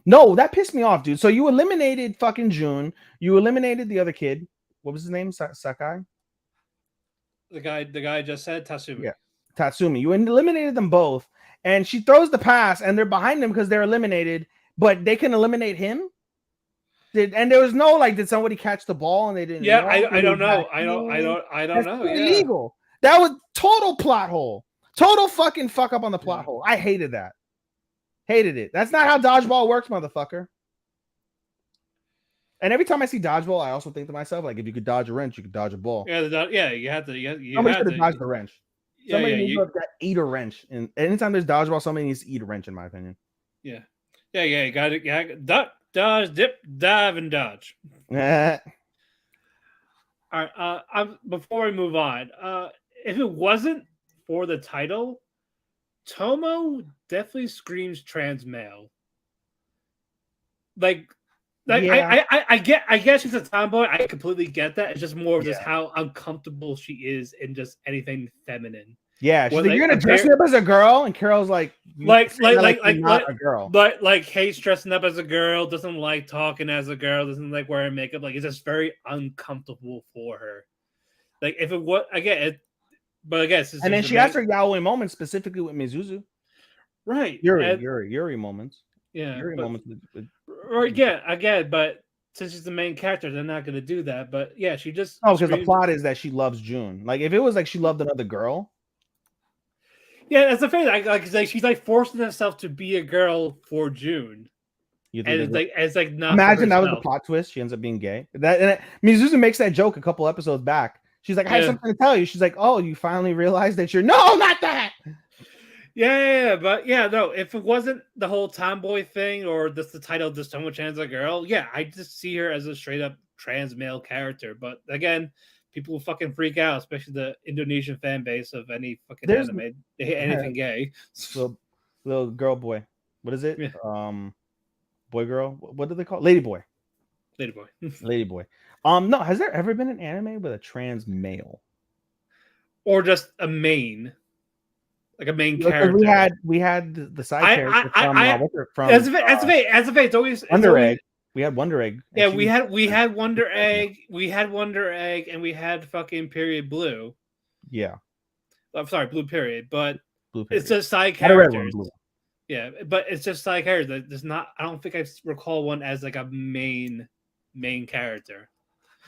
no, that pissed me off, dude. So you eliminated fucking June. You eliminated the other kid. What was his name? Sakai. The guy just said Tatsumi. Yeah, Tatsumi. You eliminated them both, and she throws the pass, and they're behind him because they're eliminated. But they can eliminate him. And there was no like, did somebody catch the ball and they didn't? Yeah, I don't know. I don't know. Illegal. That was total plot hole. Total fucking fuck up on the plot hole. I hated that. Hated it. That's not how dodgeball works, motherfucker. And every time I see dodgeball, I also think to myself, like, if you could dodge a wrench, you could dodge a ball. Yeah, you have to. Somebody should have dodged the wrench. Somebody needs to eat a wrench. And anytime there's dodgeball, somebody needs to eat a wrench, in my opinion. Yeah. You got it. Yeah, duck, dodge, dip, dive, and dodge. All right. Before we move on, if it wasn't for the title, Tomo definitely screams trans male. I guess she's a tomboy. I completely get that. It's just more of just how uncomfortable she is in just anything feminine. Yeah, she's like, you're gonna dress me up as a girl, and Carol's like not a girl. But like hates dressing up as a girl, doesn't like talking as a girl, doesn't like wearing makeup. Like, it's just very uncomfortable for her. Like, if it was again, but I guess. And then she has her yaoi moments specifically with Mizuzu. Right. Yuri moments. Yeah. Yuri moments. Again, but since she's the main character, they're not going to do that. But yeah, she just. Oh, because the plot is that she loves June. Like, if it was like she loved another girl. Yeah, that's the thing. Like she's like forcing herself to be a girl for June. And it's like not. Imagine that was the plot twist. She ends up being gay. Mizuzu makes that joke a couple episodes back. She's like, I have something to tell you. She's like, oh, you finally realized that you're not that. Yeah, but yeah, no. If it wasn't the whole tomboy thing or just the title, just so much as a girl, yeah, I just see her as a straight up trans male character. But again, people will fucking freak out, especially the Indonesian fan base of any fucking anime. They hate anything gay. Little girl, boy. What is it? Boy, girl. What do they call it? Lady boy. Lady boy. No, has there ever been an anime with a trans male? Or just a main? Like a main character. We had the side character from as if it's always Wonder Egg. We had Wonder Egg. Yeah, we had Wonder Egg. We had Wonder Egg, and we had fucking Period Blue. Yeah. I'm sorry, Blue Period, but Blue Period. It's just side characters. Yeah, but it's just side characters. There's not. I don't think I recall one as like a main character.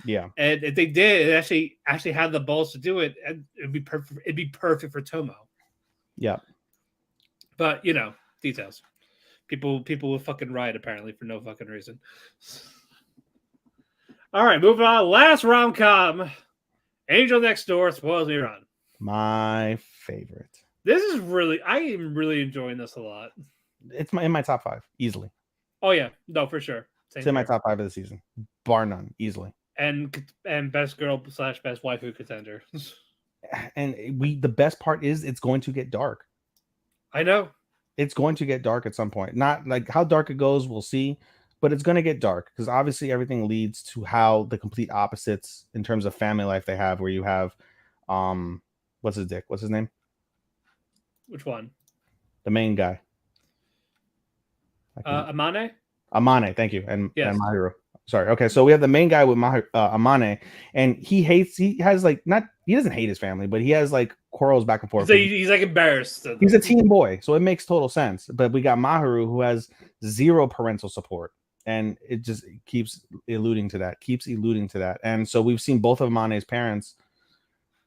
Yeah. And if they did, it actually had the balls to do it, it'd be perfect. It'd be perfect for Tomo. Yeah. But details. People will fucking riot apparently for no fucking reason. All right, moving on. Last rom-com. Angel Next Door, Spoils Me Run. My favorite. I am really enjoying this a lot. It's in my top 5 easily. Oh yeah, no, for sure. It's in my top 5 of the season, bar none, easily. And best girl / best waifu contender. And the best part is it's going to get dark. I know. It's going to get dark at some point. Not like how dark it goes, we'll see, but it's going to get dark because obviously everything leads to how the complete opposites in terms of family life they have, where you have, what's his name? Which one? The main guy. Amane? Amane, thank you. And Mahiru. Sorry. Okay, so we have the main guy with Amane, and he doesn't hate his family, but he has like quarrels back and forth. He's like embarrassed. He's a teen boy, so it makes total sense. But we got Mahiru, who has zero parental support, and it just keeps alluding to that. And so we've seen both of Amane's parents.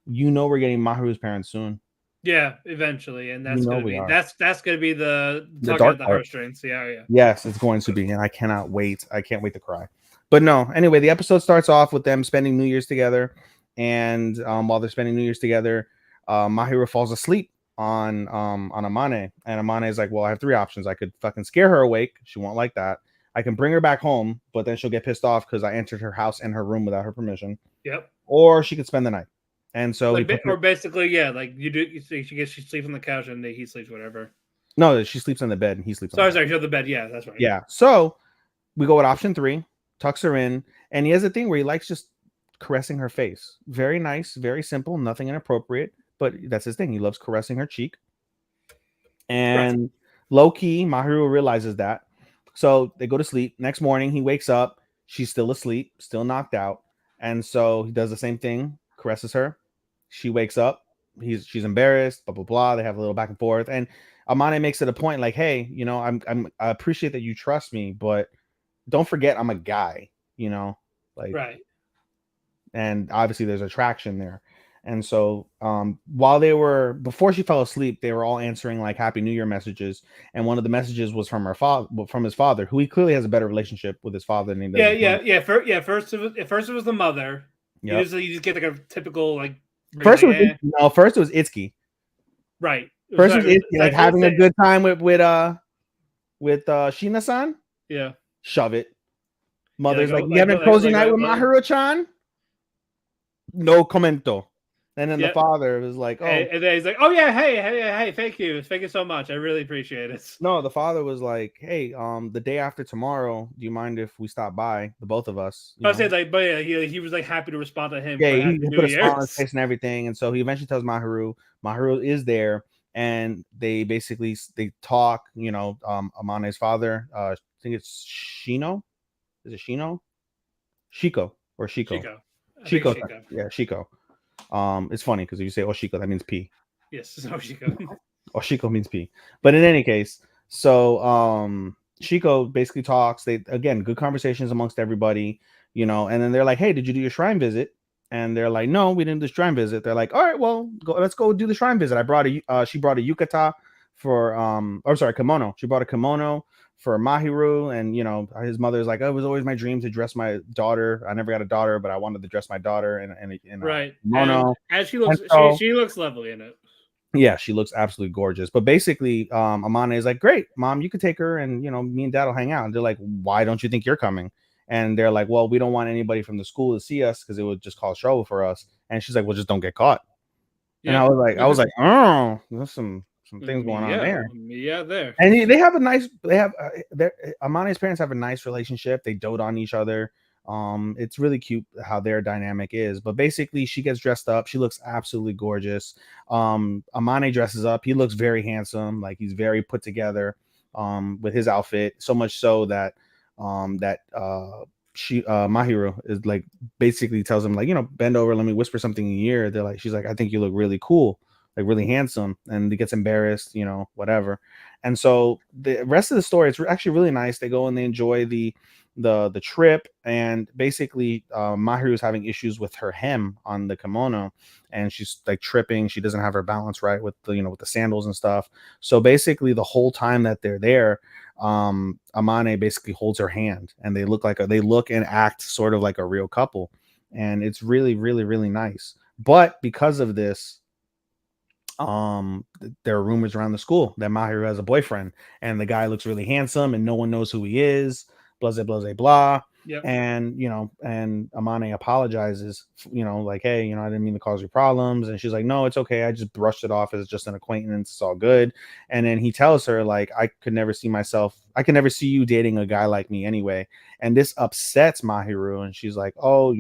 We're getting Mahiru's parents soon. Yeah, eventually, and that's gonna be the tug at the heartstrings. Yeah. Yes, it's going to be, and I cannot wait. I can't wait to cry. But no, anyway, the episode starts off with them spending New Year's together, and while they're spending New Year's together, Mahiru falls asleep on Amane, and Amane is like, "Well, I have 3 options. I could fucking scare her awake. She won't like that. I can bring her back home, but then she'll get pissed off because I entered her house and her room without her permission. Yep. Or she could spend the night." And so, basically, yeah, like she sleeps on the couch and he sleeps whatever. No, she sleeps on the bed and he sleeps. Sorry, she on the bed. Yeah, that's right. Yeah. So we go with option 3, tucks her in, and he has a thing where he likes just caressing her face. Very nice, very simple, nothing inappropriate, but that's his thing. He loves caressing her cheek. And low key, Mahiru realizes that. So they go to sleep. Next morning, he wakes up. She's still asleep, still knocked out, and so he does the same thing, caresses her. She wakes up. She's embarrassed. Blah blah blah. They have a little back and forth, and Amane makes it a point, like, "Hey, I appreciate that you trust me, but don't forget I'm a guy, like right." And obviously there's attraction there, and so before she fell asleep, they were all answering like Happy New Year messages, and one of the messages was from his father, who he clearly has a better relationship with his father than he does. First it was the mother. Yeah, you just get like a typical like. First it was Itsuki. Right. First it was Itsuki, like having a good time with Shina-san. Yeah. Shove it. Mother's like, you having a cozy night with Mahiru-chan? No commento. And then the father was like, "Oh," and then he's like, "Oh yeah, hey, thank you so much. I really appreciate it." No, the father was like, "Hey, the day after tomorrow, do you mind if we stop by, the both of us?" I said like, but yeah, he was like happy to respond to him. Yeah, he put a smile on his face and everything, and so he eventually tells Mahiru. Mahiru is there, and they talk. Amane's father, I think it's Shino. Is it Shino? Shiko or Shiko? Shiko. Yeah, Shiko. It's funny because if you say Oshiko, that means P. Yes, Oshiko. Oshiko means P. But in any case, so Shiko basically talks. They again good conversations amongst everybody, and then they're like, "Hey, did you do your shrine visit?" And they're like, "No, we didn't do the shrine visit." They're like, "All right, well, let's go do the shrine visit." She brought a yukata for kimono. She brought a kimono for Mahiru, and his mother's like, "Oh, it was always my dream to dress my daughter. I never got a daughter, but I wanted to dress my daughter in kimono." And she looks she looks lovely in it. Yeah, she looks absolutely gorgeous. But basically, Amane is like, "Great, Mom, you could take her, and me and Dad will hang out." And they're like, "Why don't you think you're coming?" And they're like, "Well, we don't want anybody from the school to see us because it would just cause trouble for us." And she's like, "Well, just don't get caught." Yeah. And I was like, "Oh, there's some things going on there." Yeah, there. And Amane's parents have a nice relationship. They dote on each other. It's really cute how their dynamic is. But basically, she gets dressed up. She looks absolutely gorgeous. Amane dresses up. He looks very handsome. Like he's very put together with his outfit. So much so that Mahiru is like basically tells him like, bend over, let me whisper something in your ear. She's like, "I think you look really cool, like really handsome," and he gets embarrassed, whatever. And so the rest of the story, it's actually really nice. They go and they enjoy the trip, and basically Mahiru is having issues with her hem on the kimono, and she's like tripping. She doesn't have her balance right with the with the sandals and stuff. So basically the whole time that they're there, Amane basically holds her hand, and they look and act sort of like a real couple, and it's really, really, really nice. But because of this, there are rumors around the school that Mahiru has a boyfriend, and the guy looks really handsome and no one knows who he is. blah blah blah blah. Yep. And and Amane apologizes, like, hey, I didn't mean to cause you problems. And she's like, no, it's okay, I just brushed it off as just an acquaintance, it's all good. And then he tells her, like, I could never see you dating a guy like me anyway. And this upsets Mahiru, and she's like, oh,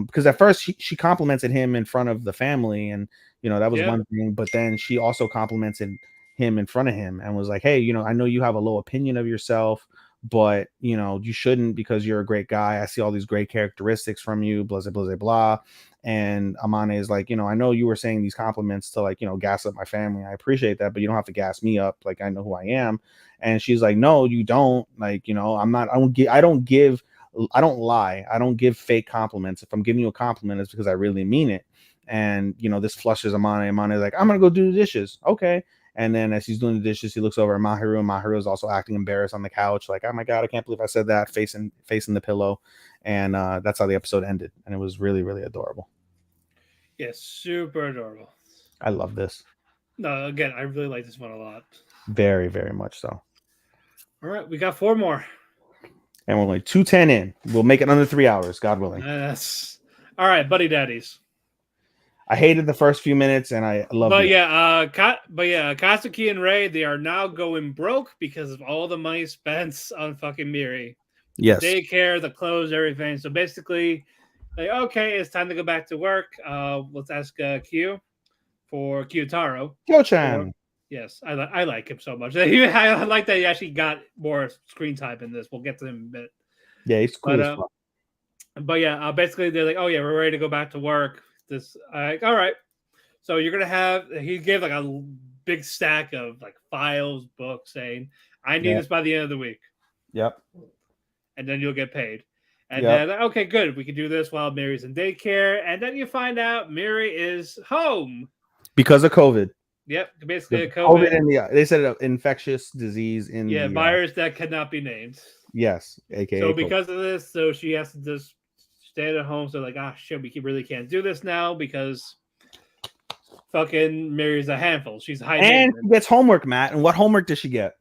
because at first she complimented him in front of the family, and that was one thing, but then she also complimented him in front of him and was like, hey, I know you have a low opinion of yourself, but you shouldn't, because you're a great guy. I see all these great characteristics from you, blah blah blah blah. And Amane is like, I know you were saying these compliments to, like, gas up my family. I appreciate that, but you don't have to gas me up. Like, I know who I am. And she's like, no, you don't. Like, I'm not, I don't lie. I don't give fake compliments. If I'm giving you a compliment, it's because I really mean it. And this flushes Amane. Amane's like, I'm gonna go do the dishes. Okay. And then as he's doing the dishes, he looks over at Mahiru, and Mahiru is also acting embarrassed on the couch, like, oh my god, I can't believe I said that, facing the pillow. And that's how the episode ended, and it was really, really adorable. Yeah, super adorable. I love this. No, again, I really like this one a lot. Very, very much so. All right, we got 4 more. And we're only 2:10 in. We'll make it under 3 hours, God willing. Yes. All right, Buddy Daddies. I hated the first few minutes, and I loved it. Katsuki and Ray, they are now going broke because of all the money spent on fucking Miri. Yes. Daycare, the clothes, everything. So basically, like, okay, it's time to go back to work. Let's ask Q for Kyotaro. Kyo-chan. Yes, I like him so much. I like that he actually got more screen time in this. We'll get to him in a bit. Yeah, he's cool as fuck. But yeah, basically they're like, oh yeah, we're ready to go back to work. All right. So you're gonna have. He gave like a big stack of like files, books, saying, I need this by the end of the week. Yep. And then you'll get paid. And then, okay, good. We can do this while Mary's in daycare. And then you find out Mary is home because of COVID. Yep, basically a COVID. They said an infectious disease in the virus that cannot be named. Yes, aka. So because of this, so she has to just stay at home. So like, shit, we really can't do this now because fucking Mary's a handful. She's high. And she gets homework, Matt. And what homework does she get?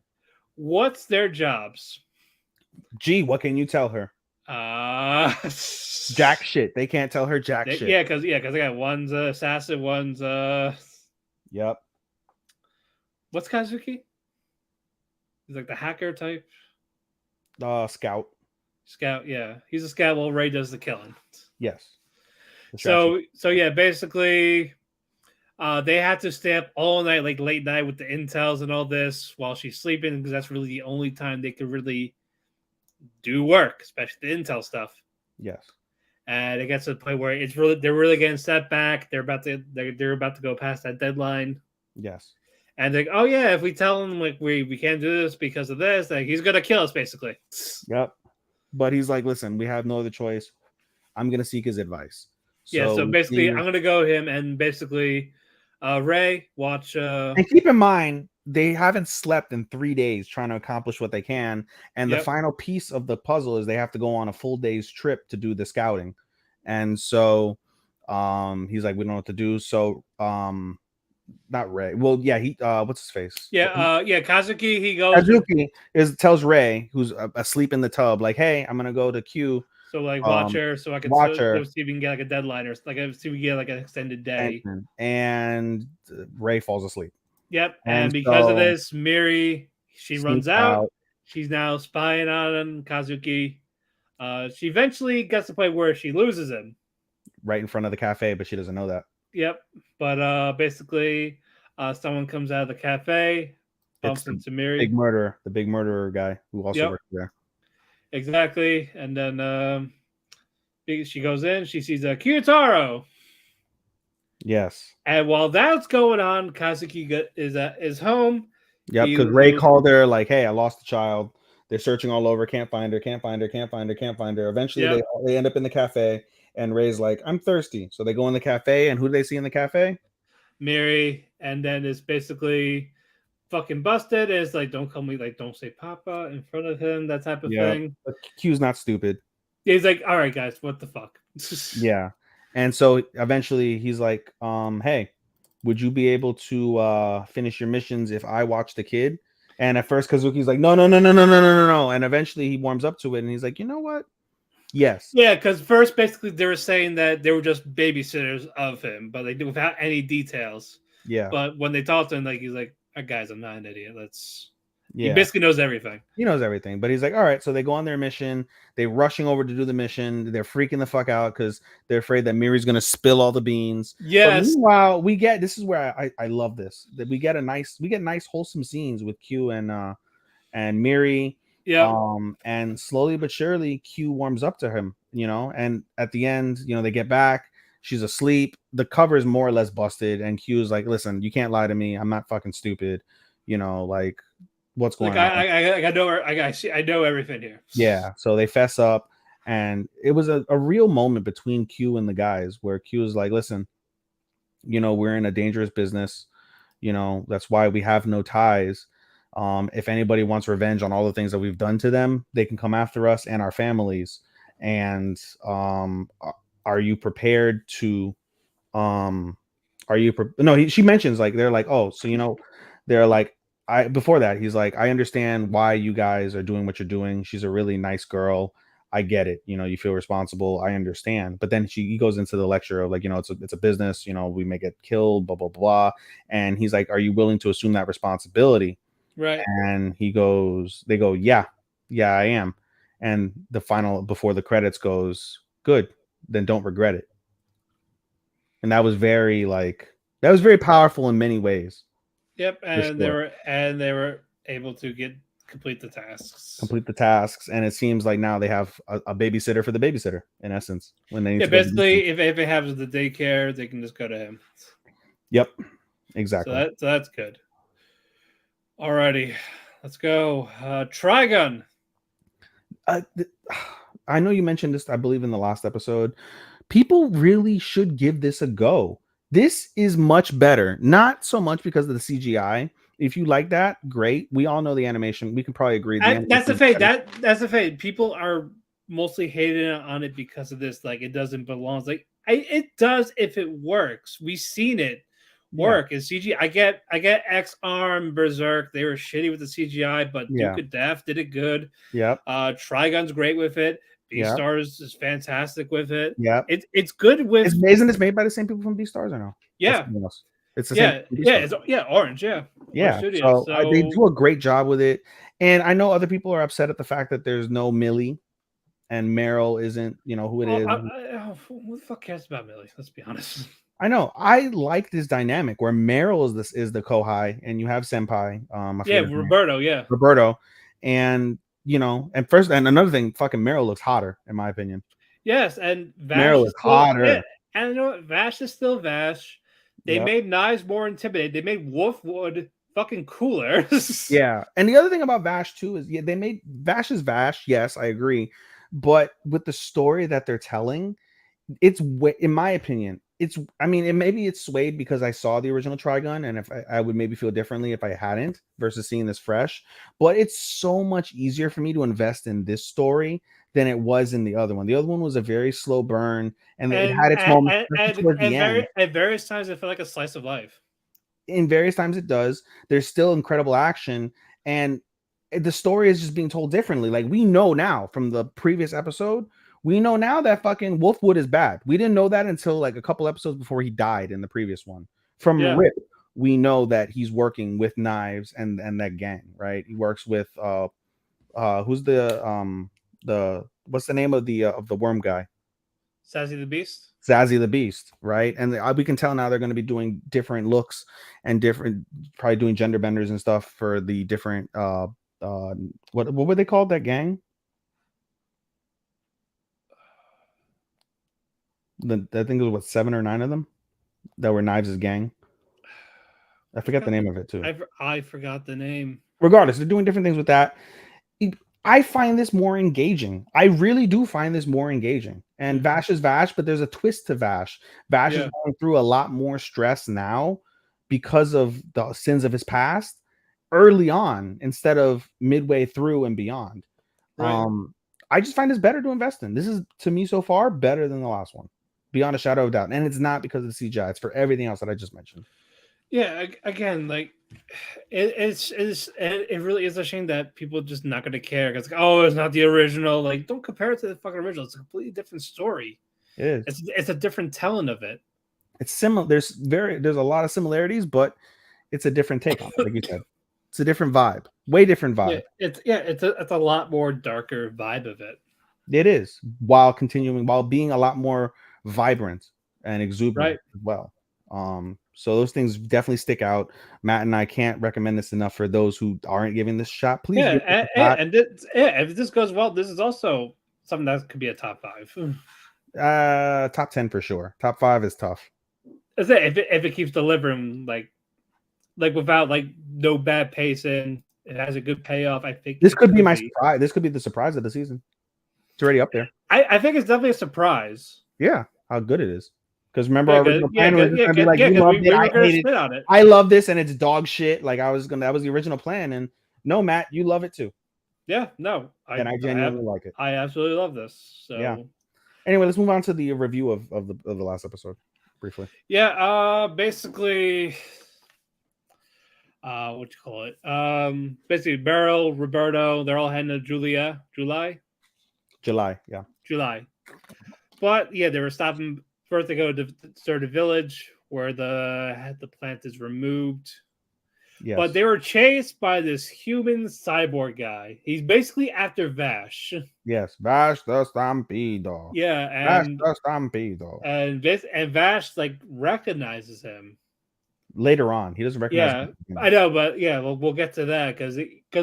What's their jobs? Gee, what can you tell her? Jack shit. They can't tell her jack shit. Yeah, because they got one's assassin, one's Yep. What's Kazuki? He's like the hacker type. Scout. Scout, yeah. He's a scout while Ray does the killing. Yes. So yeah, basically they had to stay up all night, like late night with the intels and all this while she's sleeping, because that's really the only time they could really do work, especially the intel stuff. Yes. And it gets to the point where they're really getting set back. They're about to go past that deadline. Yes. And they're like, oh yeah, if we tell him like we can't do this because of this, like he's gonna kill us basically. Yep. But he's like, listen, we have no other choice. I'm gonna seek his advice. So basically, I'm gonna go him and basically, Ray, watch. And keep in mind, they haven't slept in 3 days trying to accomplish what they can. And the final piece of the puzzle is they have to go on a full day's trip to do the scouting. And so, he's like, we don't know what to do. So, not Ray. Well, yeah, he what's his face? Kazuki. He goes. Kazuki tells Ray, who's asleep in the tub, like, hey, I'm gonna go to Q. So like watch her, so I can see if we can get like a deadline or like see if we get like an extended day. And Ray falls asleep. Yep, and because of this, Miri she runs out. She's now spying on Kazuki. She eventually gets to the point where she loses him right in front of the cafe, but she doesn't know that. Yep, but basically, someone comes out of the cafe, bumps into Miri. The big murderer guy who also works there. Exactly, and then she goes in. She sees a Kyotaro. Yes, and while that's going on, Kazuki is home. Yep, because Ray called her like, "Hey, I lost the child. They're searching all over. Can't find her. Can't find her. Can't find her. Can't find her." Eventually, they end up in the cafe. And Ray's like, I'm thirsty. So they go in the cafe, and who do they see in the cafe? Miri. And then it's basically fucking busted. It's like, don't call me, like, don't say Papa in front of him, that type of thing. But Q's not stupid. He's like, all right, guys, what the fuck? Yeah. And so eventually he's like, hey, would you be able to finish your missions if I watch the kid? And at first, Kazuki's like, no, no, no, no, no, no, no, no, no. And eventually he warms up to it and he's like, you know what? Yes. Yeah, because first, basically, they were saying that they were just babysitters of him, but like without any details. Yeah. But when they talked to him, like he's like, guys, I'm not an idiot. He Yeah. basically knows everything. He knows everything, but he's like, all right. So they go on their mission. They're rushing over to do the mission. They're freaking the fuck out because they're afraid that Miri's gonna spill all the beans. Yes. But meanwhile, we get this is where I love this. That we get nice wholesome scenes with Q and Miri. Yeah. And slowly but surely, Q warms up to him, and at the end, they get back. She's asleep. The cover is more or less busted, and Q's like, listen, you can't lie to me. I'm not fucking stupid. Like, what's going on? I know everything here. Yeah. So they fess up, and it was a real moment between Q and the guys where Q is like, listen, we're in a dangerous business. That's why we have no ties. If anybody wants revenge on all the things that we've done to them, they can come after us and our families. And are you prepared to? She mentions like they're like, oh, so they're like, before that he's like, I understand why you guys are doing what you're doing. She's a really nice girl. I get it. You feel responsible. I understand. But then he goes into the lecture of like, it's a business. We may get killed. Blah blah blah. And he's like, are you willing to assume that responsibility? Right. And they go, yeah, I am. And the final before the credits goes, good, then don't regret it. And that was very powerful in many ways. Yep, and they were able to complete the tasks. And it seems like now they have a babysitter for the babysitter, in essence. When they need basically, if it happens at the daycare, they can just go to him. Yep, exactly. So that's good. Alrighty, let's go. Trigun. I know you mentioned this, I believe, in the last episode. People really should give this a go. This is much better. Not so much because of the CGI. If you like that, great. We all know the animation. We can probably agree. That's the fate. That's the fate. People are mostly hating on it because of this. Like, it doesn't belong. It's like it does if it works. We've seen it work in CGI. I get X-Arm, Berserk. They were shitty with the CGI, but Duke of Death did it good. Yep. Trigun's great with it. Beastars is fantastic with it. Yeah. It's good with. It's amazing. It's made by the same people from Beastars, or no? Yeah. It's the same. It's Orange. Yeah. Yeah. So they do a great job with it. And I know other people are upset at the fact that there's no Millie and Meryl isn't, who it is. Who the fuck cares about Millie? Let's be honest. I know. I like this dynamic where Meryl is the Kohai and you have Senpai. Roberto. Yeah. Roberto. And and another thing, fucking Meryl looks hotter, in my opinion. Yes, and Vash Meryl is hotter. Yeah, and you know what? Vash is still Vash. They made Knives more intimidating. They made Wolfwood fucking cooler. Yeah, and the other thing about Vash too is they made Vash is Vash. Yes, I agree, but with the story that they're telling, it's in my opinion. Maybe it's swayed because I saw the original Trigun, and if I would maybe feel differently if I hadn't versus seeing this fresh. But it's so much easier for me to invest in this story than it was in the other one. The other one was a very slow burn, and it had its moments towards the end. At various times, it felt like a slice of life. In various times, it does. There's still incredible action, and the story is just being told differently. Like, we know now from the previous episode. We know now that fucking Wolfwood is bad. We didn't know that until like a couple episodes before he died in the previous one. From Rip, we know that he's working with Knives and that gang, right? He works with who's the what's the name of the worm guy? Zazzy the Beast. Zazzy the Beast, right? And we can tell now they're going to be doing different looks and probably doing gender benders and stuff for the different what were they called, that gang? I think it was 7 or 9 of them that were Knives' gang. I forgot the name of it too. I forgot the name. Regardless, they're doing different things with that. I find this more engaging. I really do find this more engaging. And Vash is Vash, but there's a twist to Vash. Vash is going through a lot more stress now because of the sins of his past early on instead of midway through and beyond. Right. I just find this better to invest in. This is, to me so far, better than the last one, beyond a shadow of doubt. And it's not because of the CGI. It's for everything else that I just mentioned. Yeah, again, like it really is a shame that people just not gonna care because like, oh, it's not the original. Like, don't compare it to the fucking original. It's a completely different story. It is. It's a different telling of it. It's similar. There's a lot of similarities, but it's a different take on it. Like you said, it's a different vibe. Way different vibe. It's a lot more darker vibe of it. It is, while being a lot more vibrant and exuberant Right. as well. So those things definitely stick out. Matt and I can't recommend this enough for those who aren't giving this a shot. Please give it a shot. If this goes well, this is also something that could be a top 5. Top 10 for sure. Top 5 is tough. Is it if it keeps delivering like without like no bad pacing, it has a good payoff. I think This could be my surprise. This could be the surprise of the season. It's already up there. I think it's definitely a surprise. Yeah, how good it is. Because remember, our original plan was gonna be like, we loved it, were I gonna hated spit on it. I love this, and it's dog shit. Like that was the original plan. And no, Matt, you love it too. Yeah, no, I genuinely like it. I absolutely love this. So yeah. Anyway, let's move on to the review of the last episode briefly. Yeah, basically, what you call it? Basically, Beryl, Roberto, they're all heading to July. Yeah. July. But yeah, they were stopping first. They go to Deserted Village where the plant is removed. Yes. But they were chased by this human cyborg guy. He's basically after Vash. Yes, Vash the Stampedo. Yeah, and Vash the Stampedo. And Vash like recognizes him later on. He doesn't recognize him. I know, but yeah, we'll get to that because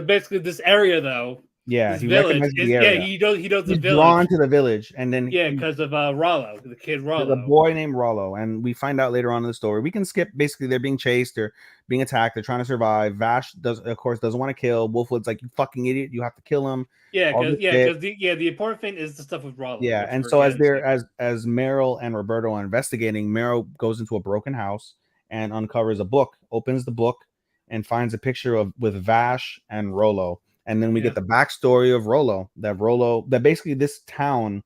basically this area though. Yeah, he recognizes the area. Yeah, he does the village. Drawn to the village, and then because of Rollo, the kid Rollo. There's a boy named Rollo, and we find out later on in the story. We can skip. Basically, they're being chased, they're being attacked, they're trying to survive. Vash doesn't want to kill. Wolfwood's like, you fucking idiot, you have to kill him. Yeah, because the important thing is the stuff with Rollo. Yeah, and so as Meryl and Roberto are investigating, Meryl goes into a broken house and uncovers a book, opens the book, and finds a picture with Vash and Rollo. And then we get the backstory of Rollo. That basically this town,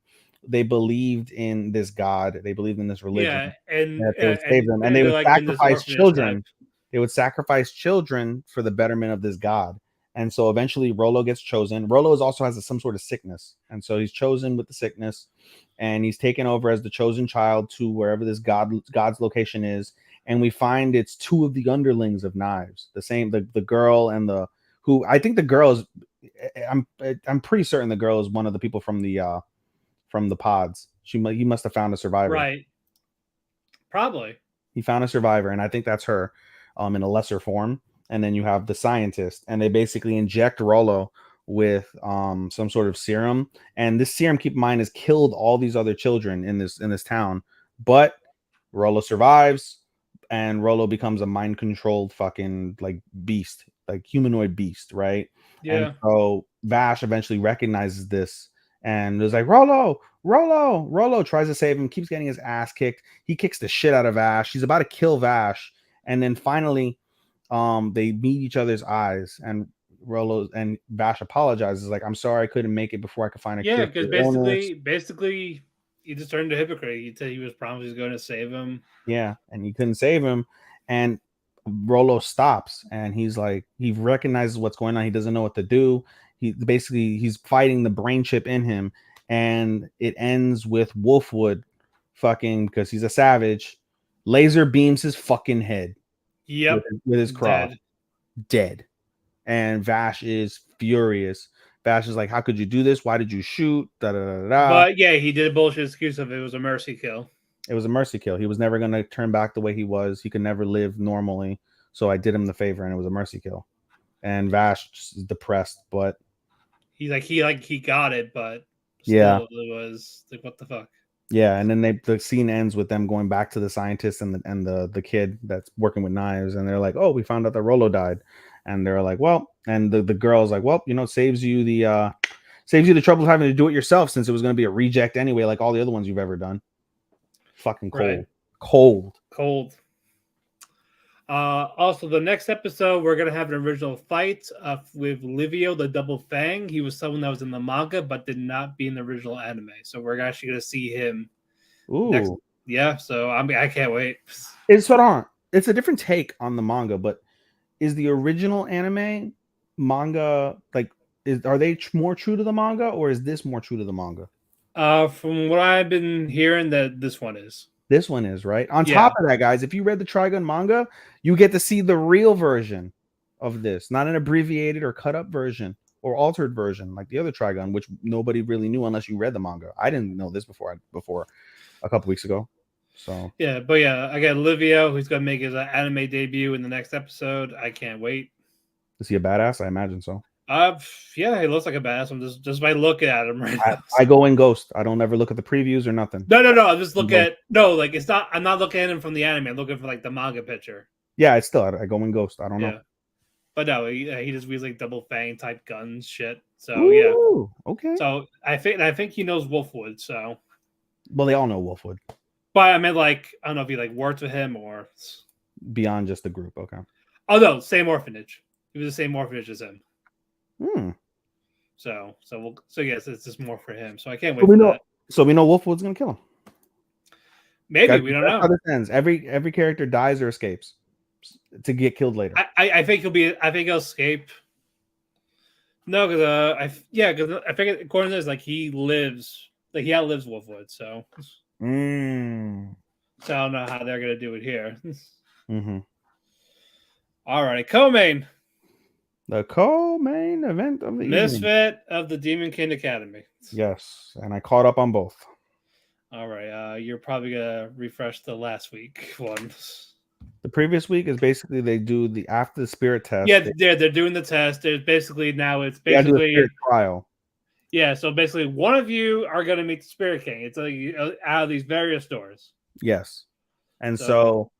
they believed in this god. They believed in this religion. Yeah, and that they would save them, and they would sacrifice children. They would sacrifice children for the betterment of this god. And so eventually Rollo gets chosen. Rollo also has some sort of sickness. And so he's chosen with the sickness, and he's taken over as the chosen child to wherever this god's location is. And we find it's two of the underlings of Knives, the girl and who I think the girl is. I'm pretty certain the girl is one of the people from the pods. He must have found a survivor, right? Probably. He found a survivor, and I think that's her, in a lesser form. And then you have the scientist, and they basically inject Rollo with some sort of serum. And this serum, keep in mind, has killed all these other children in this town. But Rollo survives, and Rollo becomes a mind-controlled fucking like beast. Like humanoid beast, right? Yeah. And so Vash eventually recognizes this and is like, Rollo tries to save him, keeps getting his ass kicked. He kicks the shit out of Vash. He's about to kill Vash, and then finally they meet each other's eyes, and Rollo and Vash apologizes, like, I'm sorry I couldn't make it before I could find a cure. Yeah, because basically he just turned a hypocrite. He said he was promised he was going to save him. Yeah, and he couldn't save him, and Rollo stops, and he's like, he recognizes what's going on. He doesn't know what to do. He's fighting the brain chip in him, and it ends with Wolfwood fucking, because he's a savage, laser beams his fucking head. Yep, with his cross, dead. And Vash is furious. Vash is like, how could you do this? Why did you shoot? But yeah, he did a bullshit excuse of it was a mercy kill. It was a mercy kill. He was never going to turn back the way he was. He could never live normally. So I did him the favor, and it was a mercy kill. And Vash is depressed, but he got it, but still, it was like, what the fuck? Yeah, and then the scene ends with them going back to the scientist and the kid that's working with Knives, and they're like, oh, we found out that Rollo died. And they're like, well, and the girl's like, well, saves you the trouble of having to do it yourself, since it was going to be a reject anyway, like all the other ones you've ever done. Fucking cold. Cold. Also, the next episode, we're going to have an original fight with Livio, the Double Fang. He was someone that was in the manga, but did not be in the original anime. So we're actually going to see him. Ooh. Next. Yeah, so I can't wait. Is it's a different take on the manga, but is the original anime manga like are they more true to the manga, or is this more true to the manga? From what I've been hearing, that this one is. This one is, right? On top of that, guys, if you read the Trigun manga, you get to see the real version of this, not an abbreviated or cut up version or altered version like the other Trigun, which nobody really knew unless you read the manga. I didn't know this before a couple weeks ago. So yeah, but yeah, I got Livio, who's gonna make his anime debut in the next episode. I can't wait. Is he a badass? I imagine so. Yeah, he looks like a badass. I'm just by looking at him right now. I go in Ghost. I don't ever look at the previews or nothing. No. I'm just looking at like it's not. I'm not looking at him from the anime. I'm looking for like the manga picture. Yeah, it's still. I go in Ghost. I don't know. But no, he just uses like double fang type guns, shit. So Ooh, okay. So I think he knows Wolfwood. So well, they all know Wolfwood. But I meant like I don't know if he like worked with him or beyond just the group. Okay. Oh no, same orphanage. He was the same orphanage as him. So yes, it's just more for him. So I can't wait for that. So we know Wolfwood's gonna kill him. Maybe we don't know. How this ends. Every character dies or escapes to get killed later. I think he'll escape. No, because because I think according to this, like he outlives Wolfwood. So so I don't know how they're gonna do it here. All right, co-main. The co-main event of the Misfit of the Demon King Academy. Yes, and I caught up on both. All right, you're probably gonna refresh the last week one. The previous week is basically they do the after the spirit test. Yeah, they're doing the test. There's basically it's do a basically trial. Yeah, so basically one of you are gonna meet the Spirit King. It's like out of these various doors. Yes, and so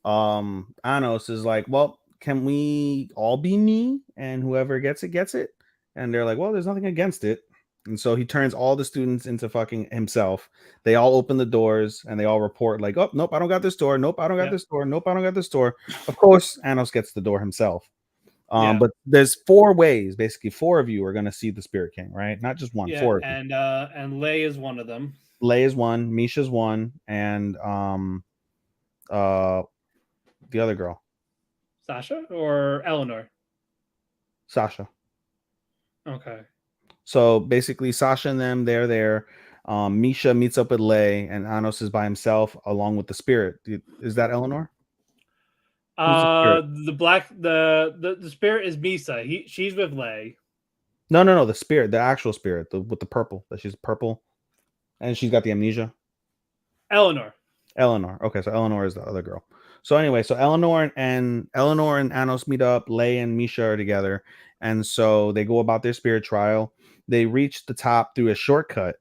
Anos is like, well, can we all be me? And whoever gets it. And they're like, well, there's nothing against it. And so he turns all the students into fucking himself. They all open the doors and they all report like, oh, nope, I don't got this door. Nope, I don't got this door. Nope, I don't got this door. Of course, Anos gets the door himself. But there's 4 ways. Basically, 4 of you are going to see the Spirit King, right? Not just one. 4. And Lei is one of them. Lei is one. Misha's one. And the other girl. Sasha or Eleanor? Sasha. Okay. So basically, Sasha and them, they're there. Misha meets up with Lei, and Anos is by himself along with the spirit. Is that Eleanor? The spirit is Misa. She's with Lei. No. The spirit, the actual spirit, with the purple. That she's purple, and she's got the amnesia. Eleanor. Okay, so Eleanor is the other girl. So anyway, so Eleanor and Anos meet up. Lei and Misha are together, and so they go about their spirit trial. They reach the top through a shortcut,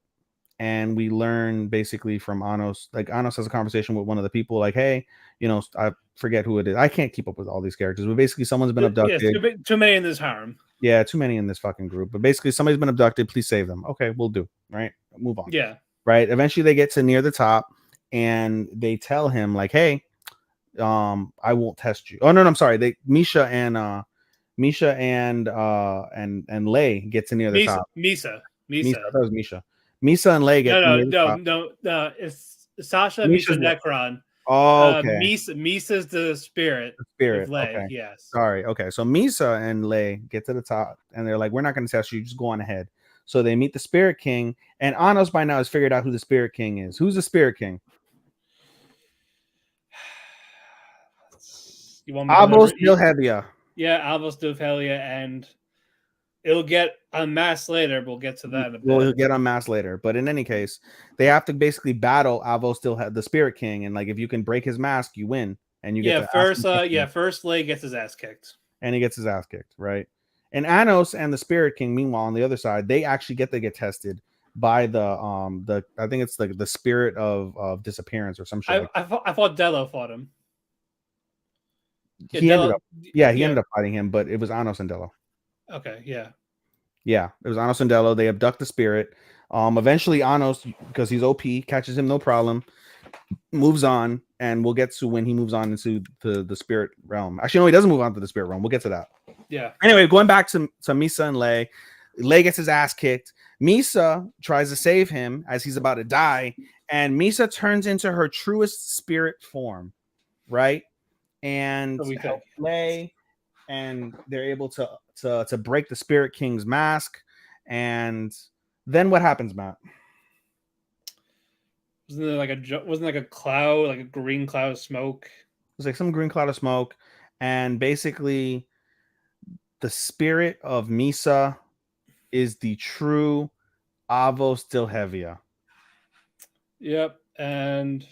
and we learn basically from Anos. Like Anos has a conversation with one of the people, like, "Hey, I forget who it is. I can't keep up with all these characters, but basically, someone's been abducted. Yeah, too many in this harem. Yeah, too many in this fucking group. But basically, somebody's been abducted. Please save them. Okay, we'll do. Right, move on. Yeah. Right. Eventually, they get to near the top, and they tell him like, "Hey, I won't test you." Oh no, I'm sorry. Misha and Lei get to near the top. Misa. That was Misha. Misa and Lei get no. It's Sasha, Misha, Necron. Oh, okay. Misa's the spirit. Lei, okay. Yes. Sorry. Okay. So Misa and Lei get to the top, and they're like, "We're not going to test you. Just go on ahead." So they meet the Spirit King, and Anos by now has figured out who the Spirit King is. Who's the Spirit King? Avos Nilhevia. Yeah, Avos Nilhevia, and it'll get unmasked later. We'll get to that in a bit. We'll get unmasked later. But in any case, they have to basically battle Avos the Spirit King, and like if you can break his mask, you win. And you get first Lei gets his ass kicked. And he gets his ass kicked, right? And Anos and the Spirit King, meanwhile, on the other side, they actually get tested by the I think it's the spirit of disappearance or some shit. I thought Dello fought him. He ended up fighting him, but it was Anos and Dello. Okay, yeah. Yeah, it was Anos and Dello. They abduct the spirit. Eventually Anos, because he's OP, catches him no problem, moves on, and we'll get to when he moves on into the spirit realm. Actually, no, he doesn't move on to the spirit realm. We'll get to that. Yeah. Anyway, going back to Misa and Lei. Lei gets his ass kicked. Misa tries to save him as he's about to die, and Misa turns into her truest spirit form, right? and So we help think. Lei, and they're able to break the Spirit King's mask. And then what happens, Matt? Wasn't like a cloud, like a green cloud of smoke? It's like some green cloud of smoke, and basically the spirit of Misa is the true Avos Dilhevia. Yep, and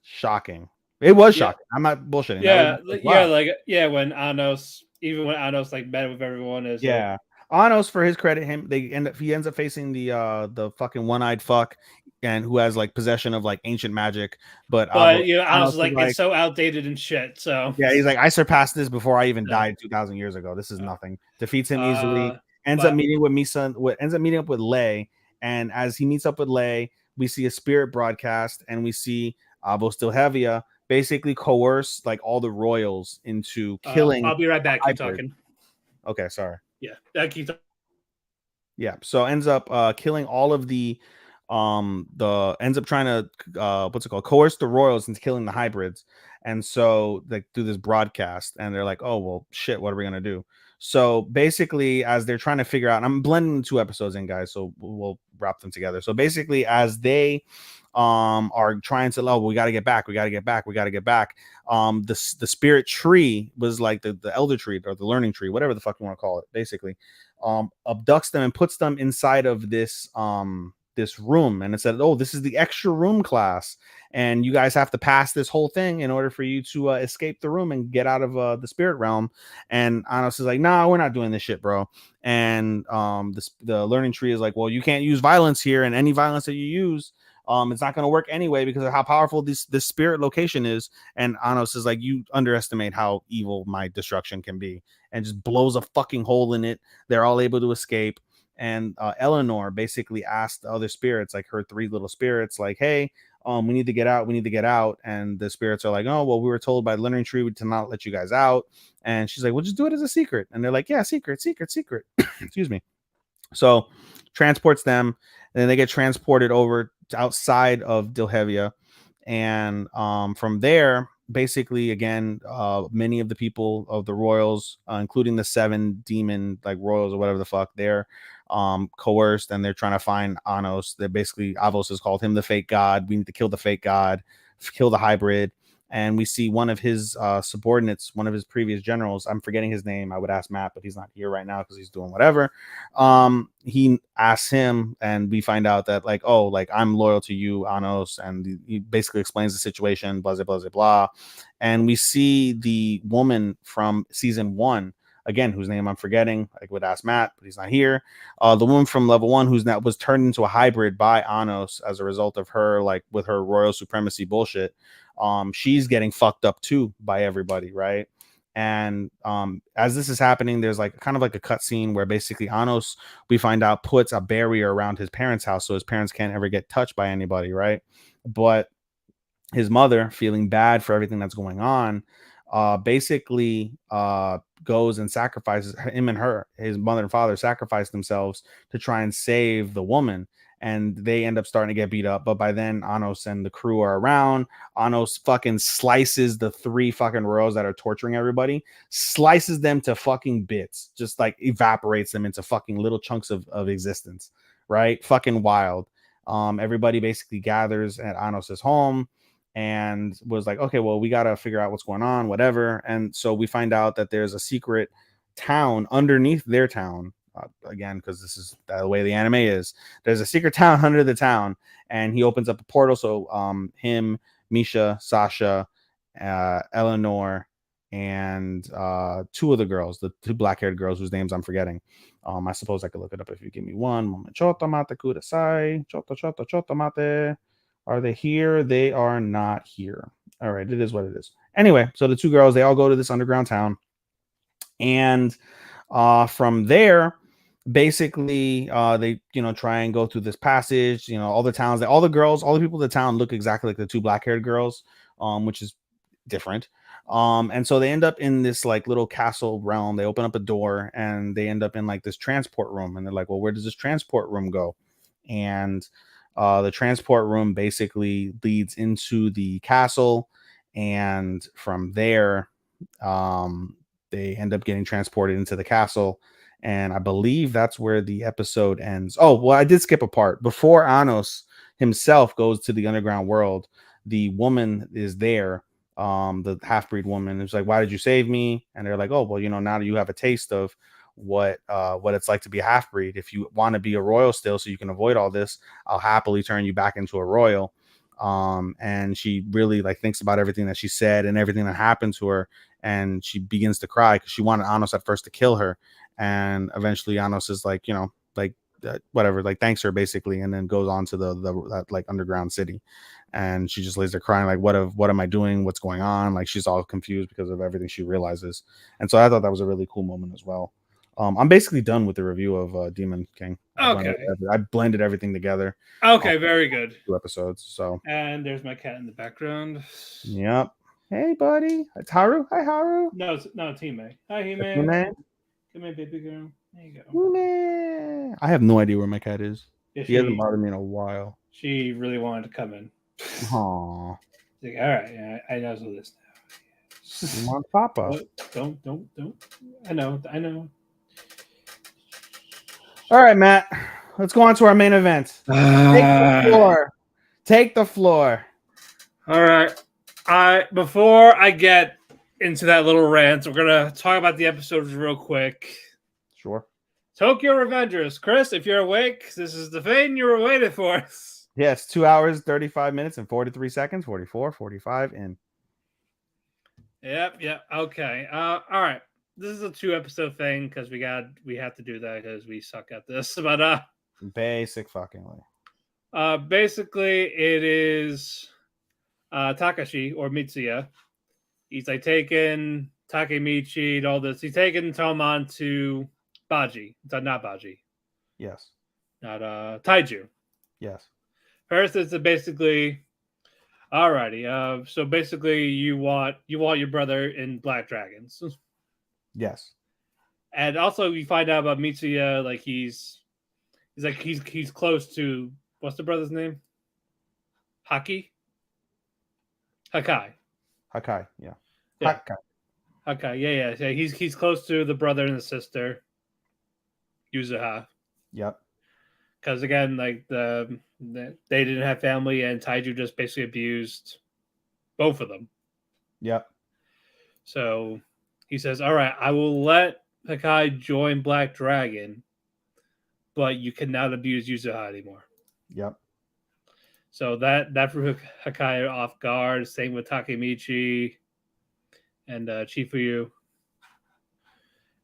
Shocking. It was yeah, shocking. I'm not bullshitting. That was yeah, like, wow. when Anos, even when Anos like met with everyone, is like, Yeah. Anos, for his credit, he ends up facing the fucking one-eyed fuck, and who has like possession of like ancient magic. But but Anos Anos is is like, it's so outdated and shit. So yeah, he's like, I surpassed this before I even yeah. died 2,000 years ago. This is nothing. Defeats him easily. Ends but up meeting with Misa. Ends up meeting up with Lei, and as he meets up with Lei, we see a spirit broadcast, and we see Avos Dilhevia basically coerce like all the royals into killing I'll be right back. Keep hybrid. talking. Okay, sorry. Yeah, keep talking. Yeah, so ends up killing all of the ends up trying to what's it called, coerce the royals into killing the hybrids. And so they do this broadcast, and they're like, oh well shit, what are we gonna do? So basically, as they're trying to figure out, and I'm blending the 2 episodes in, guys, so we'll wrap them together. So basically, as they are trying to, oh, we got to get back, the spirit tree was like the elder tree or the learning tree, whatever the fuck you want to call it, basically abducts them and puts them inside of this room, and it said, oh, this is the extra room class, and you guys have to pass this whole thing in order for you to escape the room and get out of the spirit realm. And Anos is like, nah, we're not doing this shit, bro. And the learning tree is like, well, you can't use violence here, and any violence that you use, it's not going to work anyway because of how powerful this spirit location is. And Anos is like, you underestimate how evil my destruction can be, and just blows a fucking hole in it. They're all able to escape. And Eleanor basically asked the other spirits, like her 3 little spirits, like, hey, we need to get out. And the spirits are like, oh, well, we were told by the learning tree to not let you guys out. And she's like, well, just do it as a secret. And they're like, yeah, secret. Excuse me. So transports them, and then they get transported over to outside of Dilhevia. And from there, basically, again, many of the people of the royals, including the 7 demon like royals or whatever the fuck, they're coerced, and they're trying to find Anos. They're basically, Avos has called him the fake god. We need to kill the fake god, kill the hybrid. And we see one of his subordinates, one of his previous generals, I'm forgetting his name, I would ask Matt, but he's not here right now because he's doing whatever. He asks him, and we find out that like, oh, like, I'm loyal to you, Anos, and he basically explains the situation, blah blah blah blah. And we see the woman from season 1, again, whose name I'm forgetting, I would ask Matt, but he's not here. The woman from level 1 who's now was turned into a hybrid by Anos as a result of her, like, with her royal supremacy bullshit. She's getting fucked up too by everybody, right? And as this is happening, there's like kind of like a cutscene where basically Anos, we find out, puts a barrier around his parents' house so his parents can't ever get touched by anybody, right? But his mother, feeling bad for everything that's going on, basically goes and sacrifices him, and his mother and father sacrifice themselves to try and save the woman. And they end up starting to get beat up. But by then, Anos and the crew are around. Anos fucking slices the 3 fucking royals that are torturing everybody, slices them to fucking bits, just like evaporates them into fucking little chunks of existence, right? Fucking wild. Everybody basically gathers at Anos's home and was like, okay, well, we got to figure out what's going on, whatever. And so we find out that there's a secret town underneath their town. Again, because this is the way the anime is. There's a secret town under the town, and he opens up a portal. So him, Misha, Sasha, Eleanor, and 2 of the girls, the 2 black-haired girls whose names I'm forgetting. I suppose I could look it up if you give me one moment. Chota mate kudasai. Chota mate. Are they here? They are not here. All right, it is what it is. Anyway, so the 2 girls, they all go to this underground town, and from there, basically, they try and go through this passage. All the towns, all the girls, all the people in the town look exactly like the 2 black-haired girls, which is different. And so they end up in this like little castle realm. They open up a door, and they end up in like this transport room, and they're like, well, where does this transport room go? And the transport room basically leads into the castle, and from there They end up getting transported into the castle, and I believe that's where the episode ends. Oh, well, I did skip a part. Before Anos himself goes to the underground world, the woman is there, the half-breed woman. It's like, why did you save me? And they're like, oh, well, now that you have a taste of what it's like to be a half-breed, if you want to be a royal still so you can avoid all this, I'll happily turn you back into a royal. And she really like thinks about everything that she said and everything that happened to her, and she begins to cry because she wanted Anos at first to kill her, and eventually Anos is like, whatever, like thanks her basically, and then goes on to the that like underground city, and she just lays there crying like, what am I doing, what's going on, like she's all confused because of everything she realizes. And so I thought that was a really cool moment as well. I'm basically done with the review of Demon King. I blended everything together. Okay, very good. 2 episodes. So, and there's my cat in the background. Yep. Hey, buddy. It's Haru. Hi, Haru. No, it's Hime. Hi, Hime. Hime. Come here, baby girl. There you go. Hime. I have no idea where my cat is. Yeah, he hasn't bothered me in a while. She really wanted to come in. Aww. Like, all right, yeah, I know this now. You want Papa? Don't. I know. All right, Matt. Let's go on to our main event. Take the floor. All right. Before I get into that little rant, we're gonna talk about the episodes real quick. Sure. Tokyo Revengers. Chris, if you're awake, this is the thing you were waiting for. Yes, 2 hours, 35 minutes, and 43 seconds, 44, 45, and... Yep. Okay. All right. This is a 2-episode thing because we have to do that because we suck at this. But basic fucking way. Basically, it is Takashi or Mitsuya. He's like taking Takemichi and all this. He's taking Tomon to Baji. Not Baji. Yes. Not Taiju. Yes. First, it's basically, alrighty. So basically, you want your brother in Black Dragons. Yes. And also, you find out about Mitsuya. Like he's close to, what's the brother's name? Hakai. Yeah. Hakai. Yeah. He's close to the brother and the sister, Yuzuha. Yep. Because again, like they didn't have family, and Taiju just basically abused both of them. Yep. So he says, "All right, I will let Hakai join Black Dragon, but you cannot abuse Yuzuha anymore." Yep. So that threw Hakai off guard. Same with Takemichi and Chifuyu.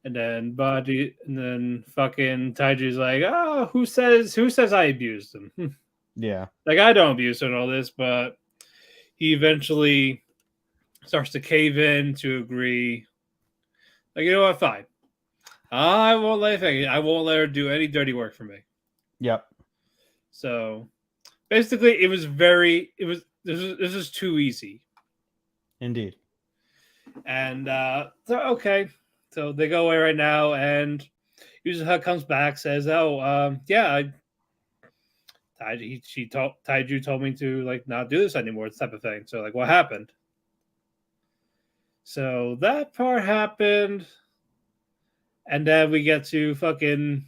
And then Baji, and then fucking Taiju's like, oh, who says I abused him? Yeah. Like, I don't abuse him and all this, but he eventually starts to cave in to agree. Like, you know what? Fine. I won't let her do any dirty work for me. Yep. So basically, this is too easy. Indeed. And so okay. So they go away right now, and Yuzuha comes back, says, "Oh, yeah, Taiju told me to like not do this anymore, this type of thing." So like, what happened? So that part happened, and then we get to fucking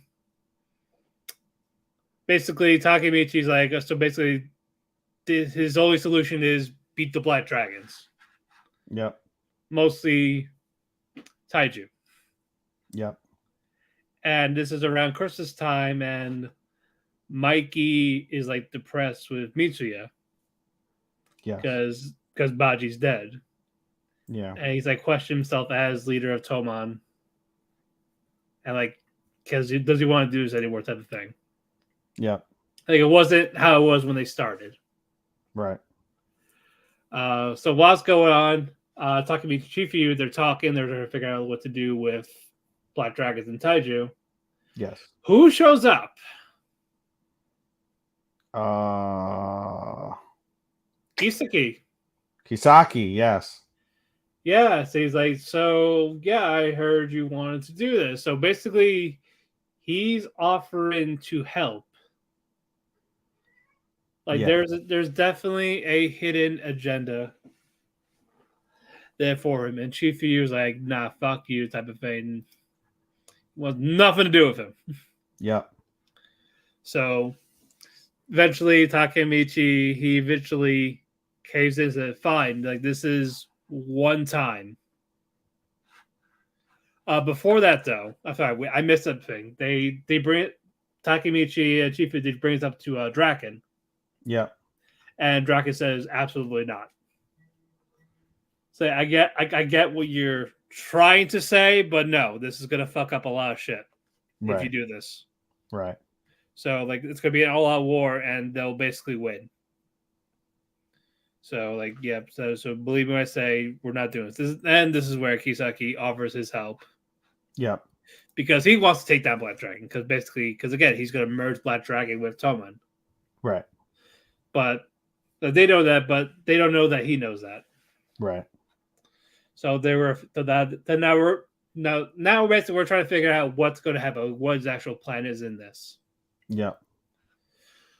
basically Takemichi's like, so basically, his only solution is beat the Black Dragons. Yep. Mostly Taiju. Yep. And this is around Christmas time, and Mikey is like depressed with Mitsuya. Yeah. Because Baji's dead. Yeah. And he's like questioning himself as leader of Tomon. And like, because does he want to do this anymore type of thing. Yep. Like it wasn't how it was when they started. Right. So what's going on? Talking to Chifu, they're trying to figure out what to do with Black Dragons and Taiju. Yes. Who shows up? Kisaki, yes. Yeah, so he's like, so yeah, I heard you wanted to do this. So basically, he's offering to help. Like there's definitely a hidden agenda. there for him. And Chifu was like, nah, fuck you, type of thing. Was nothing to do with him. Yep. So eventually, Takemichi, he eventually caves in and said, fine, like this is one time. Before that, though, I'm sorry, I missed something. They bring Takemichi and Chifu. They bring it up to Draken. Yep. And Draken says, absolutely not. So I get what you're trying to say, but no, this is gonna fuck up a lot of shit if you do this. Right. So like it's gonna be an all-out war, and they'll basically win. So like yeah, so believe me when I say we're not doing this. This is where Kisaki offers his help. Yep. Because he wants to take down Black Dragon, because again he's gonna merge Black Dragon with Toman. Right. But they know that, but they don't know that he knows that. Right. So they were now basically we're trying to figure out what's going to happen, what his actual plan is in this. Yeah.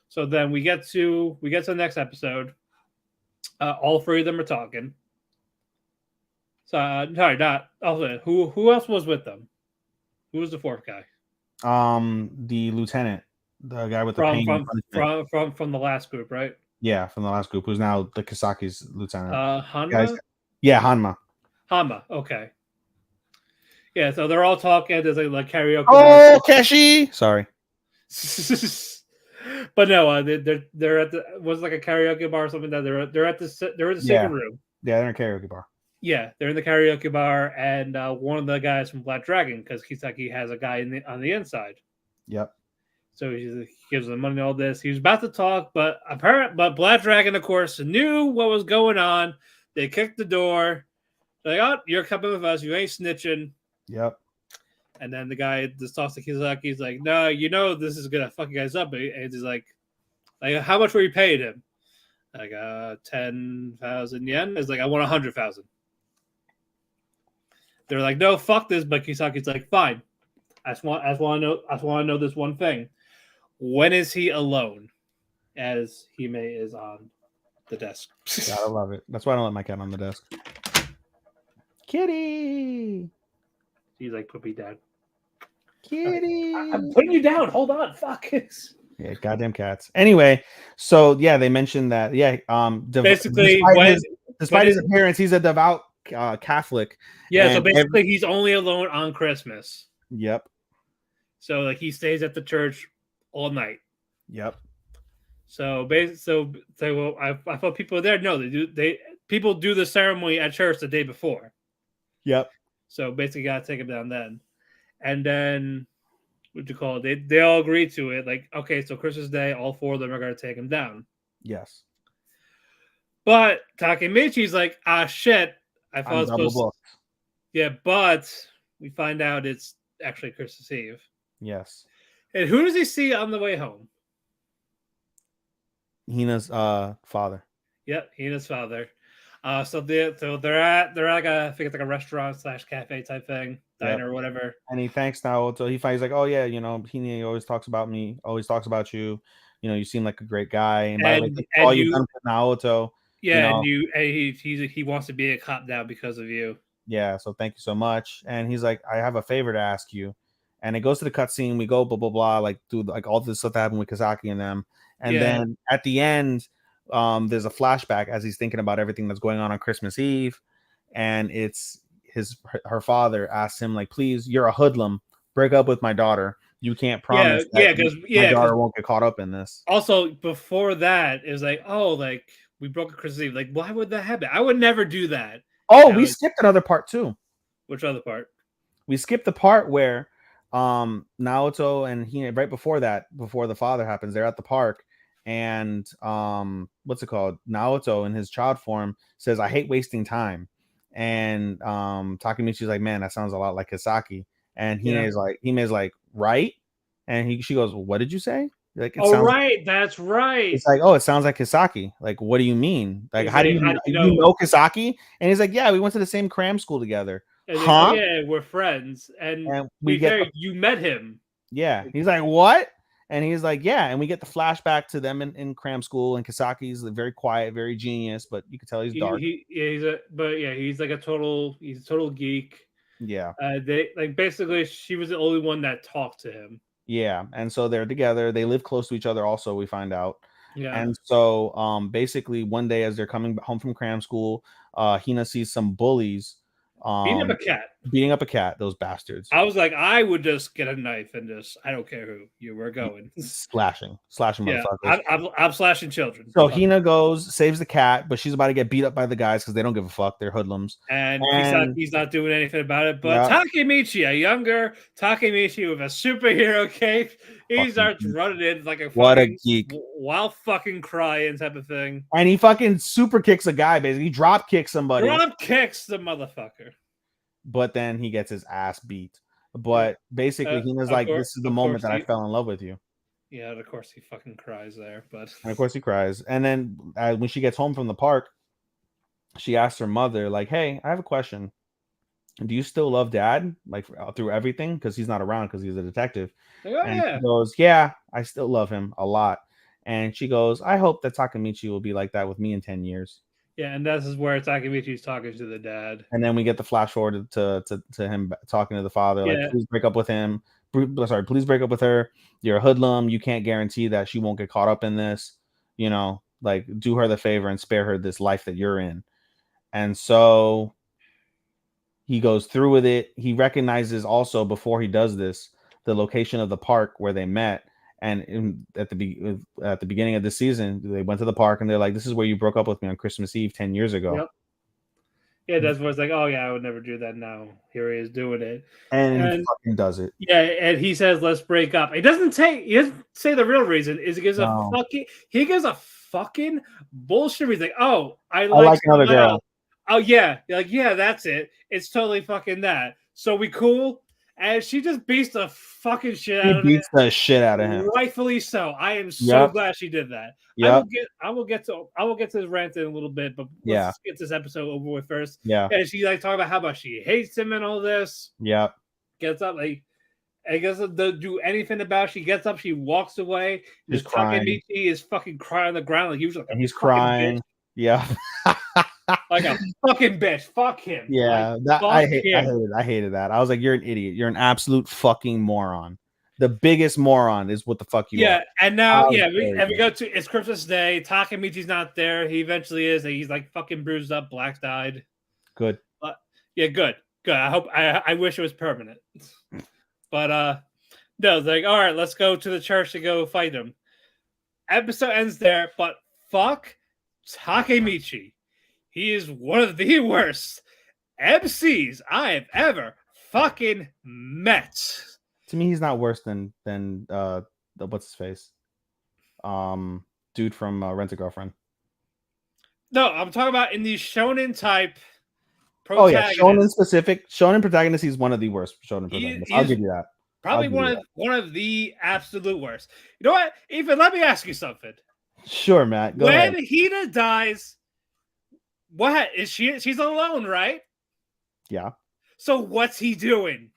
So then we get to the next episode. All three of them are talking. So sorry, not also who else was with them? Who was the fourth guy? The lieutenant, the guy with the from the last group, right? Yeah, from the last group, who's now the Kasaki's lieutenant. Hanma? Yeah, Hanma. Hanma, okay. Yeah, so they're all talking. There's like karaoke. Oh, Keshi! Sorry. But no, they're at the was like a karaoke bar or something. That they're in the second room. Yeah, they're in a karaoke bar. Yeah, they're in the karaoke bar, and one of the guys from Black Dragon, because Kisaki has a guy on the inside. Yep. So he gives them money and all this. He was about to talk, but Black Dragon, of course, knew what was going on. They kicked the door. They're like, oh, you're coming with us. You ain't snitching. Yep. And then the guy just talks to Kisaki. He's like, no, you know this is gonna fuck you guys up. And he's like, how much were you paid him? Like 10,000 yen. It's like, I want 100,000. They're like, no, fuck this. But Kisaki's like, fine. I just want to know this one thing. When is he alone? As Hime is on the desk. Gotta love it. That's why I don't let my cat on the desk. Kitty. He's like, put me down. Kitty. I'm putting you down. Hold on. Fuck it. Yeah, goddamn cats. Anyway, so yeah, they mentioned that. Yeah, basically, despite his appearance, he's a devout Catholic. Yeah, so basically, he's only alone on Christmas. Yep. So like he stays at the church all night. Yep. So well, I thought people were there. No, people do the ceremony at church the day before. Yep. So basically, gotta take him down then, and then what do you call it? They all agree to it. Like, okay, so Christmas Day, all four of them are gonna take him down. Yes. But Takemichi's like, shit. I thought it was supposed. Yeah, but we find out it's actually Christmas Eve. Yes. And who does he see on the way home? Hina's father. Yep, Hina's father. So they're at like I think it's like a restaurant / cafe type thing, diner or whatever. And he thanks Naoto. He's like, oh yeah, Hina always talks about me, always talks about you. You seem like a great guy. And by the way, all you've done for Naoto. Yeah, and he wants to be a cop now because of you. Yeah, so thank you so much. And he's like, I have a favor to ask you. And it goes to the cutscene. We go blah blah blah, like do like all this stuff that happened with Kisaki and them. And then at the end, there's a flashback as he's thinking about everything that's going on Christmas Eve, and it's her father asks him like, please, you're a hoodlum, break up with my daughter. You can't promise because my daughter won't get caught up in this. Also, before that, it was like, oh, like we broke a Christmas Eve. Like, why would that happen? I would never do that. Oh, we skipped another part too. Which other part? We skipped the part where Naoto and Hina, right before that, before the father happens, they're at the park, and what's it called? Naoto in his child form says, I hate wasting time. And Takemichi's like, man, that sounds a lot like Kisaki. And Hime's like, right? And she goes, what did you say? Like, right, that's right. It's like, oh, it sounds like Kisaki. Like, what do you mean? Like, how do you know Kisaki? And he's like, yeah, we went to the same cram school together. Huh? Like, yeah, we're friends. And you met him. Yeah. He's like, what? And he's like, yeah. And we get the flashback to them in cram school. And Kisaki's very quiet, very genius, but you can tell he's dark. He's like he's a total geek. Yeah. They like basically she was the only one that talked to him. Yeah. And so they're together. They live close to each other also, we find out. Yeah. And so basically one day as they're coming home from cram school, Hina sees some bullies beating up a cat, those bastards. I was like, I would just get a knife and just, I don't care who you were going. Slashing yeah, motherfuckers. I'm slashing children. So Hina goes, saves the cat, but she's about to get beat up by the guys because they don't give a fuck. They're hoodlums. And he's not doing anything about it. But Takemichi, a younger Takemichi with a superhero cape, he starts running in like a geek while fucking crying type of thing. And he fucking super kicks a guy, basically. He drop kicks somebody. Drop kicks the motherfucker. But then he gets his ass beat. But basically, Hina's like, this is the moment that I fell in love with you. Yeah, of course he fucking cries there. And of course he cries. And then when she gets home from the park, she asks her mother, like, hey, I have a question. Do you still love Dad? Like, through everything? Because he's not around because he's a detective. Like, oh, and she goes, yeah, I still love him a lot. And she goes, I hope that Takemichi will be like that with me in 10 years. Yeah, and this is where Takemichi's talking to the dad. And then we get the flash forward to him talking to the father, like, please break up with him. Please break up with her. You're a hoodlum. You can't guarantee that she won't get caught up in this. You know, like, do her the favor and spare her this life that you're in. And so he goes through with it. He recognizes also before he does this, the location of the park where they met. And at the beginning of the season, they went to the park and they're like, this is where you broke up with me on Christmas Eve 10 years ago. Yep. Yeah, that's where it's like, oh yeah, I would never do that now. Here he is doing it. And he fucking does it. Yeah, and he says, let's break up. He doesn't say the real reason. He gives a fucking bullshit reason. Like, oh, I like another girl. Else. Oh yeah. You're like, yeah, that's it. It's totally fucking that. So we cool? And she just beats the fucking shit out of him. Beats the shit out of him. Rightfully so. I am so glad she did that. Yep. I will get to this rant in a little bit, but let's get this episode over with first. Yeah. And she talking about how much she hates him and all this. Yeah. Gets up, I guess to do anything about it. She gets up, she walks away. He's crying. Takemichi is fucking crying on the ground like usually. And he's crying. Bitch. Yeah. Like a fucking bitch. Fuck him. Yeah, like, I hated that. I was like, you're an idiot. You're an absolute fucking moron. The biggest moron is what the fuck you are. And now, we go to it's Christmas Day. Takemichi's not there. He eventually is. He's like fucking bruised up, black dyed. Good. Good. I wish it was permanent. But no, it's like, all right, let's go to the church to go fight him. Episode ends there, but fuck Takemichi. He is one of the worst MCs I have ever fucking met. To me, he's not worse than what's his face, dude from Rent a Girlfriend. No, I'm talking about in the shonen type. Oh yeah, shonen protagonist. He's one of the worst shonen protagonists. I'll give you that. Probably one of the absolute worst. You know what? Ethan, let me ask you something. Sure, Matt. Go ahead. When Hina dies, what is she? She's alone, right? Yeah. So what's he doing?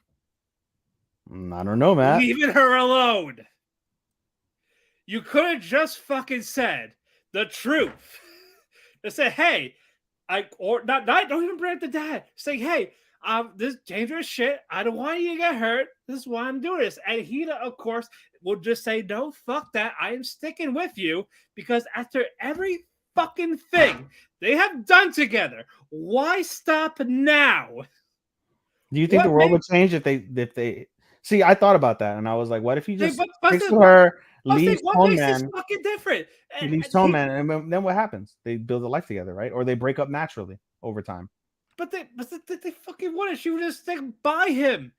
I don't know, Matt. Leaving her alone. You could have just fucking said the truth. Just say, hey, don't even bring up the dad. Say, hey, this dangerous shit. I don't want you to get hurt. This is why I'm doing this. And Hina, of course, will just say, no, fuck that. I am sticking with you because after every fucking thing they have done together, why stop now? Do you think the world would change if they see? I thought about that and I was like, what if he just takes her, leaves Toneman? Fucking different. He leaves Toneman, and then what happens? They build a life together, right? Or they break up naturally over time. But they fucking wanted. She would just stick by him.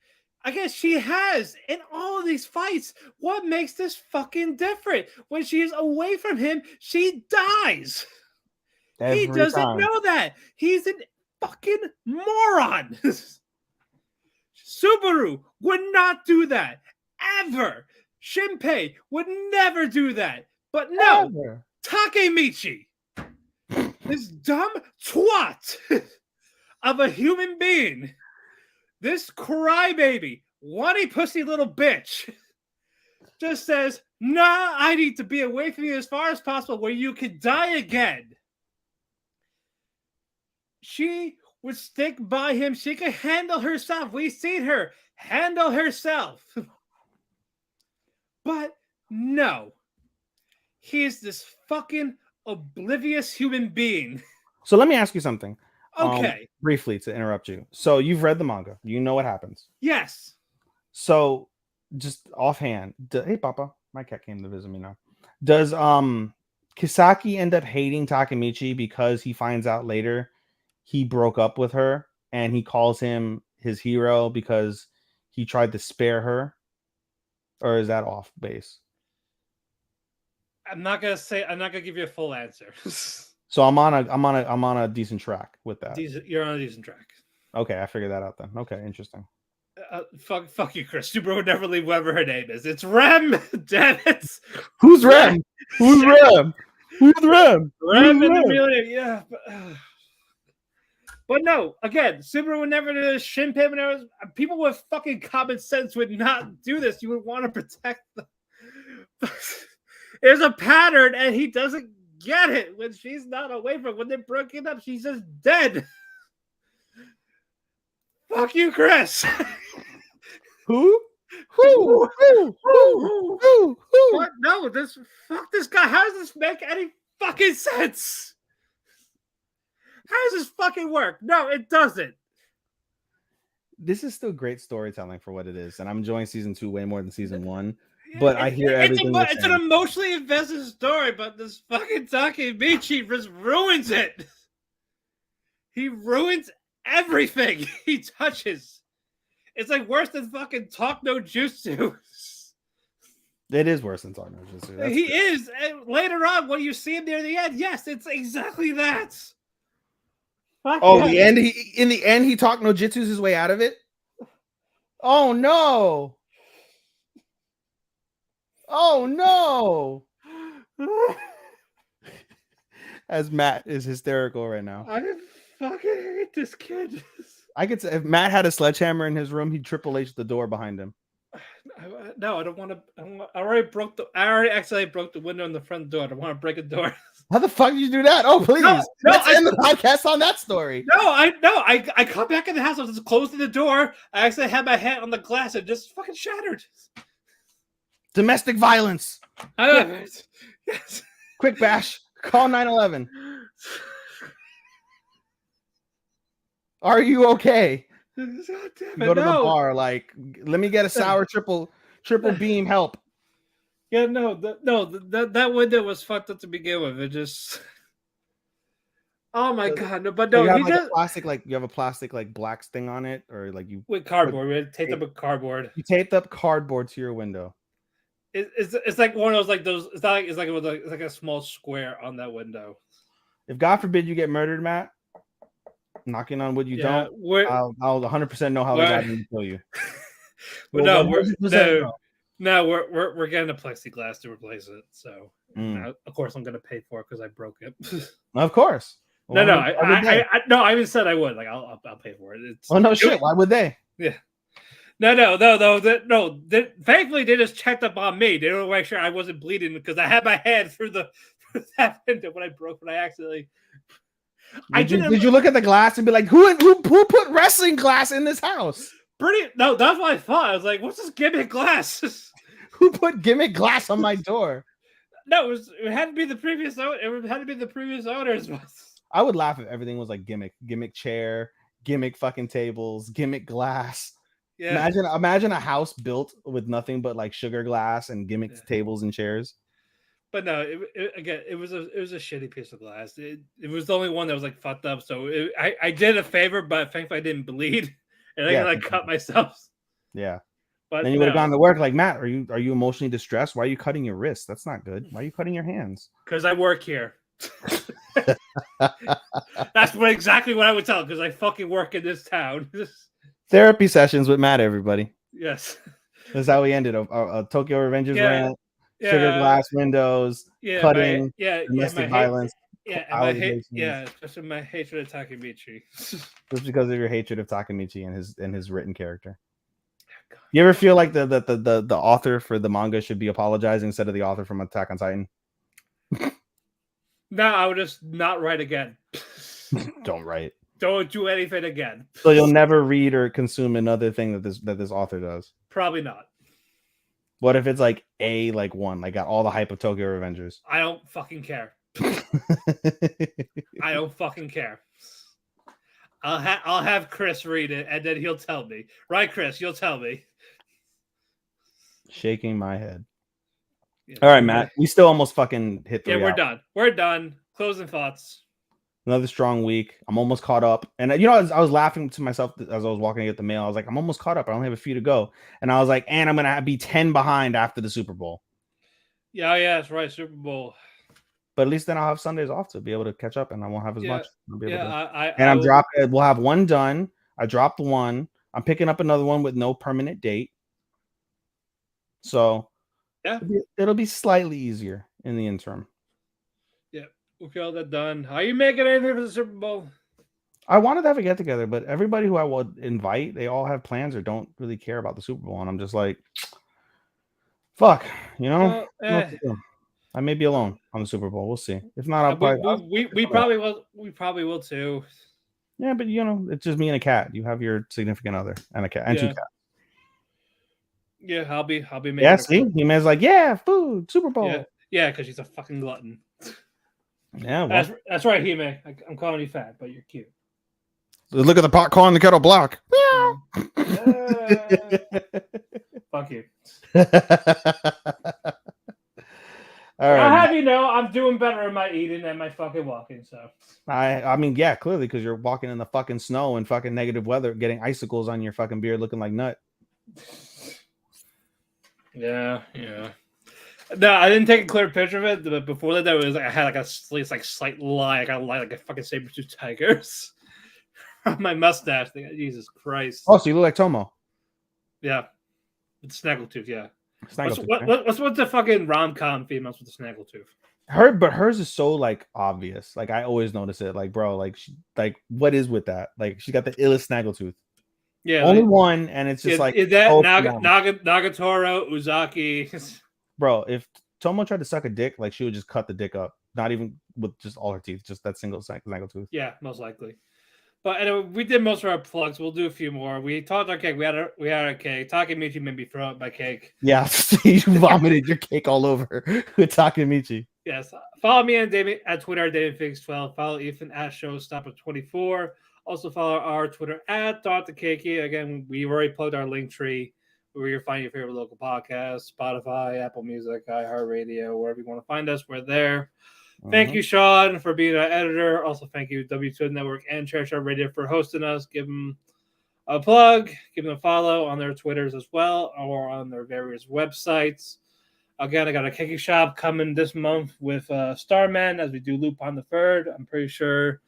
I guess she has in all of these fights. What makes this fucking different? When she is away from him, she dies. He doesn't know that. He's a fucking moron. Subaru would not do that. Ever. Shinpei would never do that. But no, Takemichi, this dumb twat of a human being, this crybaby, whiny pussy little bitch, just says, Nah, I need to be away from you as far as possible where you could die again. She would stick by him. She could handle herself. We've seen her handle herself. But no. He's this fucking oblivious human being. So let me ask you something. Okay. Briefly to interrupt you. So you've read the manga. You know what happens. Yes. So just offhand, hey Papa, my cat came to visit me now. Does Kisaki end up hating Takemichi because he finds out later he broke up with her and he calls him his hero because he tried to spare her? Or is that off base? I'm not gonna give you a full answer. So I'm on a decent track with that. You're on a decent track. Okay, I figured that out then. Okay, interesting. Fuck you, Chris. Super would never leave whatever her name is. It's Rem. Damn it. Who's Rem? Who's Rem? Who's Rem? Rem in the real name, yeah. But no, again, Subaru would never do this. Shinpei would never. People with fucking common sense would not do this. You would want to protect them. There's a pattern, and he doesn't get it when she's not away from. When they're broken up, she's just dead. Fuck you, Chris. Who? What? No, fuck this guy. How does this make any fucking sense? How does this fucking work? No, it doesn't. This is still great storytelling for what it is, and I'm enjoying season 2 way more than season 1. But I hear everything. It's an emotionally invested story, but this fucking Takemichi just ruins it. He ruins everything he touches. It's like worse than fucking Talk no Jutsu. It is worse than Talk no Jutsu. He is. And later on, when you see him near the end, yes, it's exactly that. The end. In the end, he Talk no Jutsu's his way out of it. Oh no! Oh no! As Matt is hysterical right now. I fucking hate this kid. I could say if Matt had a sledgehammer in his room, he'd Triple H the door behind him. No, I don't want to. I already accidentally broke the window in the front door. I don't want to break a door. How the fuck did you do that? Oh, please. Let's end the podcast on that story. I come back in the house. I was just closing the door. I actually had my hand on the glass and just fucking shattered. Domestic violence. Yes. Quick bash. Call 911. Are you okay? God damn it, go to the bar. Like, let me get a sour triple beam. Help. Yeah, that window was fucked up to begin with. It just. Oh my god! No, but no, you have a plastic black thing on it, or like you with cardboard. We had taped up with cardboard. You taped up cardboard to your window. It's like one of those It's not like it's like a small square on that window. If God forbid you get murdered, Matt, knocking on wood you don't. I'll 100% know how God didn't kill you. Well, we're getting a plexiglass to replace it. So of course I'm gonna pay for it because I broke it. Of course. Well, I even said I would. Like I'll pay for it. Shit. Why would they? Yeah. No. Thankfully, they just checked up on me. They don't make sure I wasn't bleeding because I had my hand through that window when I accidentally. Did you look at the glass and be like, who put wrestling glass in this house? No, that's what I thought. I was like, what's this gimmick glass? Who put gimmick glass on my door? No, it had to be the previous owner. It had to be the previous owners. I would laugh if everything was like gimmick chair, gimmick fucking tables, gimmick glass. Yeah. Imagine a house built with nothing but like sugar glass and gimmick tables and chairs. But no, it was a shitty piece of glass. It was the only one that was like fucked up. So I did a favor, but thankfully I didn't bleed, and I cut myself. Yeah. But then you would have gone to work like, Matt, are you emotionally distressed? Why are you cutting your wrists? That's not good. Why are you cutting your hands? Because I work here. That's exactly what I would tell. Because I fucking work in this town. Therapy sessions with Matt, everybody. Yes. That's how we ended a Tokyo Revengers rant. Sugar glass windows, cutting, domestic violence. Especially my hatred of Takemichi. Just because of your hatred of Takemichi and his written character. You ever feel like the author for the manga should be apologizing instead of the author from Attack on Titan? No, I would just not write again. Don't write. Don't do anything again. So you'll never read or consume another thing that this author does. Probably not. What if it's like one, like got all the hype of Tokyo Revengers? I don't fucking care. I don't fucking care. I'll have Chris read it, and then he'll tell me. Right, Chris? You'll tell me. Shaking my head. Yeah. All right, Matt. We still almost fucking hit 3 Yeah, we're hours. done. We're done. Closing thoughts. Another strong week. I'm almost caught up. And you know, I was laughing to myself as I was walking to get the mail. I was like, I'm almost caught up. I only have a few to go. And I was like, and I'm gonna be 10 behind after the Super Bowl. Yeah, that's right. Super Bowl. But at least then I'll have Sundays off to be able to catch up, and I won't have as much. I'm dropping. We'll have one done. I dropped one. I'm picking up another one with no permanent date. So yeah, it'll be slightly easier in the interim. Yeah, we'll get all that done. Are you making anything for the Super Bowl? I wanted to have a get together, but everybody who I would invite, they all have plans or don't really care about the Super Bowl, and I'm just like, fuck, you know. I may be alone on the Super Bowl. We'll see. If not, I'll probably. We probably will. We probably will too. Yeah, but you know, it's just me and a cat. You have your significant other and a cat and 2 cats. Yeah, I'll be making. Yeah, see, He-Man's like, yeah, food, Super Bowl. Yeah, because he's a fucking glutton. Yeah, well. That's right, He-Man. I'm calling you fat, but you're cute. Look at the pot calling the kettle black. Fuck you. All right. I'll have you know, I'm doing better in my eating and my fucking walking. So I mean, yeah, clearly because you're walking in the fucking snow and fucking negative weather, getting icicles on your fucking beard, looking like nut. Yeah. No, I didn't take a clear picture of it, but before that, was I had like a slight lie. I got a lie like a fucking saber-tooth tigers on my mustache. Jesus Christ! Oh, so you look like Tomo? Yeah, it's snaggletooth. Yeah. Snaggletooth, what's the fucking rom-com females with the snaggletooth? But hers is so like obvious. Like I always notice it. Like bro, like what is with that? Like she got the illest snaggletooth. Yeah, only one, and it's just is that Nagatoro Uzaki? Bro, if Tomo tried to suck a dick, like she would just cut the dick up, not even with just all her teeth, just that single snaggletooth. Yeah, most likely. But anyway, we did most of our plugs. We'll do a few more. We talked our cake. We had our cake. Takemichi made me throw up my cake. Yeah, you vomited your cake all over with Takemichi. Yes. Follow me on at Twitter, DavidFix12. Follow Ethan at Showstopper24. Also follow our Twitter at Talk the Kēki. Again, we've already plugged our link tree where you'll find your favorite local podcasts, Spotify, Apple Music, iHeartRadio, wherever you want to find us, we're there. Thank you, Sean, for being our editor. Also, thank you, W2 Network and Church Radio for hosting us. Give them a plug, give them a follow on their Twitters as well, or on their various websites. Again, I got a Keki shop coming this month with Starman as we do Lupin the Third. I'm pretty sure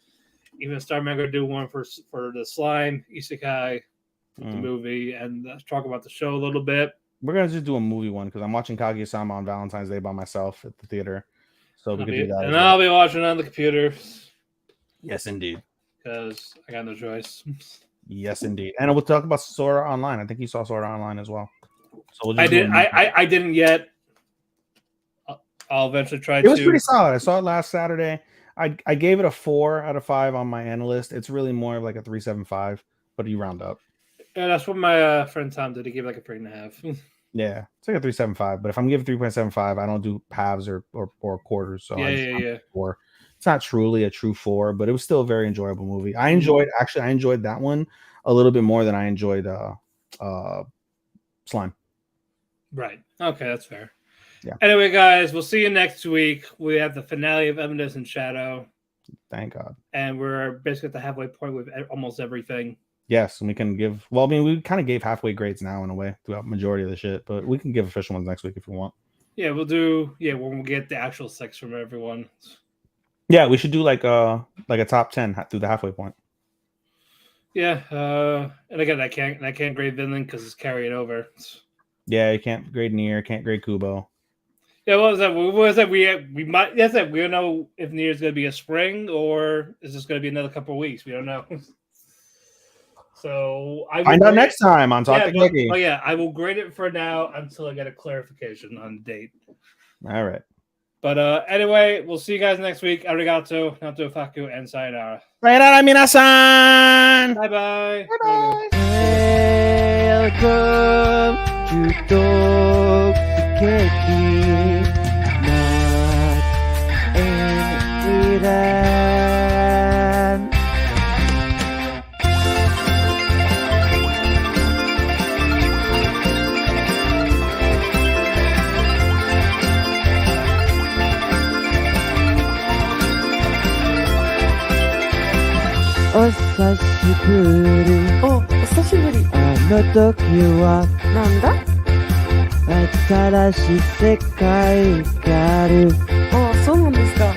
even Starman going to do one for the Slime Isekai, the movie, and talk about the show a little bit. We're going to just do a movie one because I'm watching Kaguya-sama on Valentine's Day by myself at the theater. So we could do that. And I'll be watching on the computer. Yes, indeed. Because I got no choice. Yes, indeed. And we'll talk about Sword Art Online. I think you saw Sword Art Online as well. So I didn't yet. I'll eventually try. It was pretty solid. I saw it last Saturday. I gave it a 4 out of 5 on my analyst. It's really more of like a 3.75, but you round up. Yeah, that's what my friend Tom did. He gave like a 3.5. Yeah, it's like a 3.75. But if I'm giving 3.75, I don't do halves or quarters. So yeah. 4. It's not truly a true 4, but it was still a very enjoyable movie. I enjoyed that one a little bit more than I enjoyed Slime. Right. Okay, that's fair. Yeah. Anyway, guys, we'll see you next week. We have the finale of Evanescent Shadow. Thank God. And we're basically at the halfway point with almost everything. Yes, and we can give. Well, I mean, we kind of gave halfway grades now in a way throughout majority of the shit, but we can give official ones next week if we want. Yeah, we'll do. Yeah, when we get the actual 6 from everyone. Yeah, we should do like a top 10 through the halfway point. Yeah, and again, I can't grade Vinland because it's carrying over. Yeah, you can't grade Nier, can't grade Kubo. Yeah, what was that? What was that? We might. Yes, that we don't know if Nier is going to be a spring or is this going to be another couple of weeks. We don't know. So I will Find out grade next time on Talk the Kēki. But yeah, I will grade it for now until I get a clarification on the date. All right. But anyway, we'll see you guys next week. Arigato, nato faku, and sayonara. Sayonara, minasan! Bye-bye. Bye-bye. Welcome to Talk the Kēki. Not an Iran.お久しぶり。お久しぶり。あの時はなんだ？新しい世界がある。あ、そうなんですか。